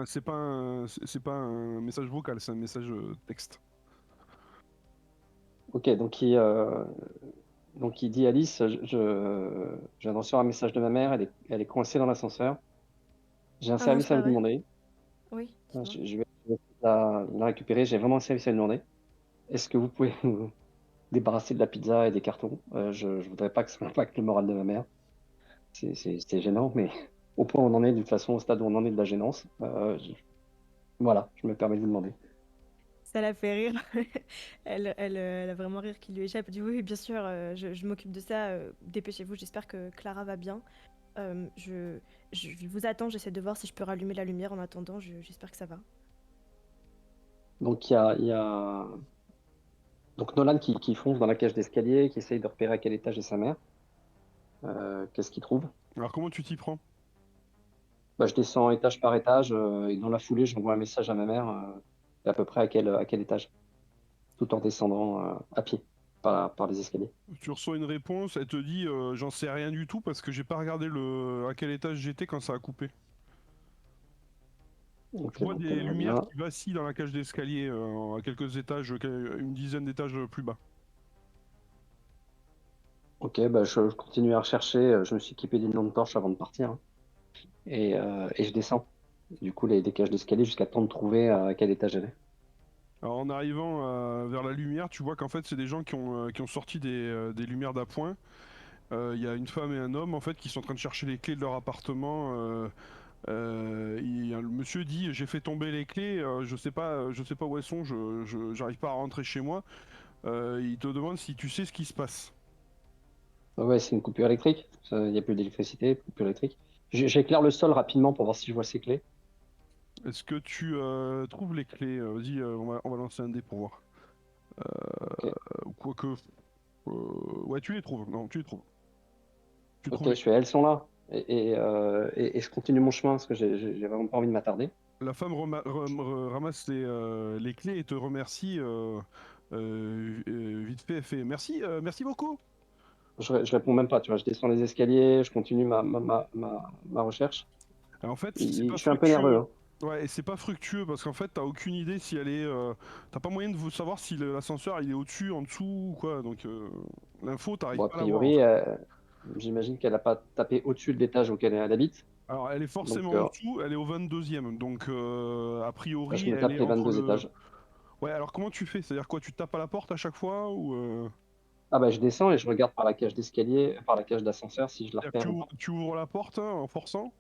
B: c'est pas un message vocal, c'est un message texte.
D: ok, donc il dit Alice, je viens de recevoir un message de ma mère, elle est coincée dans l'ascenseur. J'ai un
E: Ah non, c'est
D: service à
E: pas
D: vous
E: vrai.
D: demander.
E: Oui, dites-moi.
D: Je vais la récupérer. J'ai vraiment un service à lui demander. Est-ce que vous pouvez vous débarrasser de la pizza et des cartons? Je voudrais pas que ça impacte le moral de ma mère. C'est gênant, mais au point où on en est, de toute façon, au stade où on en est de la gênance, voilà, je me permets de vous demander.
E: Ça la fait rire. Elle a vraiment rire qui lui échappe. Elle dit oui, oui, bien sûr, je m'occupe de ça. Dépêchez-vous, j'espère que Clara va bien. Euh, je, je vous attends, j'essaie de voir si je peux rallumer la lumière en attendant. J'espère que ça va.
D: Donc il y a donc Nolan qui fonce dans la cage d'escalier, qui essaye de repérer à quel étage est sa mère. Qu'est-ce qu'il trouve?
B: Alors comment tu t'y prends?
D: Bah, je descends étage par étage et dans la foulée, j'envoie un message à ma mère à peu près à quel étage, tout en descendant à pied par les escaliers.
B: Tu reçois une réponse, elle te dit j'en sais rien du tout parce que j'ai pas regardé à quel étage j'étais quand ça a coupé. Je
D: Ok,
B: vois
D: donc
B: des
D: elle va
B: lumières
D: bien.
B: qui vacillent dans la cage d'escalier à quelques étages, une dizaine d'étages plus bas.
D: Ok, bah, je continue à rechercher. Je me suis équipé d'une lampe torche avant de partir, hein. Et je descends. Du coup, les cages d'escalier jusqu'à temps de trouver à quel étage elle est.
B: Alors, en arrivant vers la lumière, tu vois qu'en fait c'est des gens qui ont sorti des lumières d'appoint. Il y a une femme et un homme en fait qui sont en train de chercher les clés de leur appartement. Le monsieur dit j'ai fait tomber les clés, je sais pas où elles sont, j'arrive pas à rentrer chez moi. Il te demande si tu sais ce qui se passe.
D: Ah ouais, c'est une coupure électrique. Il n'y a plus d'électricité, coupure électrique. J'éclaire le sol rapidement pour voir si je vois ces clés.
B: Est-ce que tu trouves les clés? Vas-y, on va lancer un dé pour voir.
D: Ok,
B: Quoique, ouais, tu les trouves. Non, tu les trouves. Tu
D: ok,
B: trouves les
D: je fais, elles sont là. Et je continue mon chemin parce que j'ai vraiment pas envie de m'attarder.
B: La femme ramasse les clés et te remercie vite fait. Elle fait merci, merci beaucoup.
D: Je réponds même pas, tu vois. Je descends les escaliers, je continue ma recherche.
B: Alors, en fait, c'est pas
D: Je suis un peu nerveux,
B: fructueux.
D: hein.
B: Ouais, et c'est pas fructueux parce qu'en fait, t'as aucune idée si elle est. T'as pas moyen de savoir si l'ascenseur il est au-dessus, en dessous ou quoi. Donc, l'info, t'arrives
D: Bon, a
B: pas à l'avoir en
D: priori,
B: fait.
D: j'imagine qu'elle a pas tapé au-dessus de l'étage auquel elle habite.
B: Alors, elle est
D: Donc,
B: forcément en dessous, elle est au 22e. Donc, a
D: je
B: priori,
D: me
B: elle
D: tape
B: est
D: les
B: entre
D: 22
B: le.
D: étages.
B: Ouais, alors comment tu fais? C'est-à-dire quoi? Tu tapes à la porte à chaque fois ou.
D: Ah bah, je descends et je regarde par la cage d'escalier, par la cage d'ascenseur si je la
B: C'est-à-dire que
D: repère ou pas.
B: tu ouvres la porte hein, en forçant?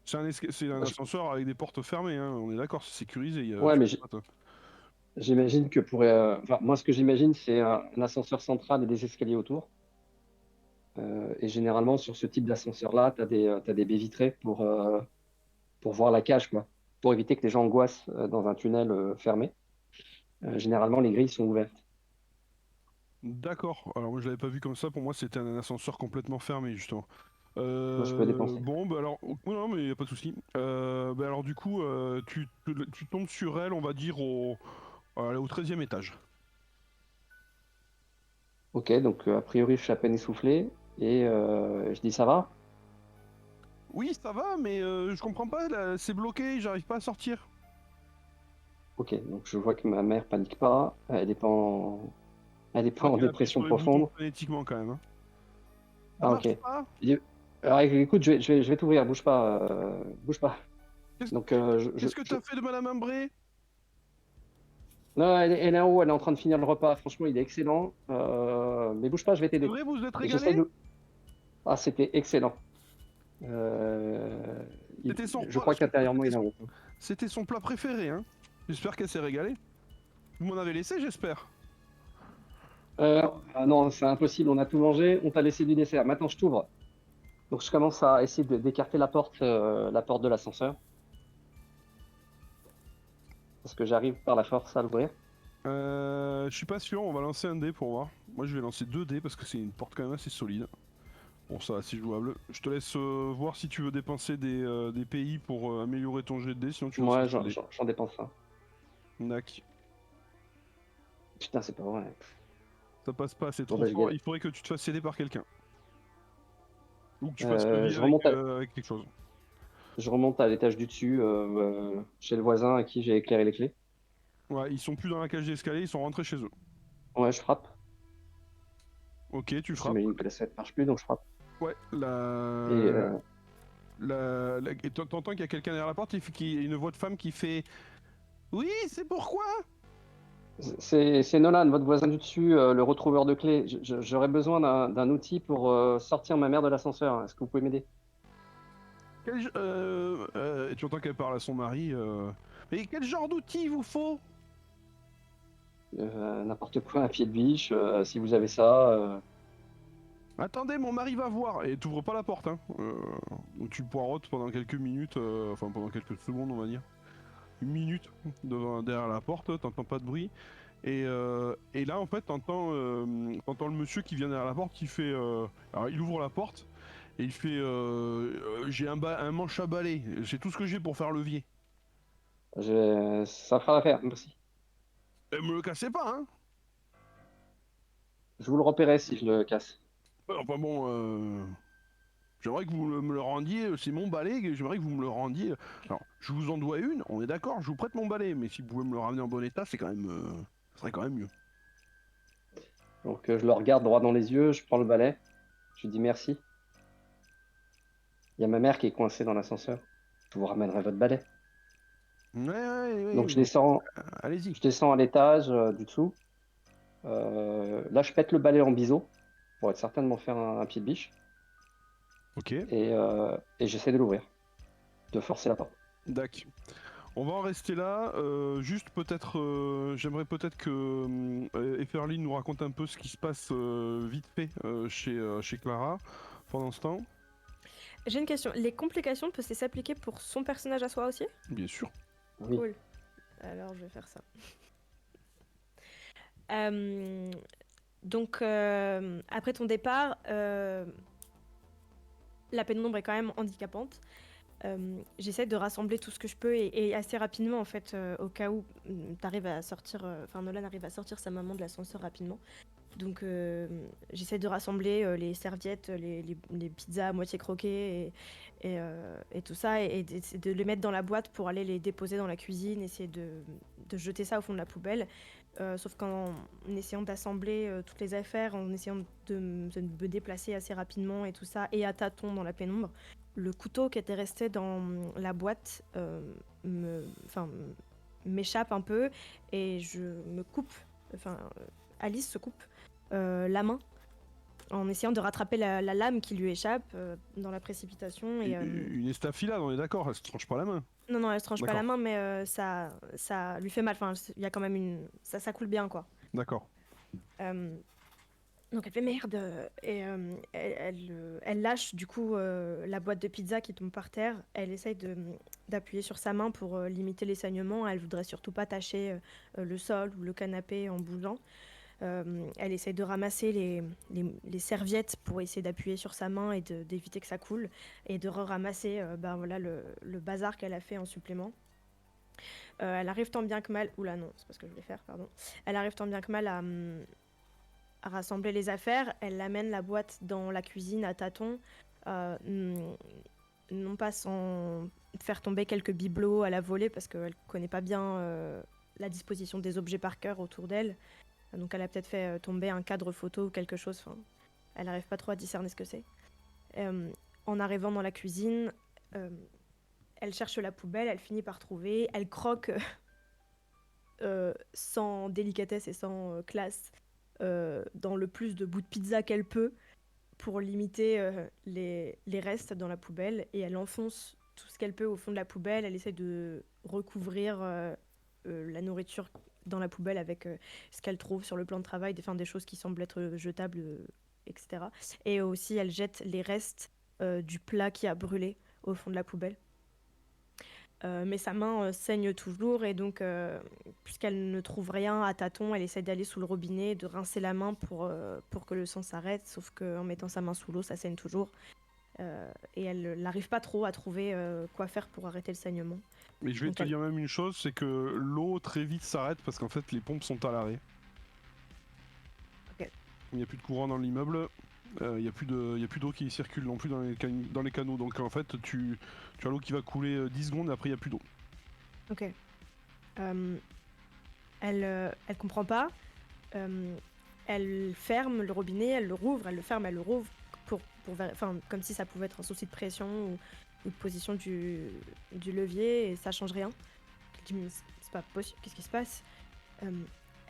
B: C'est un
D: Bah,
B: ascenseur avec des portes fermées, hein, on est d'accord, c'est sécurisé.
D: ouais,
B: Tu
D: mais
B: peux pas
D: j'imagine que pour. Enfin, moi, ce que j'imagine, c'est un ascenseur central et des escaliers autour. Et généralement, sur ce type d'ascenseur-là, t'as des baies vitrées pour voir la cage, quoi. Pour éviter que les gens angoissent dans un tunnel fermé. Généralement, les grilles sont ouvertes.
B: D'accord, alors moi je l'avais pas vu comme ça, pour moi c'était un ascenseur complètement fermé justement.
D: Moi, je peux dépenser.
B: Bon, bah alors, non mais y a pas de souci. Bah alors du coup, tu tombes sur elle, on va dire au 13e étage.
D: Ok, donc a priori, je suis à peine essoufflé. Et je dis, ça va?
B: Oui, ça va, mais je comprends pas, là, c'est bloqué, j'arrive pas à sortir.
D: Ok, donc je vois que ma mère panique pas. Elle est
B: Tu
D: pas
B: vois
D: en
B: qu'elle appuie
D: dépression
B: sur les boutons
D: profonde.
B: phonétiquement quand même. Hein. Ça
D: Ah, ok.
B: marche pas?
D: Il dit, alors, écoute, je vais t'ouvrir, bouge pas. Bouge pas.
B: Qu'est-ce
D: Donc,
B: qu'est-ce que t'as fait de Madame Imbré?
D: non, elle est en haut, elle est en train de finir le repas. Franchement, il est excellent. Mais bouge pas, je vais
B: C'est
D: t'aider.
B: vrai, vous vous êtes
D: Et j'essaye
B: régalé?
D: de. Ah, c'était excellent. Euh,
B: C'était son
D: je
B: repas,
D: crois qu'intérieurement, il est en haut.
B: c'était son plat préféré, hein. J'espère qu'elle s'est régalée. Vous m'en avez laissé, j'espère.
D: Ah non, c'est impossible, on a tout mangé, on t'a laissé du dessert. Maintenant, je t'ouvre. Donc, je commence à essayer d'écarter la porte de l'ascenseur. Parce que j'arrive par la force à l'ouvrir.
B: Je suis pas sûr, on va lancer un dé pour voir. Moi je vais lancer 2 dés parce que c'est une porte quand même assez solide. Bon ça c'est jouable. Je te laisse voir si tu veux dépenser des PI pour améliorer ton jet de dés, sinon tu lances
D: Ouais,
B: un seul dé.
D: j'en dépense ça.
B: Nac.
D: Putain, c'est pas vrai.
B: Ça passe pas, c'est
D: Bon,
B: trop
D: bah, je
B: fort,
D: galère.
B: il faudrait que tu te fasses aider par quelqu'un. Ou que tu fasses le lit avec quelque chose.
D: Je remonte à l'étage du dessus, chez le voisin à qui j'ai éclairé les clés.
B: Ouais, ils sont plus dans la cage d'escalier, ils sont rentrés chez eux.
D: Ouais, je frappe.
B: Ok, tu frappes.
D: J'imagine que la sonnette marche plus, donc je frappe.
B: Ouais,
D: Et
B: et t'entends qu'il y a quelqu'un derrière la porte, il y a une voix de femme qui fait oui, c'est pourquoi?
D: c'est Nolan, votre voisin du dessus, le retrouveur de clés. J'aurais besoin d'un outil pour sortir ma mère de l'ascenseur. Est-ce que vous pouvez m'aider?
B: Et tu entends qu'elle parle à son mari. Mais quel genre d'outil il vous faut?
D: N'importe quoi, un pied de biche, si vous avez ça.
B: Attendez, mon mari va voir. Et t'ouvres pas la porte, hein. Donc tu poireautes pendant quelques minutes, enfin pendant quelques secondes, on va dire. Une minute derrière la porte, t'entends pas de bruit. Et là, en fait, t'entends le monsieur qui vient derrière la porte qui fait. Alors il ouvre la porte et il fait j'ai un manche à balai. C'est tout ce que j'ai pour faire levier.
D: Ça fera l'affaire, merci.
B: Et me le cassez pas, hein.
D: Je vous le repérerai si je le casse.
B: Enfin bon, j'aimerais que vous me le rendiez, c'est mon balai, j'aimerais que vous me le rendiez. Alors, je vous en dois une, on est d'accord, je vous prête mon balai, mais si vous pouvez me le ramener en bon état, c'est quand même, ça serait quand même mieux.
D: Donc je le regarde droit dans les yeux, je prends le balai, je lui dis merci. Il y a ma mère qui est coincée dans l'ascenseur. Je vous ramènerai votre balai.
B: Ouais,
D: Donc je descends,
B: allez-y.
D: je descends à l'étage du dessous. Là, je pète le balai en biseau pour être certain de m'en faire un pied de biche.
B: Ok,
D: Et j'essaie de l'ouvrir, de forcer la porte.
B: d'accord. On va en rester là. Juste peut-être, j'aimerais peut-être que Efferline nous raconte un peu ce qui se passe vite fait chez Clara pendant ce temps.
E: J'ai une question. Les complications peuvent s'appliquer pour son personnage à soi aussi?
B: Bien sûr.
D: Oui.
E: Cool. Alors, je vais faire ça. Euh, donc, après ton départ, la pénombre est quand même handicapante. J'essaie de rassembler tout ce que je peux et assez rapidement, en fait, au cas où t'arrives à sortir, Nolan arrive à sortir sa maman de l'ascenseur rapidement. Donc, j'essaie de rassembler les serviettes, les pizzas à moitié croquées et tout ça, et de les mettre dans la boîte pour aller les déposer dans la cuisine, essayer de jeter ça au fond de la poubelle. Sauf qu'en essayant d'assembler toutes les affaires, en essayant de me déplacer assez rapidement et tout ça, et à tâtons dans la pénombre, le couteau qui était resté dans la boîte m'échappe un peu et je me coupe, Alice se coupe la main en essayant de rattraper la lame qui lui échappe dans la précipitation.
B: Une estafilade, on est d'accord, elle se tranche pas la main.
E: Non, elle se tranche pas la
B: D'accord.
E: main, mais ça lui fait mal. Enfin, il y a quand même ça coule bien, quoi.
B: D'accord.
E: Euh, donc elle fait merde et elle lâche du coup la boîte de pizza qui tombe par terre. Elle essaye d'appuyer sur sa main pour limiter les saignements. Elle voudrait surtout pas tacher le sol ou le canapé en bougeant. Elle essaye de ramasser les serviettes pour essayer d'appuyer sur sa main et d'éviter que ça coule et de ramasser voilà, le bazar qu'elle a fait en supplément. Elle arrive tant bien que mal... Oula non, c'est pas ce que je voulais faire, pardon. Elle arrive tant bien que mal à rassembler les affaires. Elle amène la boîte dans la cuisine à tâtons, non pas sans faire tomber quelques bibelots à la volée parce qu'elle connaît pas bien la disposition des objets par cœur autour d'elle. Donc elle a peut-être fait tomber un cadre photo ou quelque chose. Enfin, elle n'arrive pas trop à discerner ce que c'est. En arrivant dans la cuisine, elle cherche la poubelle, elle finit par trouver, elle croque sans délicatesse et sans classe dans le plus de bouts de pizza qu'elle peut pour limiter les restes dans la poubelle, et elle enfonce tout ce qu'elle peut au fond de la poubelle. Elle essaie de recouvrir la nourriture dans la poubelle avec ce qu'elle trouve sur le plan de travail, des choses qui semblent être jetables, etc. Et aussi, elle jette les restes du plat qui a brûlé au fond de la poubelle. Mais sa main saigne toujours, et donc, puisqu'elle ne trouve rien à tâtons, elle essaie d'aller sous le robinet, de rincer la main pour que le sang s'arrête, sauf qu'en mettant sa main sous l'eau, ça saigne toujours. Et elle n'arrive pas trop à trouver quoi faire pour arrêter le saignement.
B: Mais je vais
E: Donc
B: te dire même une chose, c'est que l'eau très vite s'arrête parce qu'en fait les pompes sont à l'arrêt.
E: Ok.
B: Il n'y a plus de courant dans l'immeuble, il n'y a plus d'eau qui circule non plus dans les canaux. Donc en fait tu as l'eau qui va couler 10 secondes et après il n'y a plus d'eau.
E: Ok. Elle comprend pas. Elle ferme le robinet, elle le rouvre, elle le ferme, elle le rouvre, comme si ça pouvait être un souci de pression ou de position du levier, et ça change rien. Je dis, mais c'est pas possible, qu'est-ce qui se passe?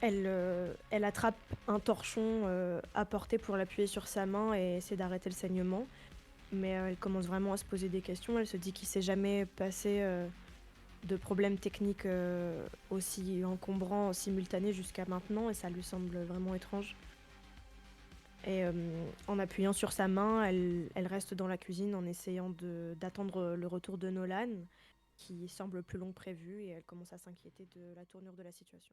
E: Elle attrape un torchon apporté pour l'appuyer sur sa main et essaie d'arrêter le saignement. Mais elle commence vraiment à se poser des questions. Elle se dit qu'il s'est jamais passé de problèmes techniques aussi encombrants, simultanés jusqu'à maintenant, et ça lui semble vraiment étrange. Et en appuyant sur sa main, elle reste dans la cuisine en essayant d'attendre le retour de Nolan, qui semble plus long que prévu, et elle commence à s'inquiéter de la tournure de la situation.